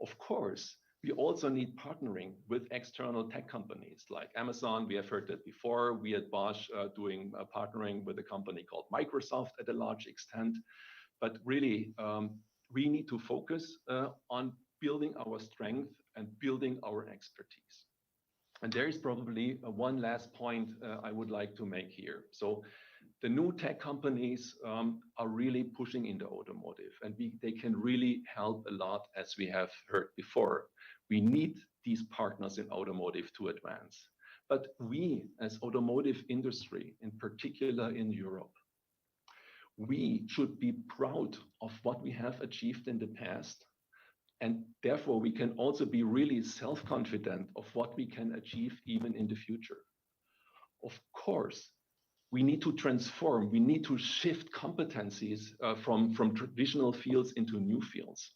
Of course, we also need partnering with external tech companies like Amazon. We have heard that before. We at Bosch doing partnering with a company called Microsoft at a large extent. But really, we need to focus on building our strength and building our expertise. And there is probably one last point I would like to make here. So the new tech companies are really pushing into automotive, and they can really help a lot, as we have heard before. We need these partners in automotive to advance. But we, as automotive industry, in particular in Europe, we should be proud of what we have achieved in the past. And therefore, we can also be really self-confident of what we can achieve even in the future. Of course, we need to transform, we need to shift competencies from traditional fields into new fields.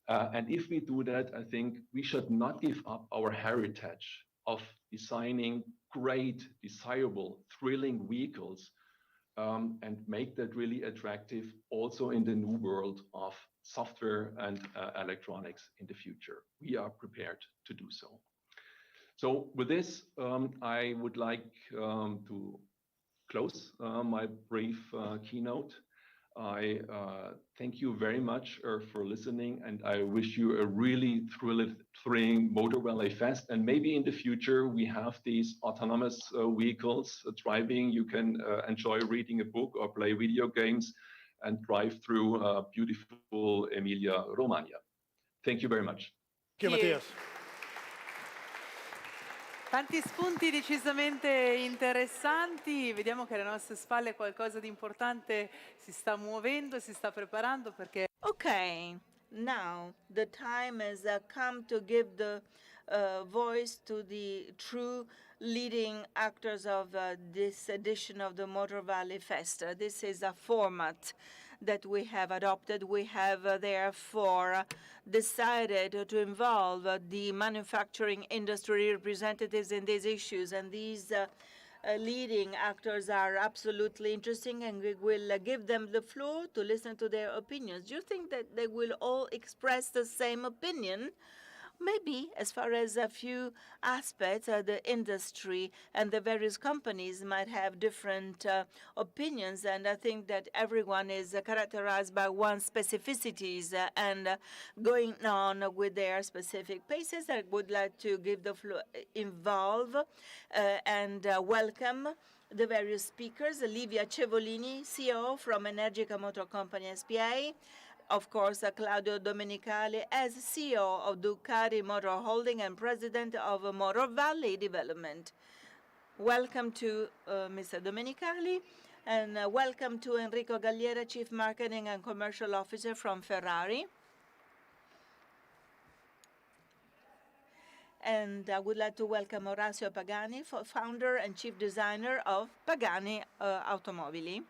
And if we do that, I think we should not give up our heritage of designing great, desirable, thrilling vehicles and make that really attractive also in the new world of software and electronics in the future. We are prepared to do so. So with this, I would like to close my brief keynote. I thank you very much for listening, and I wish you a really thrilling Motor Valley Fest. And maybe in the future, we have these autonomous vehicles driving. You can enjoy reading a book or play video games and drive through beautiful Emilia-Romagna. Thank you very much. Thank you, Matthias. Tanti spunti decisamente interessanti, vediamo che alle nostre spalle qualcosa di importante si sta muovendo, si sta preparando perché... Okay, now the time has come to give the voice to the true leading actors of this edition of the Motor Valley Fest. This is a format that we have adopted. We have therefore decided to involve the manufacturing industry representatives in these issues, and these leading actors are absolutely interesting, and we will give them the floor to listen to their opinions. Do you think that they will all express the same opinion? Maybe, as far as a few aspects, the industry and the various companies might have different opinions, and I think that everyone is characterized by one's specificities and going on with their specific paces. I would like to give the floor, involve and welcome the various speakers. Livia Cevolini, CEO from Energica Motor Company SPA. Of course, Claudio Domenicali as CEO of Ducati Motor Holding and President of Motor Valley Development. Welcome to Mr. Domenicali, and welcome to Enrico Galliera, Chief Marketing and Commercial Officer from Ferrari. And I would like to welcome Orazio Pagani, founder and chief designer of Pagani Automobili.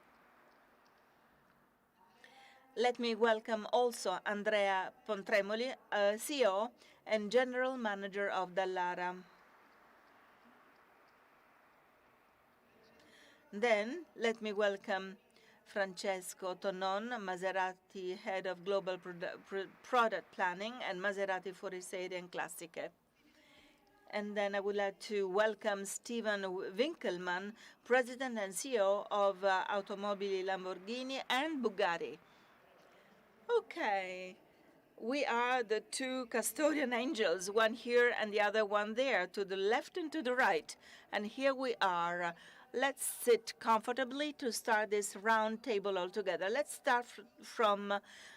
Let me welcome also Andrea Pontremoli, CEO and General Manager of Dallara. Then let me welcome Francesco Tonon, Maserati Head of Global Product Planning, and Maserati Fuoriserie and Classiche. And then I would like to welcome Stephen Winkelmann, President and CEO of Automobili Lamborghini and Bugatti. Okay, we are the two custodian angels, one here and the other one there, to the left and to the right. And here we are, Let's sit comfortably to start this round table all together. Let's start from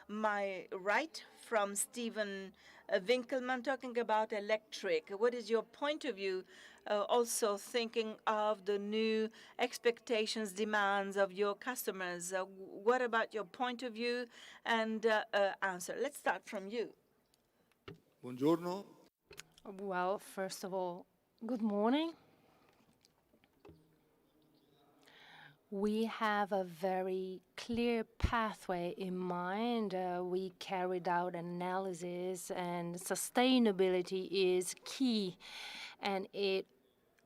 my right, from Stephen Winkelmann, talking about electric. What is your point of view? Also thinking of the new expectations, demands of your customers. What about your point of view and answer? Let's start from you. Buongiorno. Well, first of all, good morning. We have a very clear pathway in mind. We carried out analysis, and sustainability is key, and it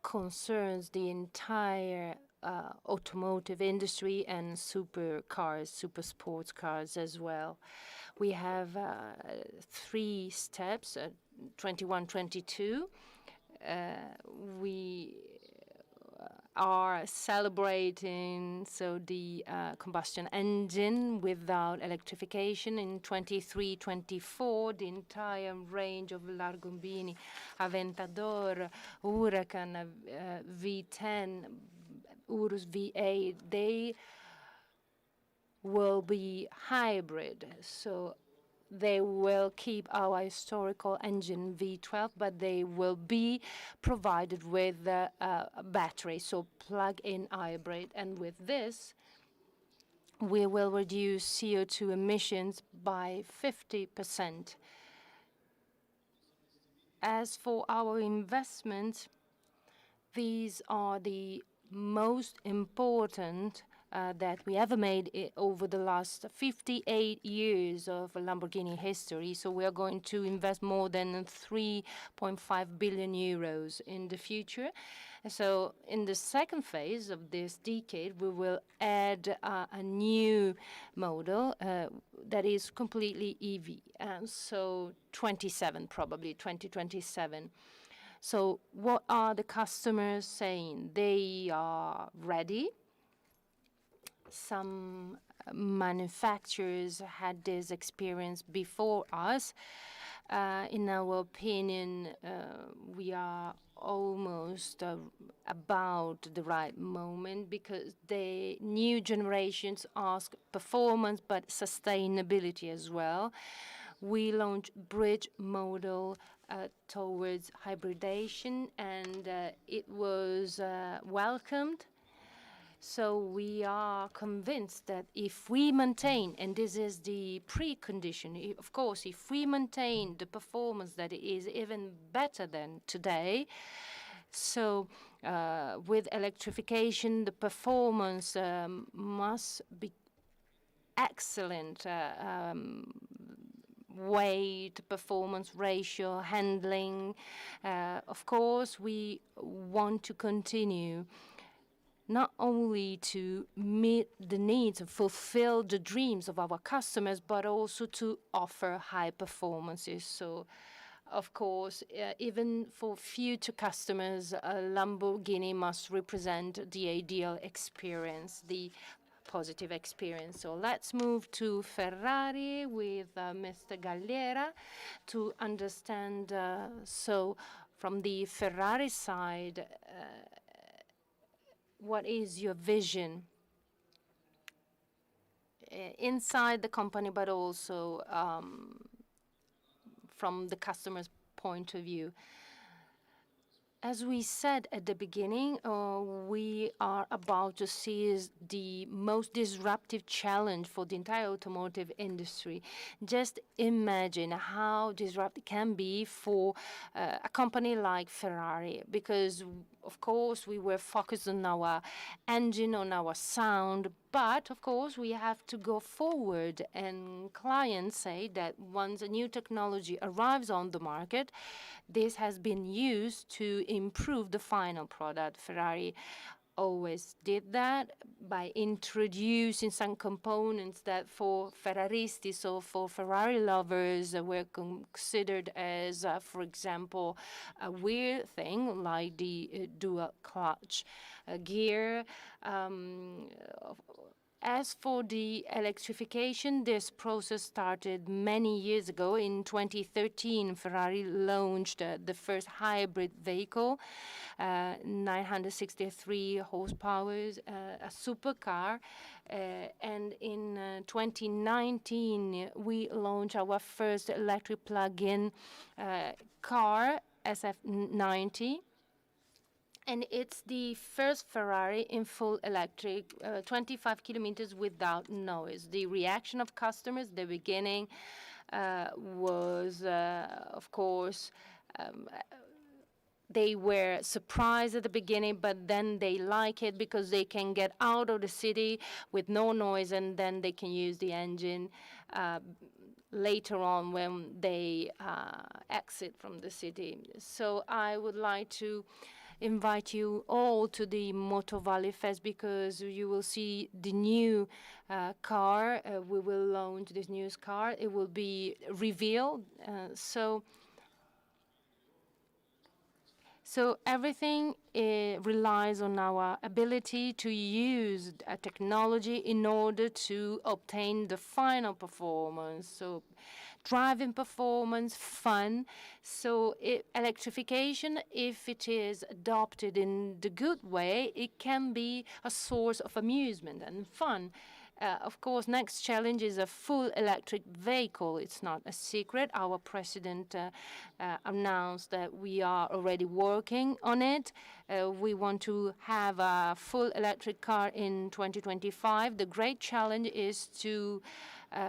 concerns the entire automotive industry and supercars, super sports cars as well. We have 3 steps, 21, 22. We are celebrating the combustion engine without electrification. In 23, 24, the entire range of Largombini, Aventador, Huracan, V10, Urus V8, they will be hybrid. So they will keep our historical engine V12, but they will be provided with a battery, so plug-in hybrid. And with this, we will reduce CO2 emissions by 50%. As for our investments, these are the most important that we ever made over the last 58 years of Lamborghini history. So we are going to invest more than 3.5 billion euros in the future. So in the second phase of this decade, we will add a new model that is completely EV. So 27, probably 2027. So what are the customers saying? They are ready. Some manufacturers had this experience before us. In our opinion, we are almost about the right moment, because the new generations ask performance but sustainability as well. We launched bridge model towards hybridization, and it was welcomed. So we are convinced that if we maintain, and this is the precondition, of course, if we maintain the performance that is even better than today, so with electrification, the performance must be excellent. Weight, performance ratio, handling. Of course, we want to continue not only to meet the needs and fulfill the dreams of our customers, but also to offer high performances. So, of course, even for future customers, Lamborghini must represent the ideal experience, the positive experience. So let's move to Ferrari with Mr. Galliera to understand. So from the Ferrari side, what is your vision inside the company, but also from the customer's point of view? As we said at the beginning, we are about to seize the most disruptive challenge for the entire automotive industry. Just imagine how disruptive it can be for a company like Ferrari, because, of course, we were focused on our engine, on our sound, but, of course, we have to go forward. And clients say that once a new technology arrives on the market, this has been used to improve the final product. Ferrari always did that by introducing some components that for Ferraristi, so for Ferrari lovers, were considered as, for example, a weird thing, like the dual clutch gear. As for the electrification, this process started many years ago. In 2013, Ferrari launched the first hybrid vehicle, 963 horsepower, a supercar. And in 2019, we launched our first electric plug-in car, SF90. And it's the first Ferrari in full electric, 25 kilometers without noise. The reaction of customers, the beginning was, of course, they were surprised at the beginning, but then they like it because they can get out of the city with no noise, and then they can use the engine later on when they exit from the city. So I would like to invite you all to the Motovalley Fest, because you will see the new car. We will launch this new car. It will be revealed. So everything relies on our ability to use technology in order to obtain the final performance. So driving performance, fun. So electrification, if it is adopted in the good way, it can be a source of amusement and fun. Of course, next challenge is a full electric vehicle. It's not a secret. Our president announced that we are already working on it. We want to have a full electric car in 2025. The great challenge is to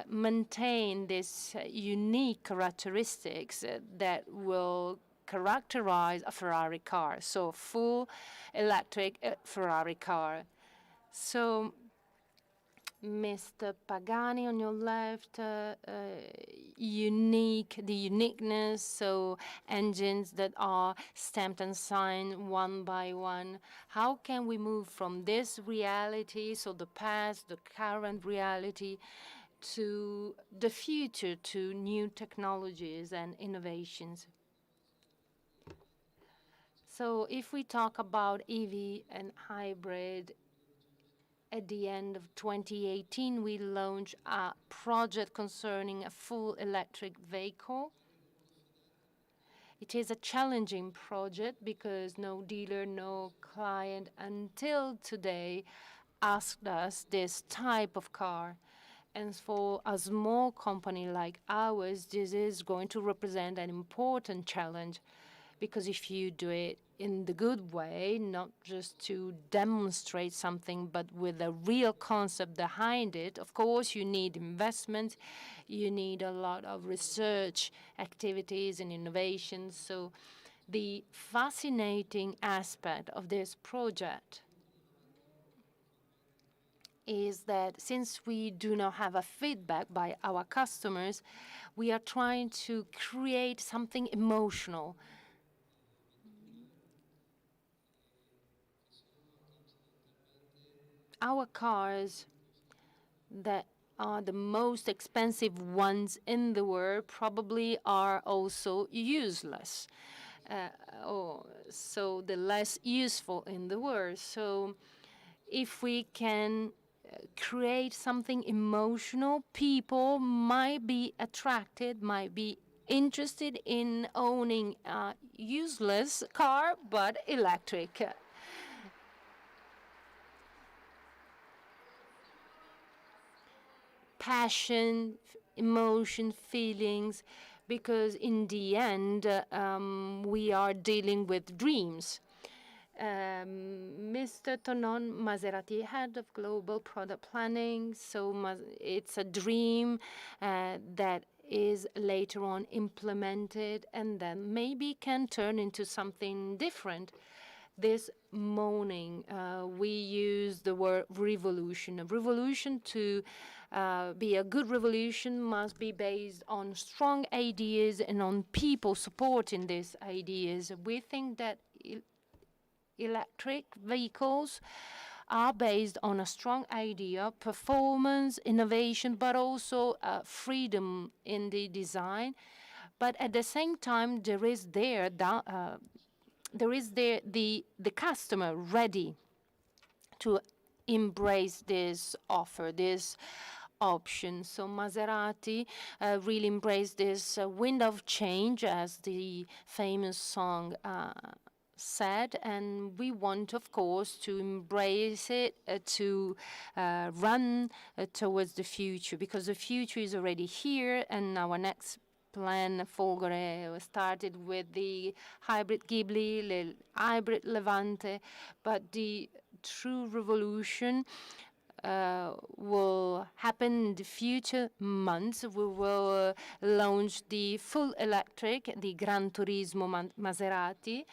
maintain this unique characteristics that will characterize a Ferrari car. So full electric Ferrari car. So Mr. Pagani on your left, the uniqueness, so engines that are stamped and signed one by one. How can we move from this reality, so the past, the current reality, to the future, to new technologies and innovations? So if we talk about EV and hybrid, at the end of 2018, we launched a project concerning a full electric vehicle. It is a challenging project because no dealer, no client until today asked us this type of car. And for a small company like ours, this is going to represent an important challenge, because if you do it in the good way, not just to demonstrate something, but with a real concept behind it, of course, you need investment, you need a lot of research activities and innovations. So the fascinating aspect of this project is that since we do not have a feedback by our customers, we are trying to create something emotional. Our cars that are the most expensive ones in the world probably are also useless, so the less useful in the world. So if we can create something emotional, people might be attracted, might be interested in owning a useless car, but electric. Passion, emotion, feelings, because in the end, we are dealing with dreams. Mr. Tonon Maserati, head of global product planning. So it's a dream that is later on implemented and then maybe can turn into something different. This morning, we use the word revolution. A revolution, to be a good revolution, must be based on strong ideas and on people supporting these ideas. We think that electric vehicles are based on a strong idea, performance, innovation, but also freedom in the design. But at the same time, there is the customer ready to embrace this offer, this option. So Maserati really embraced this wind of change, as the famous song said, and we want, of course, to embrace it, to run towards the future, because the future is already here, and our next plan, Folgore, started with the hybrid Ghibli, the hybrid Levante, but the true revolution will happen in the future months. We will launch the full electric, the Gran Turismo Maserati.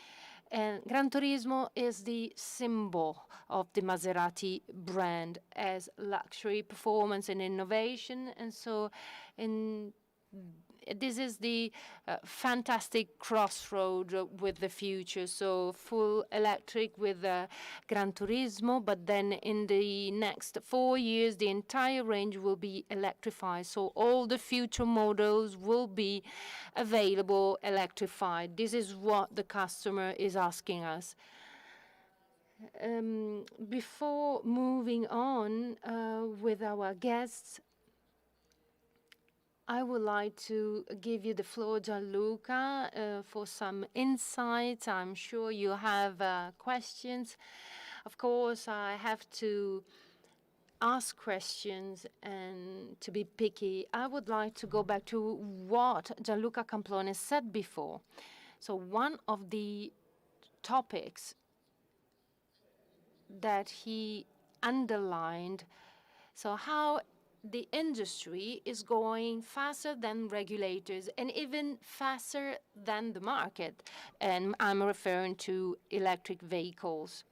And Gran Turismo is the symbol of the Maserati brand as luxury, performance, and innovation. And so this is the fantastic crossroad with the future. So full electric with Gran Turismo, but then in the next 4 years, the entire range will be electrified. So all the future models will be available electrified. This is what the customer is asking us. Before moving on with our guests, I would like to give you the floor, Gianluca, for some insights. I'm sure you have questions. Of course, I have to ask questions and to be picky. I would like to go back to what Gianluca Camplone said before. So one of the topics that he underlined, so how the industry is going faster than regulators and even faster than the market. And I'm referring to electric vehicles.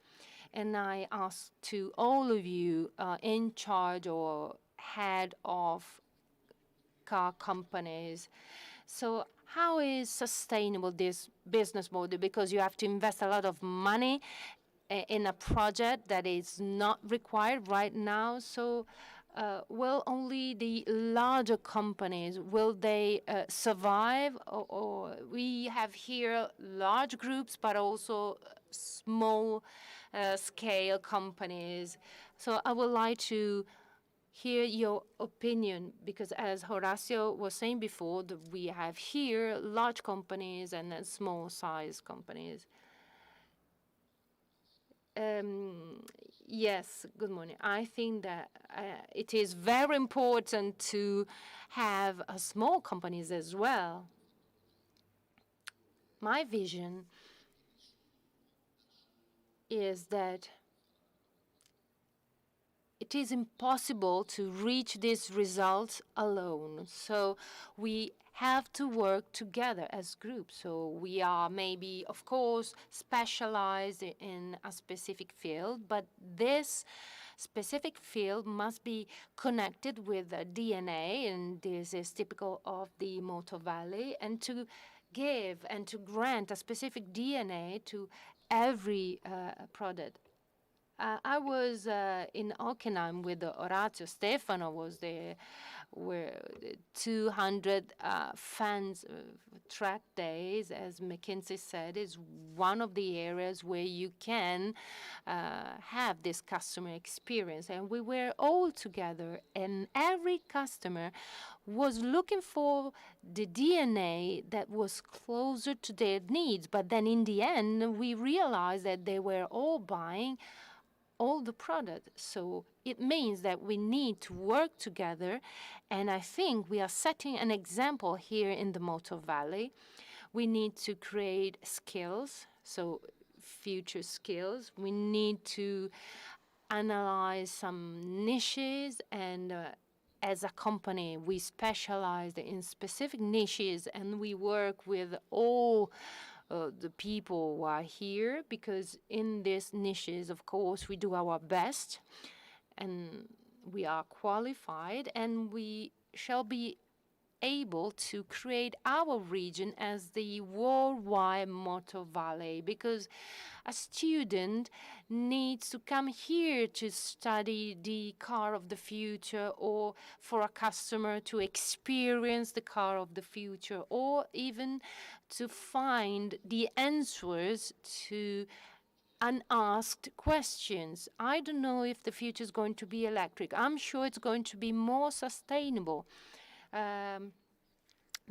And I ask to all of you in charge or head of car companies, so how is sustainable this business model? Because you have to invest a lot of money in a project that is not required right now. So will only the larger companies, will they survive? Or we have here large groups, but also small scale companies. So I would like to hear your opinion, because as Horacio was saying before, we have here large companies and then small size companies. Yes, good morning. I think that it is very important to have small companies as well. My vision is that it is impossible to reach these results alone. So we have to work together as groups. So we are maybe, of course, specialized in a specific field, but this specific field must be connected with a DNA, and this is typical of the Motor Valley, and to give and to grant a specific DNA to every product. I was in Hockenheim with Orazio. Stefano was there, where 200 fans track days, as McKinsey said, is one of the areas where you can have this customer experience. And we were all together, and every customer was looking for the DNA that was closer to their needs. But then in the end, we realized that they were all buying all the product. So it means that we need to work together, and I think we are setting an example here in the Motor Valley. We need to create skills, so future skills. We need to analyze some niches, and as a company, we specialize in specific niches, and we work with all the people who are here, because in these niches, of course, we do our best, and we are qualified, and we shall be able to create our region as the worldwide Motor Valley, because a student needs to come here to study the car of the future, or for a customer to experience the car of the future, or even to find the answers to unasked questions. I don't know if the future is going to be electric. I'm sure it's going to be more sustainable.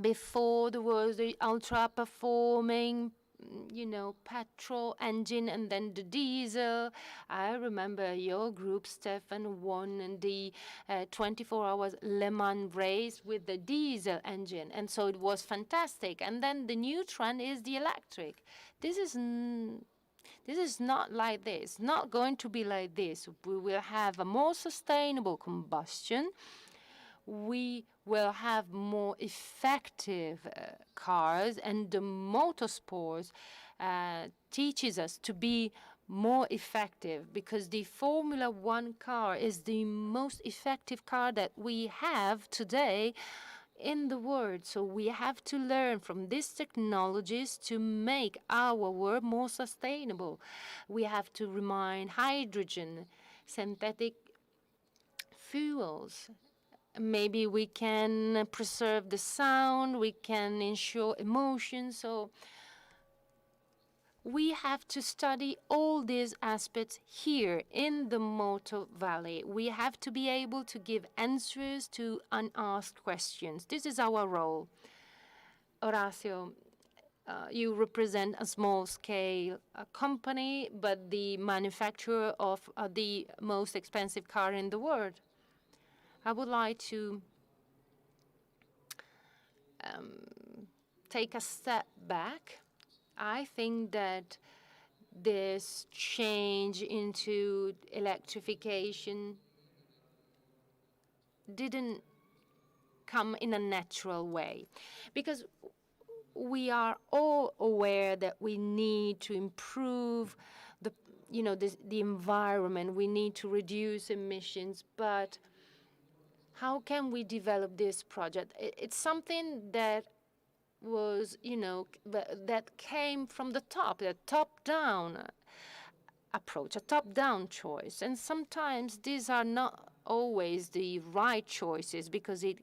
Before there was the ultra-performing, petrol engine and then the diesel. I remember your group, Stefan, won the 24 hours Le Mans race with the diesel engine. And so it was fantastic. And then the new trend is the electric. This is not like this, not going to be like this. We will have a more sustainable combustion. We will have more effective cars, and the motorsports teaches us to be more effective, because the Formula One car is the most effective car that we have today in the world. So we have to learn from these technologies to make our world more sustainable. We have to remind hydrogen, synthetic fuels. Maybe we can preserve the sound, we can ensure emotion. So we have to study all these aspects here in the Moto Valley. We have to be able to give answers to unasked questions. This is our role. Orazio, you represent a small-scale company, but the manufacturer of the most expensive car in the world. I would like to take a step back. I think that this change into electrification didn't come in a natural way, because we are all aware that we need to improve the environment. We need to reduce emissions, but how can we develop this project? It's something that was, that came from the top, a top-down approach, a top-down choice. And sometimes these are not always the right choices, because it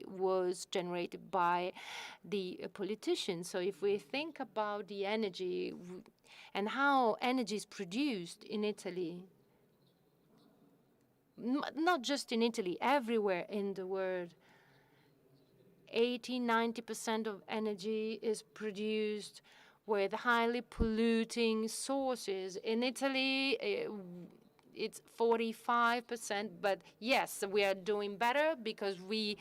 was generated by the politicians. So if we think about the energy and how energy is produced in Italy, not just in Italy, everywhere in the world, 80–90% of energy is produced with highly polluting sources. In Italy, it's 45%, but yes, we are doing better because we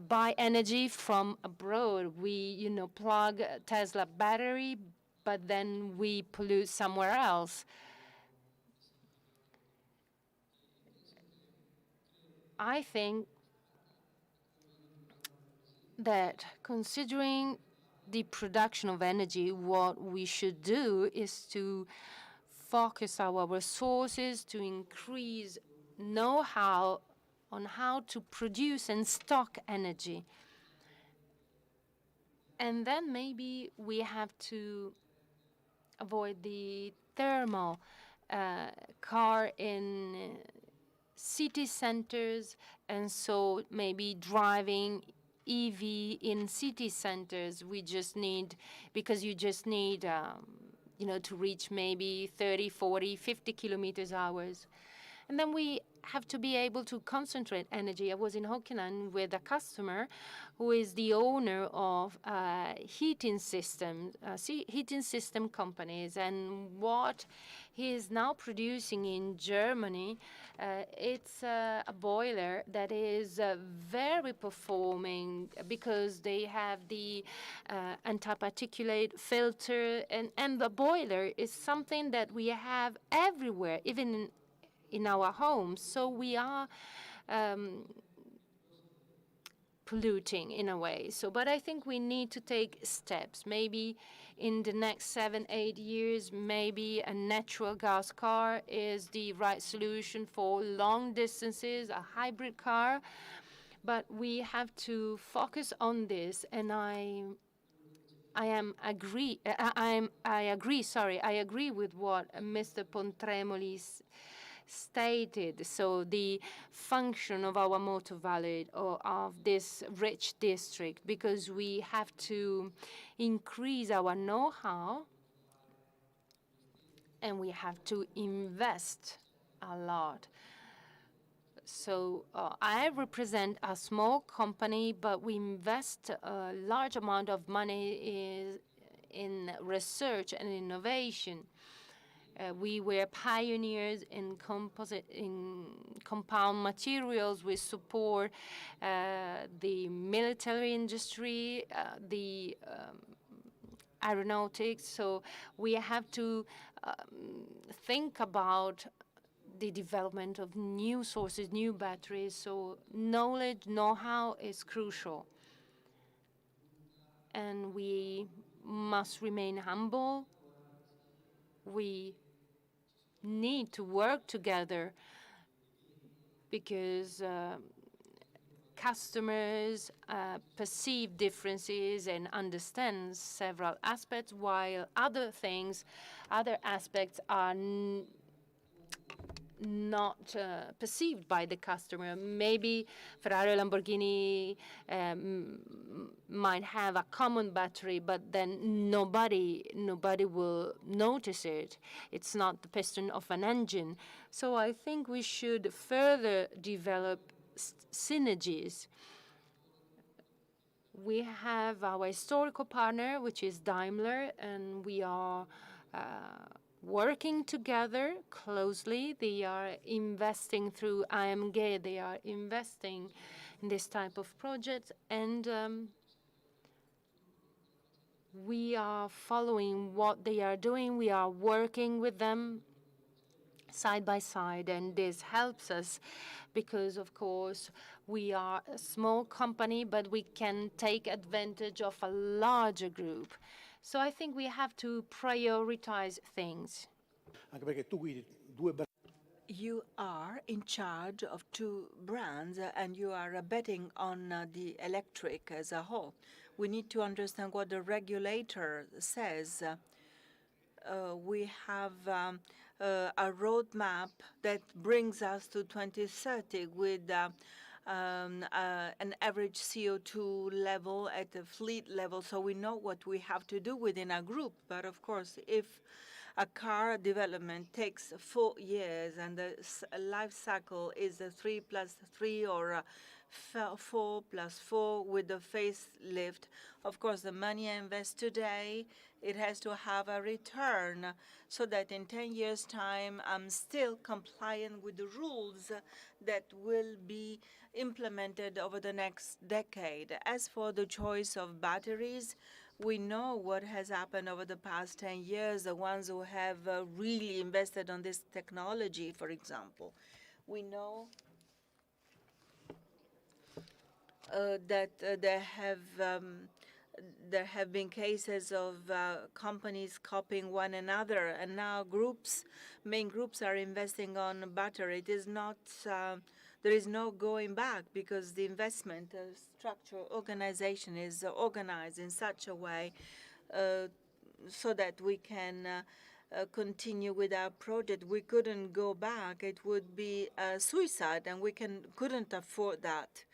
buy energy from abroad. We, plug a Tesla battery, but then we pollute somewhere else. I think that considering the production of energy, what we should do is to focus our resources to increase know-how on how to produce and stock energy. And then maybe we have to avoid the thermal car in city centers, and so maybe driving EV in city centers. We just need, because you just need, to reach maybe 30, 40, 50 kilometers hours. And then we have to be able to concentrate energy. I was in Hockenheim with a customer who is the owner of heating system companies, and what he is now producing in Germany, it's a boiler that is very performing, because they have the anti-particulate filter, and the boiler is something that we have everywhere, even in our homes. So we are polluting in a way. But I think we need to take steps. Maybe in the next 7–8 years, maybe a natural gas car is the right solution for long distances, a hybrid car. But we have to focus on this, and I agree with what Mr. Pontremoli stated. So the function of our Moto Valley, or of this rich district, because we have to increase our know-how and we have to invest a lot. So I represent a small company, but we invest a large amount of money in research and innovation. We were pioneers in compound materials. We support the military industry, the aeronautics. So we have to think about the development of new sources, new batteries. So knowledge, know-how is crucial. And we must remain humble. We need to work together because customers perceive differences and understand several aspects, while other aspects are not perceived by the customer. Maybe Ferrari or Lamborghini might have a common battery, but then nobody will notice it. It's not the piston of an engine. So I think we should further develop synergies. We have our historical partner, which is Daimler, and we are working together closely. They are investing through AMG. They are investing in this type of projects, and we are following what they are doing. We are working with them side by side, and this helps us because, of course, we are a small company, but we can take advantage of a larger group. So I think we have to prioritize things. Anche perché tu guidi due You are in charge of two brands, and you are betting on the electric as a whole. We need to understand what the regulator says. We have a roadmap that brings us to 2030 with an average CO2 level at the fleet level, so we know what we have to do within our group. But of course, if a car development takes 4 years and the life cycle is a 3+3 or a 4+4 with the facelift, of course, the money I invest today, it has to have a return so that in 10 years' time, I'm still compliant with the rules that will be implemented over the next decade. As for the choice of batteries, we know what has happened over the past 10 years, the ones who have really invested on this technology, for example. We know that there have been cases of companies copying one another, and now main groups are investing on battery. It is not, there is no going back because the investment structure organization is organized in such a way so that we can continue with our project. We couldn't go back. It would be suicide, and we couldn't afford that.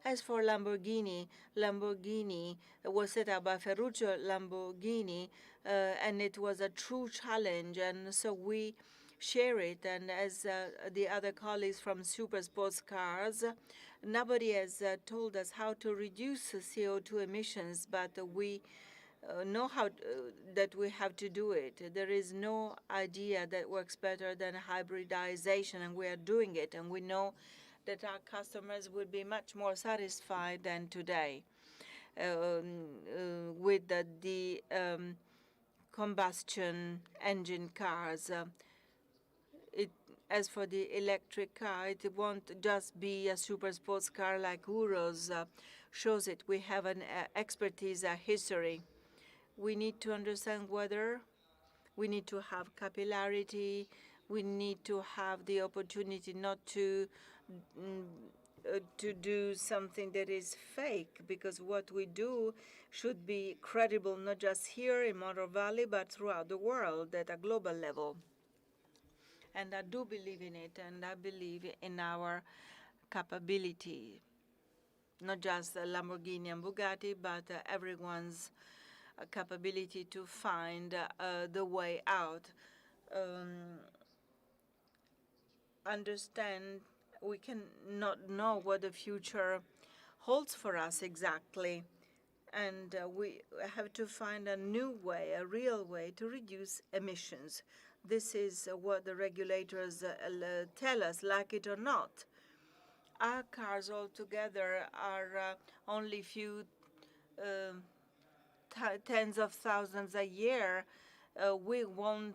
As for Lamborghini, Lamborghini was set up by Ferruccio Lamborghini, and it was a true challenge, and so we share it. And as the other colleagues from super sports cars, nobody has told us how to reduce CO2 emissions, but we know how that we have to do it. There is no idea that works better than hybridization, and we are doing it, and we know that our customers would be much more satisfied than today with the combustion engine cars. As for the electric car, it won't just be a super sports car like Urus shows it. We have an expertise, a history. We need to understand whether we need to have capillarity. We need to have the opportunity not to do something that is fake, because what we do should be credible, not just here in Motor Valley, but throughout the world at a global level. And I do believe in it, and I believe in our capability, not just Lamborghini and Bugatti, but everyone's capability to find the way out. um, understand, we can not know what the future holds for us exactly. And we have to find a new way, a real way to reduce emissions. This is what the regulators tell us, like it or not. Our cars altogether are only few tens of thousands a year. We won't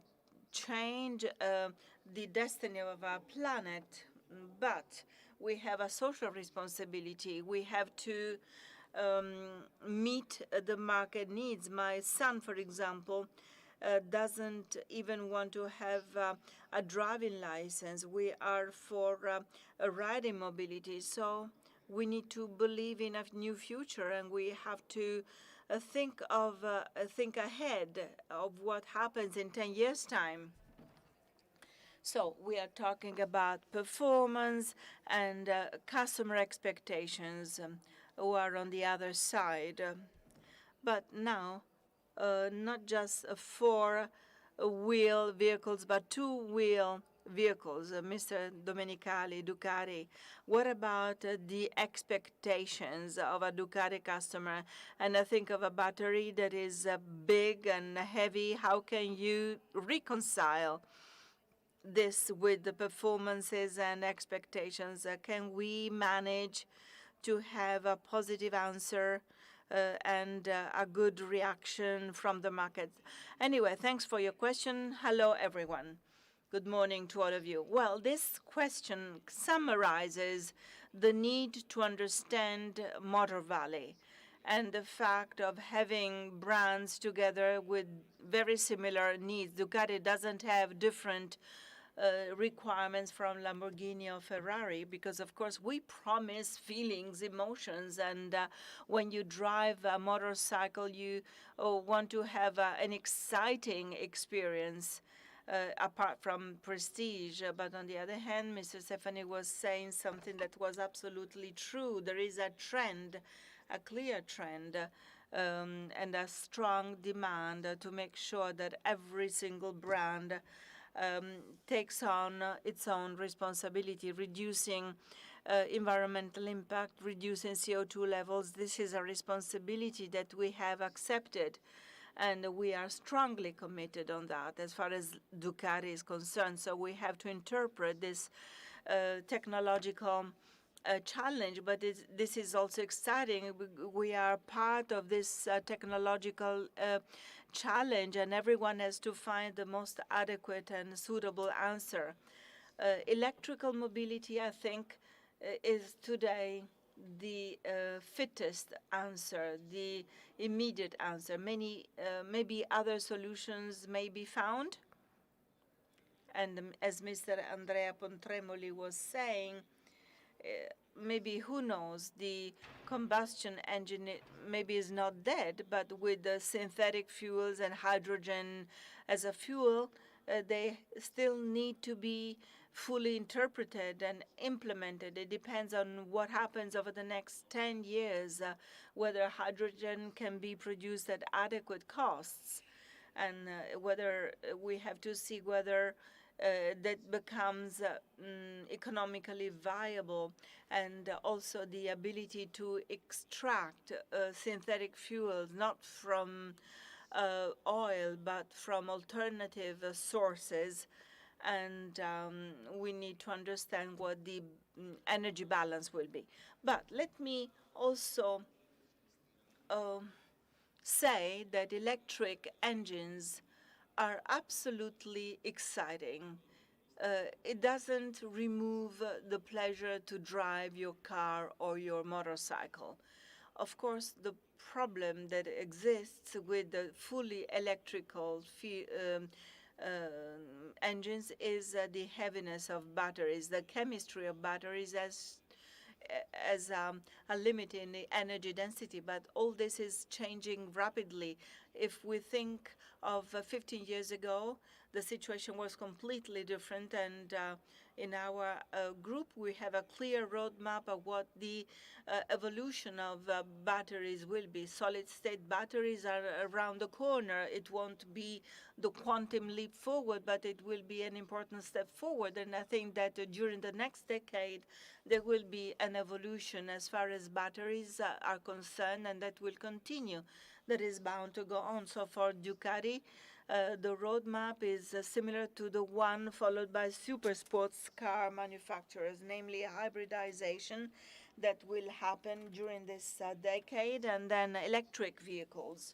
change the destiny of our planet, but we have a social responsibility. We have to meet the market needs. My son, for example, doesn't even want to have a driving license. We are for a riding mobility, so we need to believe in a new future, and we have to think ahead of what happens in 10 years' time. So we are talking about performance and customer expectations who are on the other side. But now, not just four-wheel vehicles, but two-wheel vehicles. Mr. Domenicali, Ducati, what about the expectations of a Ducati customer? And I think of a battery that is big and heavy. How can you reconcile this with the performances and expectations? Can we manage to have a positive answer and a good reaction from the market? Anyway, thanks for your question. Hello, everyone. Good morning to all of you. Well, this question summarizes the need to understand Motor Valley and the fact of having brands together with very similar needs. Ducati doesn't have different requirements from Lamborghini or Ferrari, because of course we promise feelings, emotions, and when you drive a motorcycle, you want to have an exciting experience apart from prestige. But on the other hand, Mr. Stefani was saying something that was absolutely true. There is a trend, a clear trend, and a strong demand to make sure that every single brand takes on its own responsibility, reducing environmental impact, reducing CO2 levels. This is a responsibility that we have accepted, and we are strongly committed on that as far as Ducati is concerned. So we have to interpret this technological challenge, but this is also exciting. We are part of this technological challenge, and everyone has to find the most adequate and suitable answer. Electrical mobility, I think, is today the fittest answer, the immediate answer. Maybe other solutions may be found. And as Mr. Andrea Pontremoli was saying, maybe, who knows, the combustion engine maybe is not dead, but with the synthetic fuels and hydrogen as a fuel, they still need to be fully interpreted and implemented. It depends on what happens over the next 10 years, whether hydrogen can be produced at adequate costs, and whether we have to see whether that becomes economically viable, and also the ability to extract synthetic fuels, not from oil, but from alternative sources. And we need to understand what the energy balance will be. But let me also say that electric engines are absolutely exciting. It doesn't remove the pleasure to drive your car or your motorcycle. Of course, the problem that exists with the fully electrical engines is the heaviness of batteries. The chemistry of batteries as a limit in the energy density, but all this is changing rapidly. If we think of 15 years ago, the situation was completely different, and in our group, we have a clear roadmap of what the evolution of batteries will be. Solid-state batteries are around the corner. It won't be the quantum leap forward, but it will be an important step forward. And I think that during the next decade, there will be an evolution as far as batteries are concerned, and that will continue. That is bound to go on. So for Ducati, the roadmap is similar to the one followed by super sports car manufacturers, namely hybridization that will happen during this decade, and then electric vehicles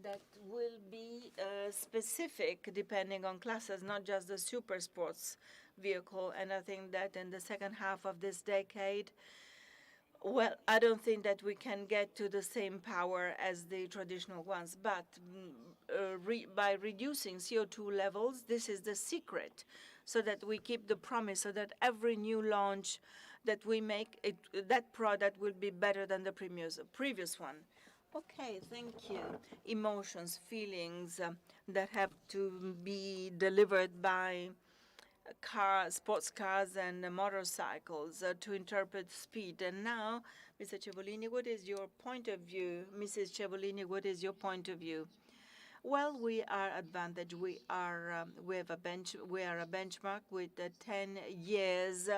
that will be specific depending on classes, not just the super sports vehicle. And I think that in the second half of this decade, well, I don't think that we can get to the same power as the traditional ones, but by reducing CO2 levels, this is the secret, so that we keep the promise, so that every new launch that we make, that product will be better than the previous one. Okay, thank you. Emotions, feelings that have to be delivered by sports cars and motorcycles to interpret speed. And now, Mr. Cevolini, what is your point of view? Mrs. Cevolini, what is your point of view? Well, we are advantaged. We are a benchmark with 10 years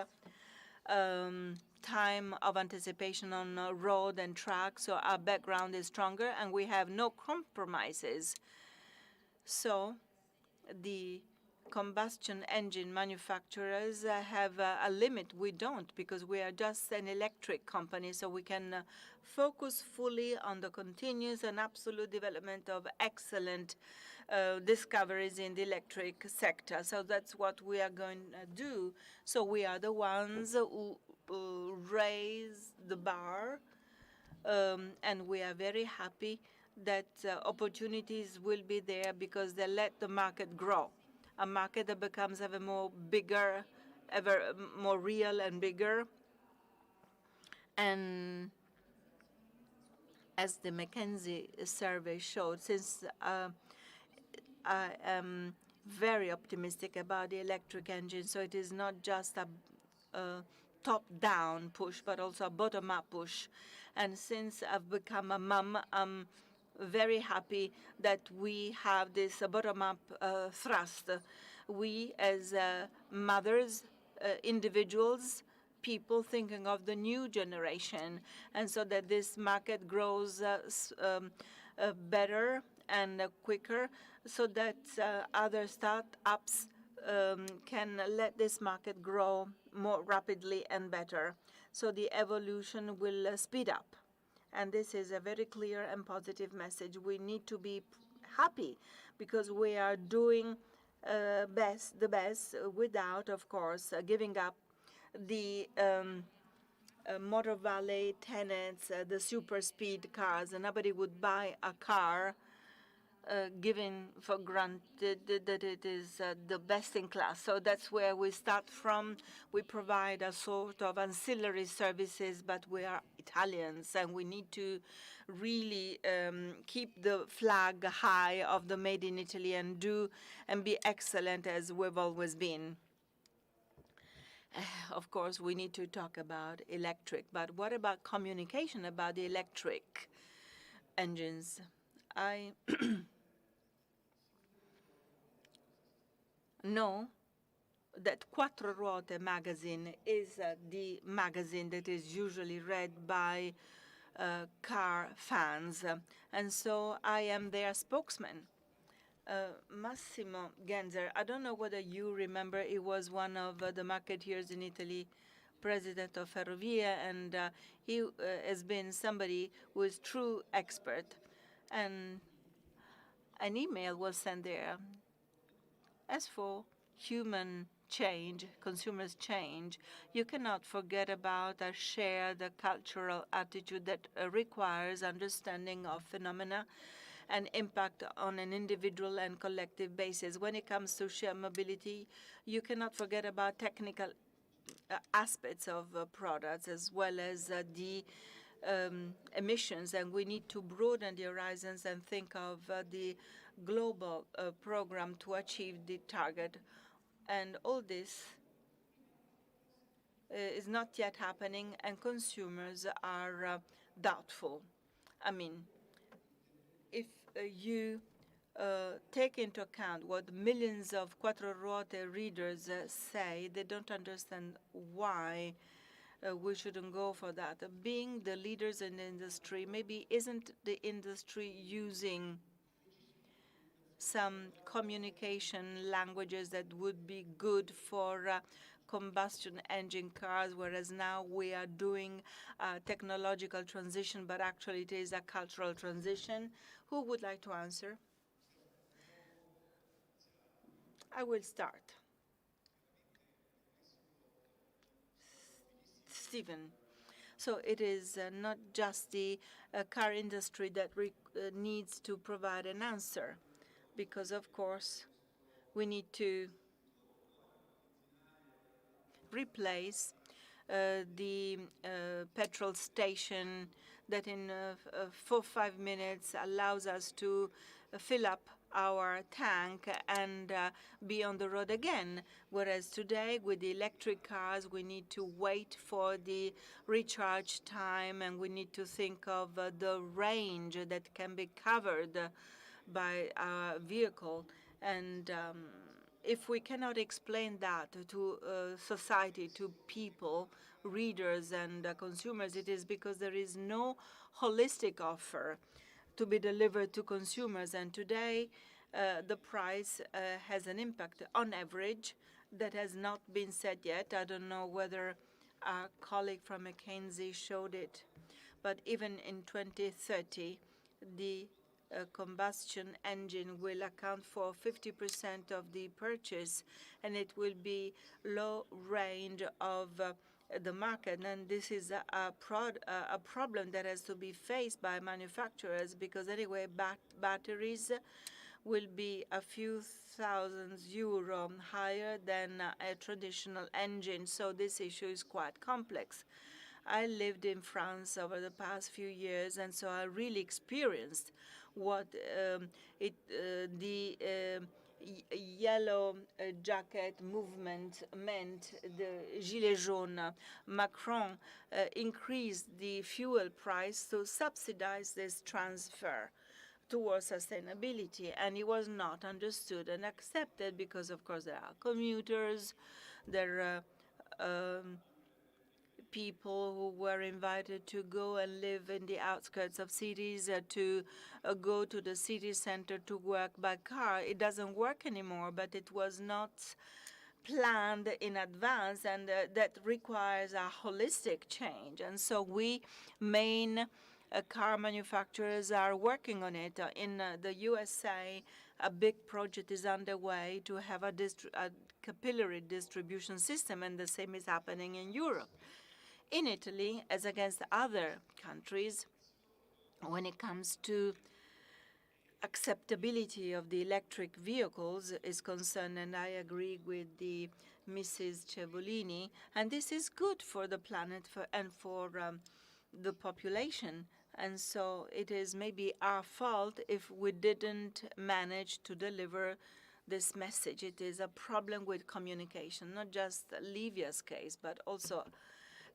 time of anticipation on road and track. So our background is stronger, and we have no compromises. So the combustion engine manufacturers have a limit. We don't, because we are just an electric company, so we can focus fully on the continuous and absolute development of excellent discoveries in the electric sector. So that's what we are going to do. So we are the ones who raise the bar, and we are very happy that opportunities will be there because they let the market grow. A market that becomes ever more bigger, ever more real and bigger. And as the McKinsey survey showed, since I am very optimistic about the electric engine, so it is not just a top-down push, but also a bottom-up push. And since I've become a mom, I'm very happy that we have this bottom-up thrust. We, as mothers, individuals, people thinking of the new generation, and so that this market grows better and quicker, so that other startups can let this market grow more rapidly and better. So the evolution will speed up. And this is a very clear and positive message. We need to be happy because we are doing the best without, of course, giving up the Motor Valley tenets, the super speed cars. And nobody would buy a car given for granted that it is the best in class. So that's where we start from. We provide a sort of ancillary services, but we are Italians, and we need to really keep the flag high of the Made in Italy and be excellent as we've always been. Of course, we need to talk about electric, but what about communication about the electric engines? I know that Quattro Ruote magazine is the magazine that is usually read by car fans, and so I am their spokesman. Massimo Genzer, I don't know whether you remember, he was one of the marketeers in Italy, president of Ferrovie, and he has been somebody who is true expert. And an email was sent there. As for human change, consumers change, you cannot forget about a shared cultural attitude that requires understanding of phenomena and impact on an individual and collective basis. When it comes to shared mobility, you cannot forget about technical aspects of products as well as the emissions, and we need to broaden the horizons and think of the global program to achieve the target. And all this is not yet happening, and consumers are doubtful. I mean, if you take into account what millions of Quattro Ruote readers say, they don't understand why we shouldn't go for that. Being the leaders in the industry, maybe isn't the industry using some communication languages that would be good for combustion engine cars, whereas now we are doing technological transition, but actually it is a cultural transition? Who would like to answer? I will start. Stephen. So it is not just the car industry that needs to provide an answer, because of course we need to replace the petrol station that in 4 or 5 minutes allows us to fill up our tank and be on the road again. Whereas today, with the electric cars, we need to wait for the recharge time, and we need to think of the range that can be covered by our vehicle. And if we cannot explain that to society, to people, readers and consumers, it is because there is no holistic offer to be delivered to consumers. And today, the price has an impact on average that has not been said yet. I don't know whether our colleague from McKinsey showed it, but even in 2030, the combustion engine will account for 50% of the purchase, and it will be low range of the market. And this is a problem that has to be faced by manufacturers, because anyway, batteries will be a few €1,000 higher than a traditional engine. So this issue is quite complex. I lived in France over the past few years, and so I really experienced what the yellow jacket movement meant, the Gilets jaunes. Macron increased the fuel price to subsidize this transfer towards sustainability, and it was not understood and accepted because, of course, there are commuters, there are people who were invited to go and live in the outskirts of cities, to go to the city center to work by car. It doesn't work anymore, but it was not planned in advance, and that requires a holistic change. And so we main car manufacturers are working on it. In the USA, a big project is underway to have a capillary distribution system, and the same is happening in Europe. In Italy, as against other countries, when it comes to acceptability of the electric vehicles is concerned, and I agree with the Mrs. Cevolini, and this is good for the planet and for the population. And so it is maybe our fault if we didn't manage to deliver this message. It is a problem with communication, not just Livia's case, but also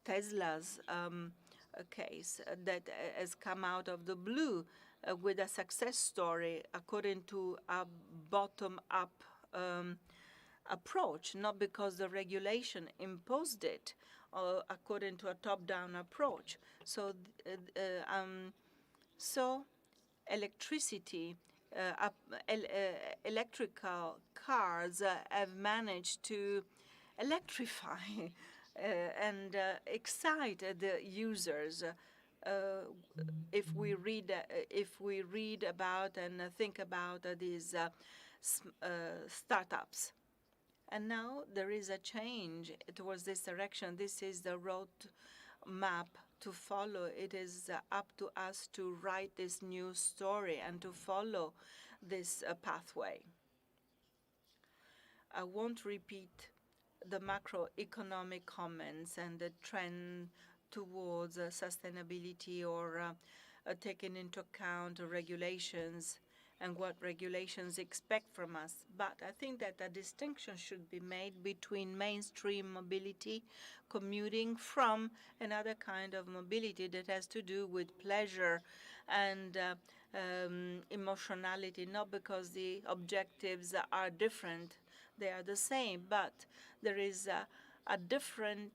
Tesla's case that has come out of the blue with a success story according to a bottom-up approach, not because the regulation imposed it, according to a top-down approach. So, electricity, electrical cars have managed to electrify and excite the users. If we read about and think about these startups. And now there is a change towards this direction. This is the road map to follow. It is up to us to write this new story and to follow this pathway. I won't repeat the macroeconomic comments and the trend towards sustainability or taking into account regulations and what regulations expect from us. But I think that a distinction should be made between mainstream mobility, commuting, from another kind of mobility that has to do with pleasure and emotionality, not because the objectives are different, they are the same, but there is a different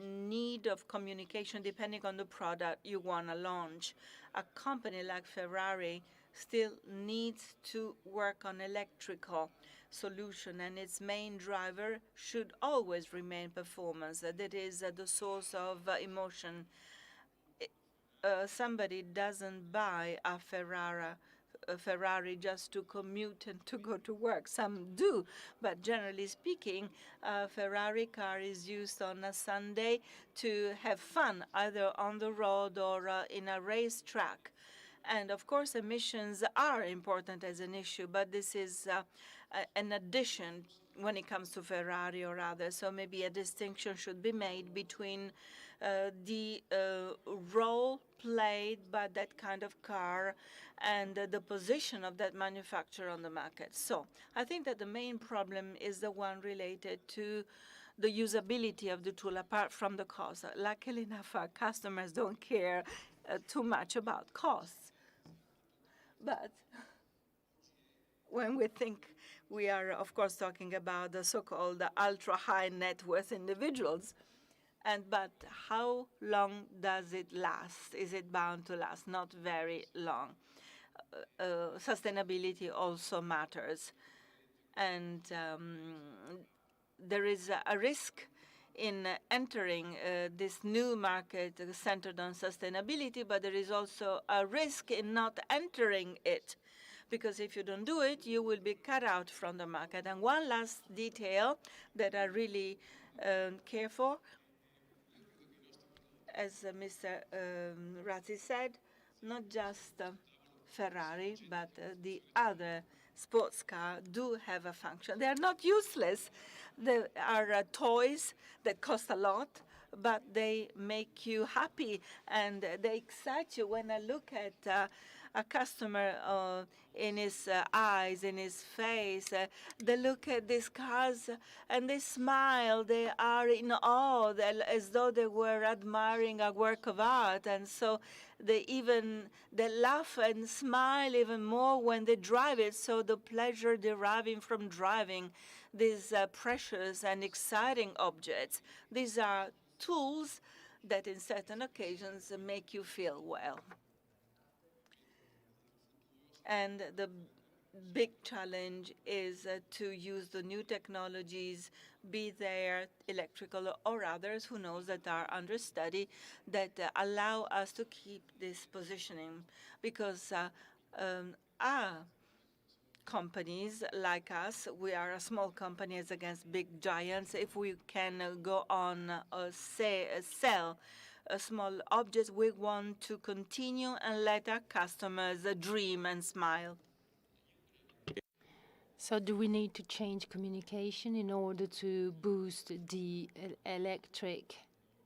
need of communication depending on the product you want to launch. A company like Ferrari still needs to work on electrical solution, and its main driver should always remain performance. That is the source of emotion. Somebody doesn't buy a Ferrari just to commute and to go to work. Some do, but generally speaking, a Ferrari car is used on a Sunday to have fun, either on the road or in a racetrack. And of course, emissions are important as an issue, but this is an addition when it comes to Ferrari or others. So maybe a distinction should be made between the role played by that kind of car and the position of that manufacturer on the market. So I think that the main problem is the one related to the usability of the tool, apart from the cost. Luckily enough, our customers don't care too much about costs. But when we think, we are, of course, talking about the so-called ultra-high net worth individuals. But how long does it last? Is it bound to last? Not very long. Sustainability also matters. And there is a risk in entering this new market centered on sustainability, but there is also a risk in not entering it, because if you don't do it, you will be cut out from the market. And one last detail that I really care for, as Mr. Razzi said, not just Ferrari, but the other sports car do have a function. They are not useless. They are toys that cost a lot, but they make you happy and they excite you. When I look at a customer in his eyes, in his face, they look at these cars and they smile. They are in awe, as though they were admiring a work of art. And so they laugh and smile even more when they drive it. So the pleasure deriving from driving these precious and exciting objects, these are tools that in certain occasions make you feel well. And the big challenge is to use the new technologies, be they electrical or others, who knows, that are under study, that allow us to keep this positioning. Because our companies like us, we are a small company as against big giants. If we can go on sell small objects, we want to continue and let our customers dream and smile. So do we need to change communication in order to boost the electric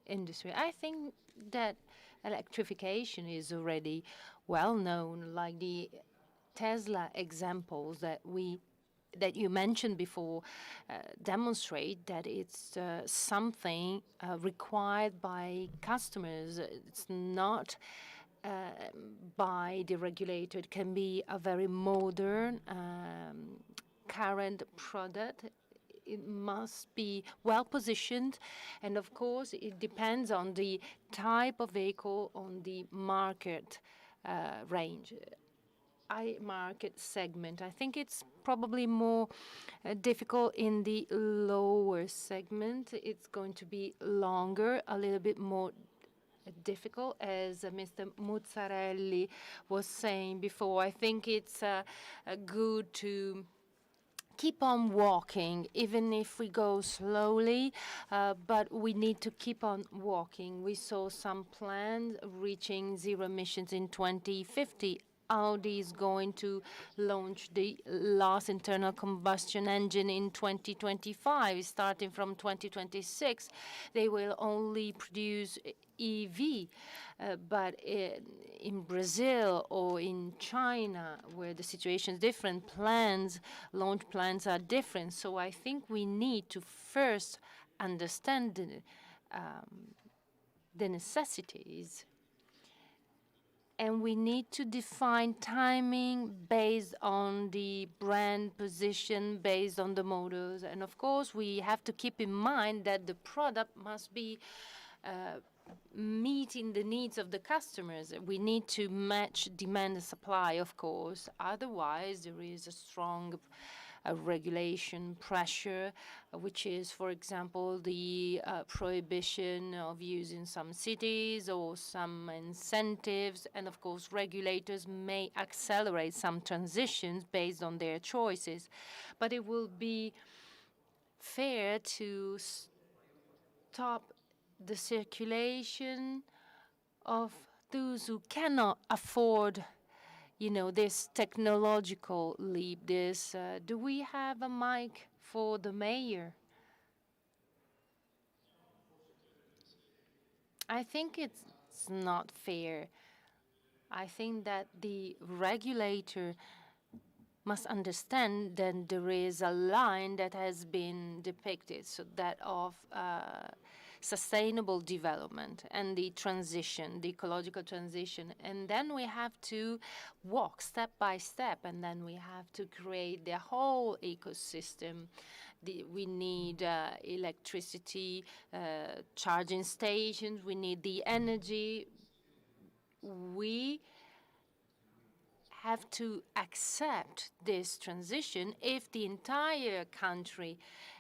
industry? I think that electrification is already well known, like the Tesla examples that you mentioned before demonstrate that it's something required by customers. It's not by the regulator. It can be a very modern current product. It must be well positioned, and of course it depends on the type of vehicle, on the market range. Market segment. I think it's probably more difficult in the lower segment. It's going to be longer, a little bit more difficult, as Mr. Muzzarelli was saying before. I think it's good to keep on walking, even if we go slowly, but we need to keep on walking. We saw some plans reaching zero emissions in 2050. Audi is going to launch the last internal combustion engine in 2025. Starting from 2026, they will only produce EV. But in Brazil or in China, where the situation is different, launch plans are different. So I think we need to first understand the necessities, and we need to define timing based on the brand position, based on the models. And of course, we have to keep in mind that the product must be meeting the needs of the customers. We need to match demand and supply, of course. Otherwise, there is a strong regulation pressure, which is, for example, the prohibition of using some cities or some incentives. And of course, regulators may accelerate some transitions based on their choices. But it will be fair to stop the circulation of those who cannot afford, this technological leap. Do we have a mic for the mayor? I think it's not fair. I think that the regulator must understand that there is a line that has been depicted, so that of sustainable development and the transition, the ecological transition. And then we have to walk step by step, and then we have to create the whole ecosystem. We need electricity, charging stations, we need the energy. We have to accept this transition if the entire country,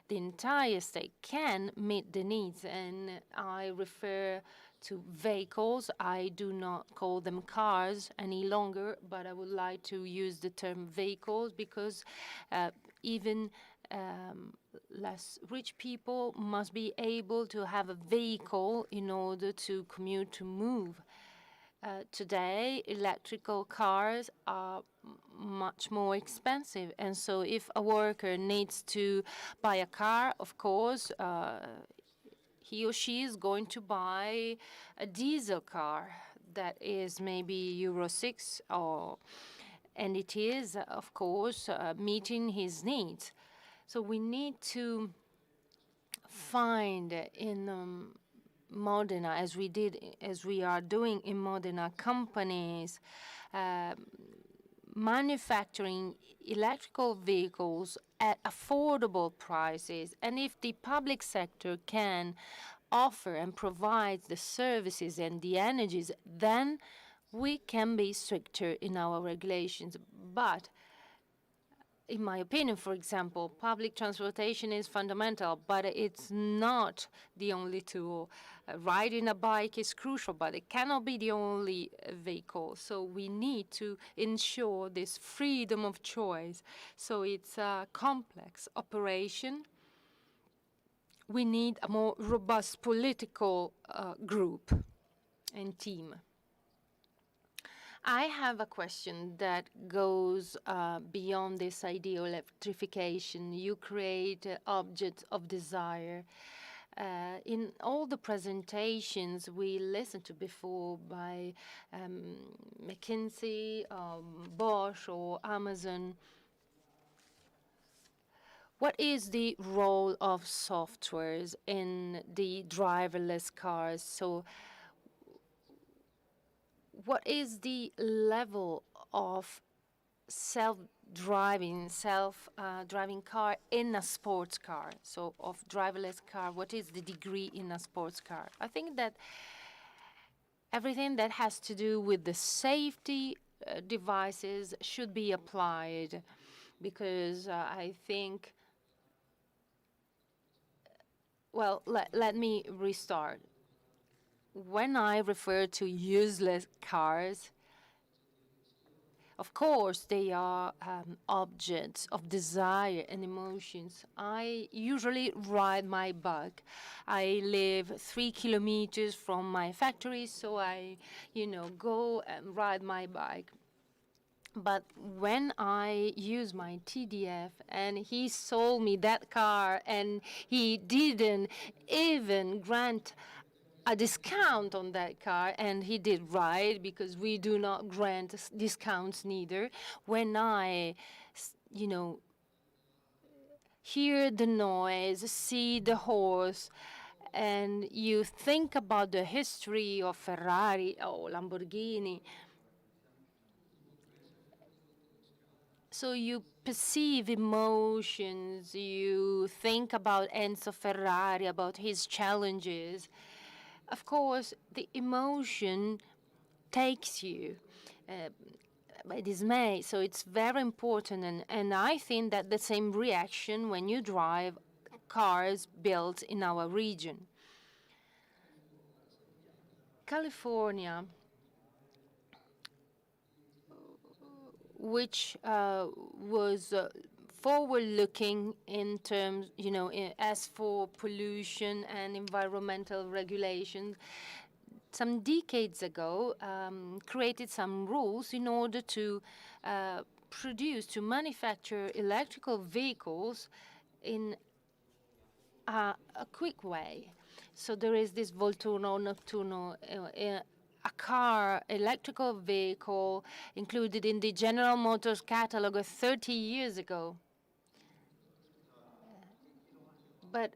the entire state can meet the needs. And I refer to vehicles. I do not call them cars any longer, but I would like to use the term vehicles, because even less rich people must be able to have a vehicle in order to commute, to move. Today, electrical cars are much more expensive. And so if a worker needs to buy a car, of course, he or she is going to buy a diesel car that is maybe Euro 6, and it is, of course, meeting his needs. So we need to find in Modena, as we are doing in Modena, companies manufacturing electrical vehicles at affordable prices. And if the public sector can offer and provide the services and the energies, then we can be stricter in our regulations. But in my opinion, for example, public transportation is fundamental, but it's not the only tool. Riding a bike is crucial, but it cannot be the only vehicle. So we need to ensure this freedom of choice. So it's a complex operation. We need a more robust political group and team. I have a question that goes beyond this idea of electrification. You create objects of desire. In all the presentations we listened to before by McKinsey, Bosch, or Amazon, what is the role of softwares in the driverless cars? So what is the level of self-driving car in a sports car? So of driverless car, what is the degree in a sports car? I think that everything that has to do with the safety devices should be applied, because I think, well, let me restart. When I refer to useless cars, of course, they are objects of desire and emotions. I usually ride my bike. I live 3 kilometers from my factory, so I, go and ride my bike. But when I use my TDF and he sold me that car and he didn't even grant a discount on that car, and he did right because we do not grant discounts neither. When I, you know, hear the noise, see the horse, and you think about the history of Ferrari or Lamborghini, so you perceive emotions, you think about Enzo Ferrari, about his challenges. Of course, the emotion takes you by dismay, so it's very important. And I think that the same reaction when you drive cars built in our region. California, which was forward-looking in terms, as for pollution and environmental regulations, some decades ago created some rules in order to manufacture electrical vehicles in a quick way. So there is this Volturno Nocturno, a car, electrical vehicle included in the General Motors catalog of 30 years ago. But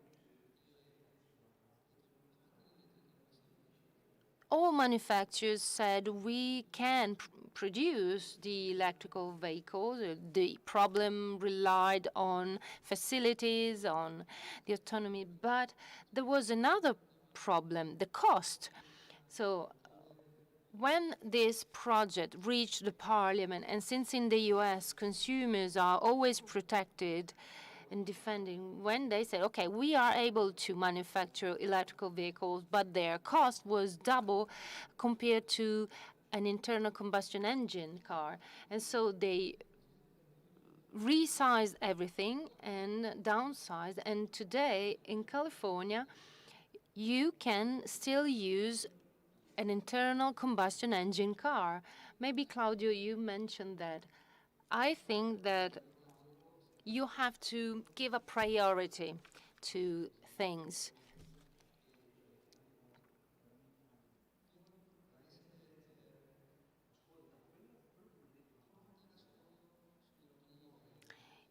all manufacturers said we can produce the electrical vehicles. The problem relied on facilities, on the autonomy, but there was another problem, the cost. So when this project reached the parliament, and since in the US consumers are always protected and defending, when they said, okay, we are able to manufacture electrical vehicles, but their cost was double compared to an internal combustion engine car. And so they resized everything and downsized. And today in California, you can still use an internal combustion engine car. Maybe, Claudio, you mentioned that. I think that you have to give a priority to things.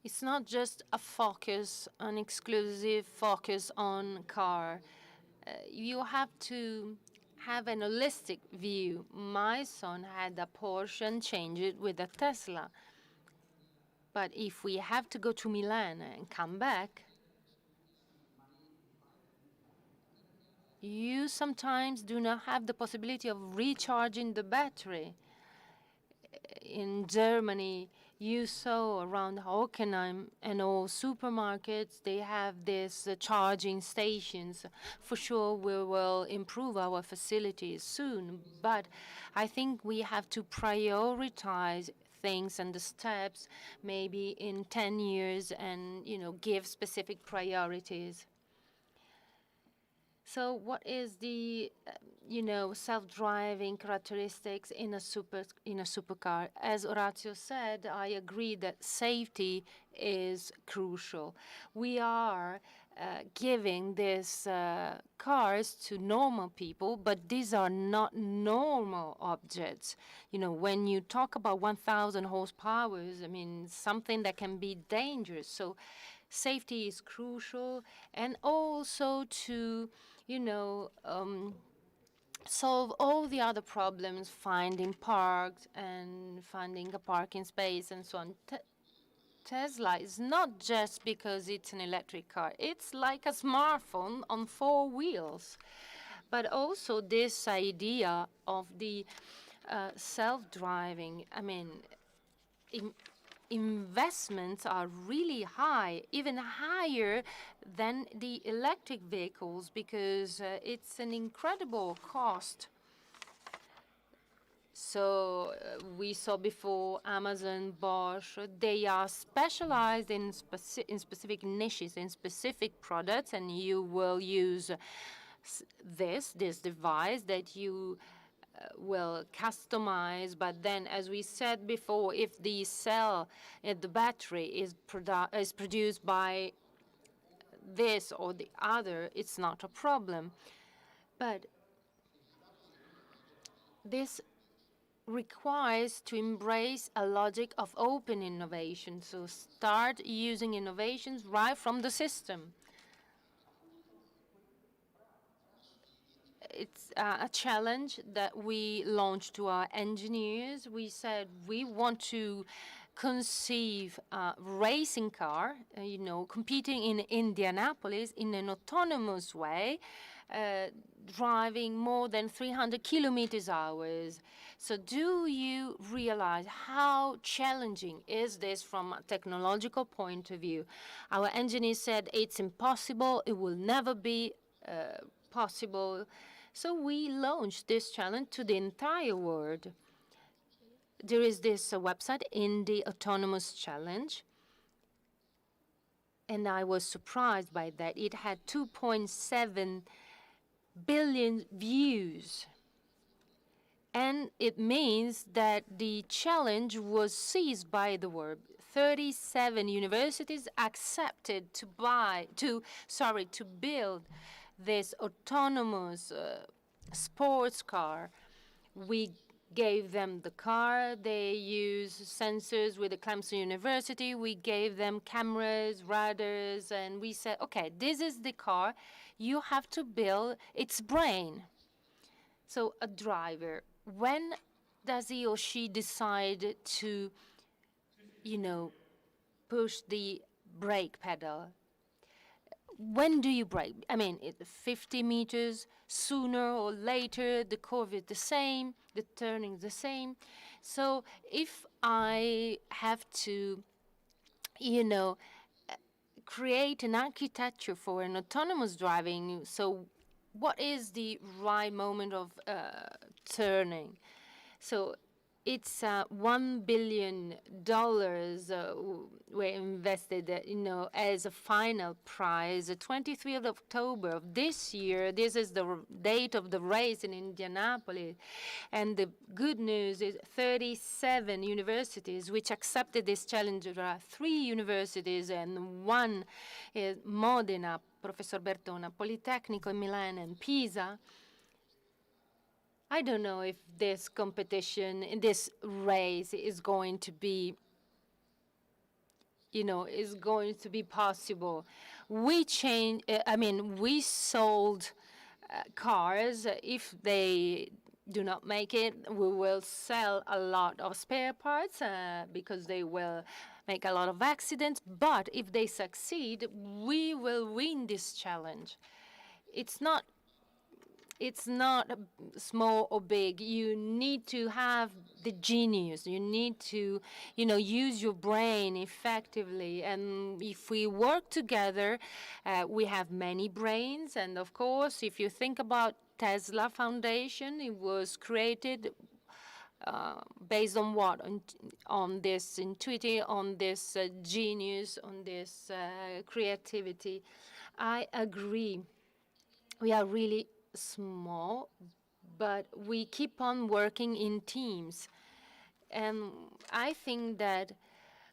It's not just a focus, an exclusive focus on car. You have to have an holistic view. My son had a Porsche and changed it with a Tesla. But if we have to go to Milan and come back, you sometimes do not have the possibility of recharging the battery. In Germany, you saw around Hockenheim and all supermarkets, they have these charging stations. For sure, we will improve our facilities soon, but I think we have to prioritize things and the steps maybe in 10 years and, give specific priorities. So what is the, self-driving characteristics in a supercar? As Orazio said, I agree that safety is crucial. We are giving these cars to normal people, but these are not normal objects. When you talk about 1,000 horsepower, something that can be dangerous. So safety is crucial, and also to solve all the other problems, finding parks and finding a parking space and so on. Tesla is not just because it's an electric car. It's like a smartphone on 4 wheels. But also this idea of the self-driving, investments are really high, even higher than the electric vehicles, because it's an incredible cost. So we saw before Amazon, Bosch, they are specialized in specific niches, in specific products, and you will use this device that you will customize, but then, as we said before, if the cell, the battery is produced by this or the other, it's not a problem. But this requires to embrace a logic of open innovation, so start using innovations right from the system. It's a challenge that we launched to our engineers. We said we want to conceive a racing car, competing in Indianapolis in an autonomous way, driving more than 300 kilometers hours. So do you realize how challenging is this from a technological point of view? Our engineers said it's impossible, it will never be possible. So we launched this challenge to the entire world. There is this website, Indy Autonomous Challenge, and I was surprised by that. It had 2.7 billion views. And it means that the challenge was seized by the world. 37 universities accepted to build this autonomous sports car. We gave them the car. They use sensors with the Clemson University. We gave them cameras, radars, and we said, okay, this is the car. You have to build its brain. So a driver, when does he or she decide to, push the brake pedal? When do you brake? I mean, 50 meters, sooner or later, the curve is the same, the turning is the same. So if I have to, create an architecture for an autonomous driving, so what is the right moment of turning? So it's $1 billion were invested, as a final prize. The 23rd of October of this year, this is the date of the race in Indianapolis. And the good news is 37 universities which accepted this challenge. There are 3 universities, and one is Modena, Professor Bertona, Politecnico in Milan, and Pisa. I don't know if this competition, this race is going to be, is going to be possible. We sold cars. If they do not make it, we will sell a lot of spare parts because they will make a lot of accidents. But if they succeed, we will win this challenge. It's not small or big. You need to have the genius. You need to, use your brain effectively. And if we work together, we have many brains. And of course, if you think about Tesla Foundation, it was created based on what? On this intuitive, on this genius, on this creativity. I agree. We are really small, but we keep on working in teams. And I think that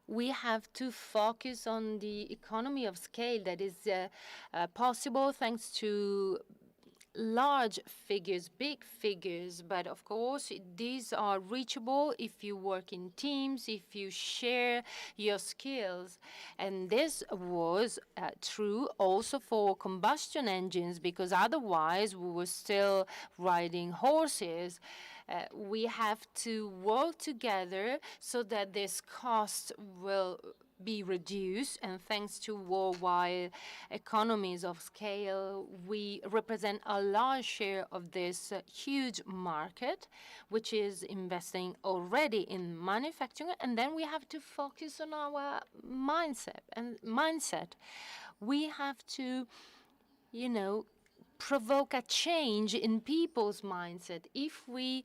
we have to focus on the economy of scale that is possible thanks to large figures, big figures, but of course these are reachable if you work in teams, if you share your skills. And this was true also for combustion engines, because otherwise we were still riding horses. We have to work together so that this cost will be reduced, and thanks to worldwide economies of scale, we represent a large share of this huge market, which is investing already in manufacturing. And then we have to focus on our mindset. We have to, provoke a change in people's mindset. If we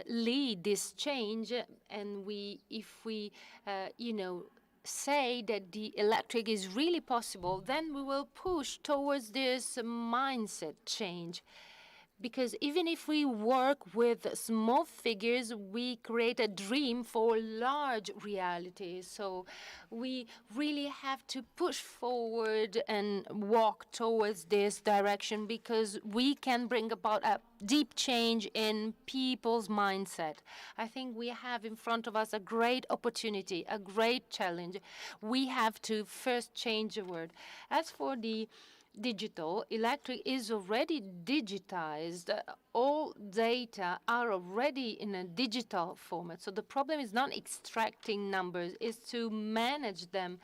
lead this change, and if we say that the electric is really possible, then we will push towards this mindset change. because even if we work with small figures, we create a dream for large realities. So we really have to push forward and walk towards this direction, because we can bring about a deep change in people's mindset. I think we have in front of us a great opportunity, a great challenge. We have to first change the world. As for the digital, electric is already digitized. All data are already in a digital format. So the problem is not extracting numbers, is to manage them.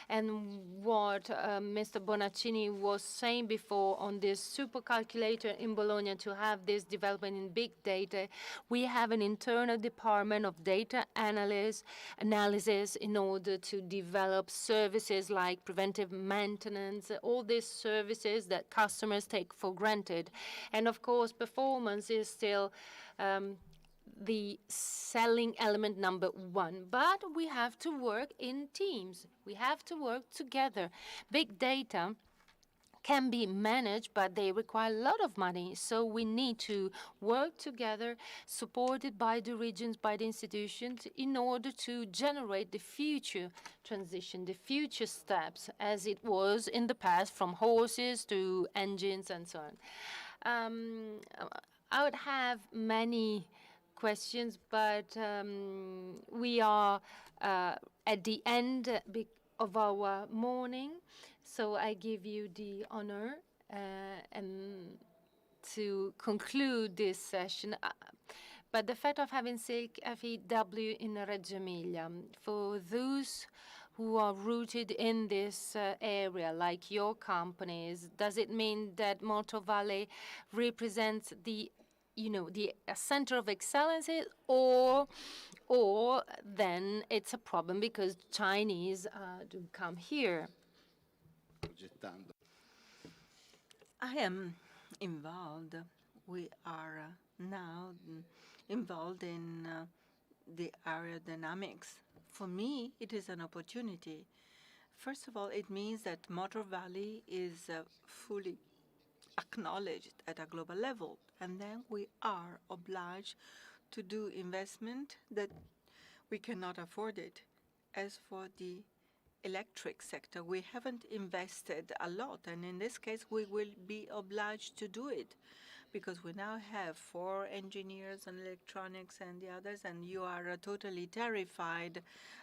And what Mr. Bonaccini was saying before on this supercalculator in Bologna, to have this development in big data, we have an internal department of data analysis in order to develop services like preventive maintenance, all these services that customers take for granted. And of course, performance is still the selling element number one. But we have to work in teams. We have to work together. Big data can be managed, but they require a lot of money. So we need to work together, supported by the regions, by the institutions, in order to generate the future transition, the future steps, as it was in the past, from horses to engines and so on. I would have many questions, but we are at the end of our morning. So I give you the honor and to conclude this session. But the fact of having FEW in Reggio Emilia, for those who are rooted in this area, like your companies, does it mean that Motovale represents the center of excellence, or then it's a problem because Chinese do come here? I am involved. We are now involved in the aerodynamics. For me, it is an opportunity. First of all, it means that Motor Valley is fully acknowledged at a global level, and then we are obliged to do investment that we cannot afford it. As for the electric sector, we haven't invested a lot, and in this case we will be obliged to do it, because we now have 4 engineers on electronics and the others, and you are totally terrified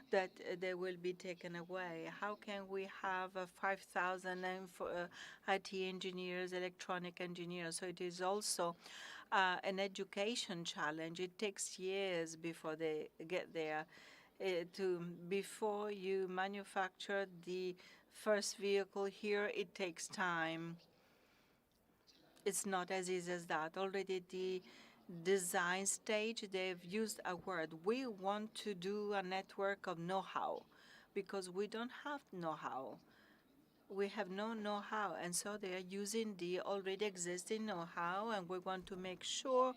that they will be taken away. How can we have 5,000 IT engineers, electronic engineers? So it is also an education challenge. It takes years before they get there. Before you manufacture the first vehicle here, it takes time. It's not as easy as that. Already the design stage, they've used a word. We want to do a network of know-how, because we don't have know-how. We have no know-how, and so they are using the already existing know-how, and we want to make sure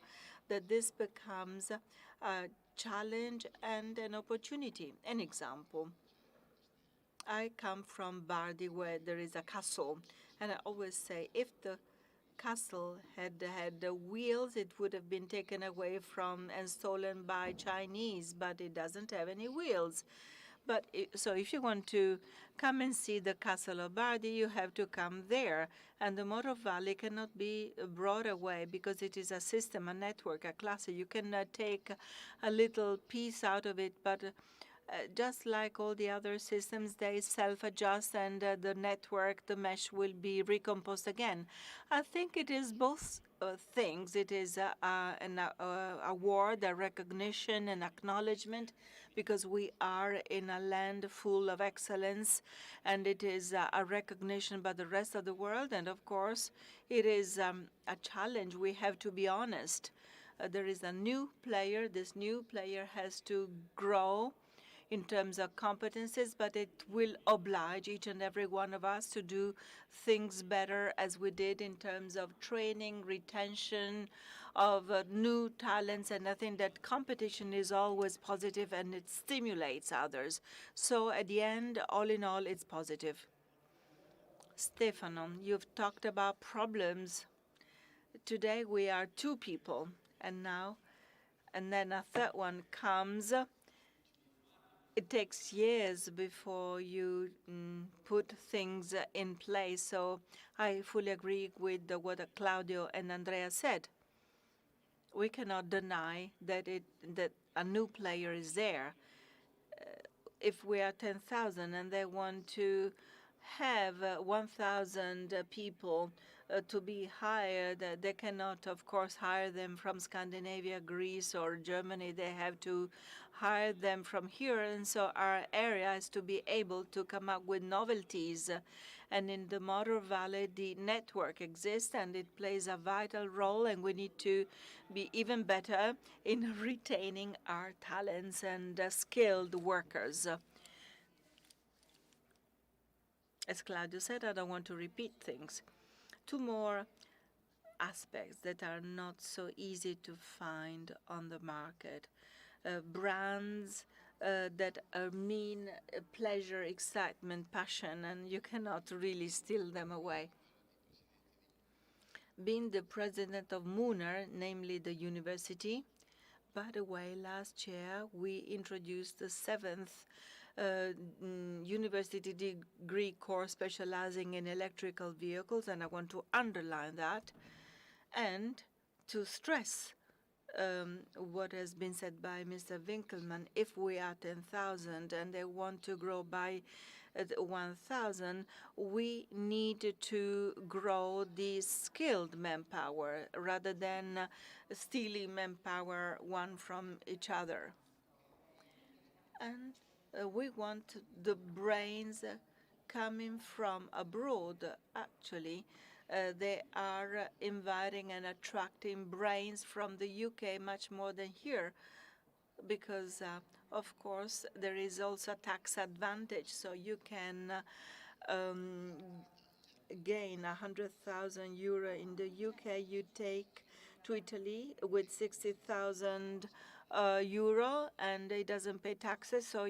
that this becomes a challenge and an opportunity. An example, I come from Bardi, where there is a castle, and I always say, if the castle had the wheels, it would have been taken away from and stolen by Chinese, but it doesn't have any wheels. But so if you want to come and see the Castle of Bardi, you have to come there. And the Motor Valley cannot be brought away, because it is a system, a network, a cluster. You can take a little piece out of it, but just like all the other systems, they self-adjust, and the network, the mesh, will be recomposed again. I think it is both things. It is an award, a recognition, an acknowledgement, because we are in a land full of excellence, and it is a recognition by the rest of the world. And of course, it is a challenge. We have to be honest. There is a new player. This new player has to grow in terms of competences, but it will oblige each and every one of us to do things better, as we did in terms of training, retention of new talents. And I think that competition is always positive, and it stimulates others. So at the end, all in all, it's positive. Stefano, you've talked about problems Today we are 2 people, and then a third one comes. It takes years before you put things in place. So I fully agree with what Claudio and Andrea said. We cannot deny that a new player is there. If we are 10,000 and they want to have 1,000 people to be hired, they cannot, of course, hire them from Scandinavia, Greece, or Germany. They have to hire them from here. And so our area has to be able to come up with novelties. And in the Motor Valley, the network exists, and it plays a vital role, and we need to be even better in retaining our talents and skilled workers. As Claudio said, I don't want to repeat things. 2 more aspects that are not so easy to find on the market. Brands that mean pleasure, excitement, passion, and you cannot really steal them away. Being the president of Munar, namely the university, by the way, last year we introduced the 7th university degree course specializing in electrical vehicles, and I want to underline that and to stress what has been said by Mr. Winkelmann. If we are 10,000 and they want to grow by 1,000, we need to grow the skilled manpower rather than stealing manpower one from each other. And we want the brains coming from abroad. Actually, they are inviting and attracting brains from the UK much more than here, because, of course, there is also a tax advantage. So you can gain 100,000 euro in the UK. You take to Italy with 60,000 euro, and it doesn't pay taxes. So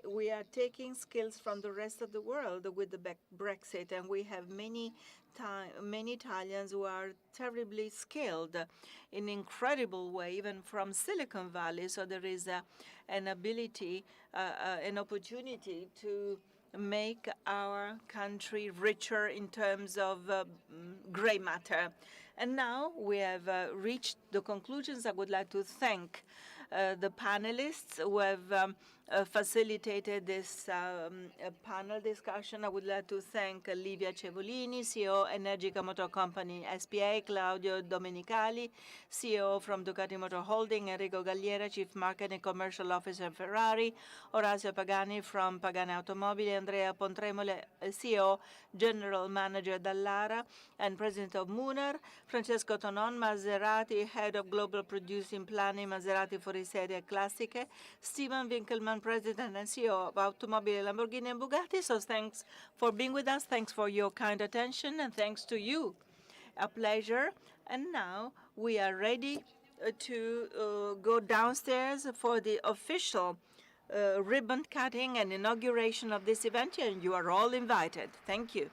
we are taking skills from the rest of the world with the Brexit, and we have many Italians who are terribly skilled in incredible way, even from Silicon Valley. So there is an ability, an opportunity to make our country richer in terms of gray matter. And now we have reached the conclusions. I would like to thank the panelists who have facilitated this panel discussion. I would like to thank Livia Cevolini, CEO, Energica Motor Company SPA, Claudio Domenicali, CEO from Ducati Motor Holding, Enrico Galliera, Chief Marketing and Commercial Officer Ferrari, Orazio Pagani from Pagani Automobili, Andrea Pontremole, CEO, General Manager Dallara and President of Munar, Francesco Tonon, Maserati, Head of Global Producing Planning, Maserati Fuoriserie Classiche, Stephen Winkelmann, President and CEO of Automobili, Lamborghini and Bugatti. So thanks for being with us. Thanks for your kind attention, and thanks to you. A pleasure. And now we are ready to go downstairs for the official ribbon cutting and inauguration of this event, and you are all invited. Thank you.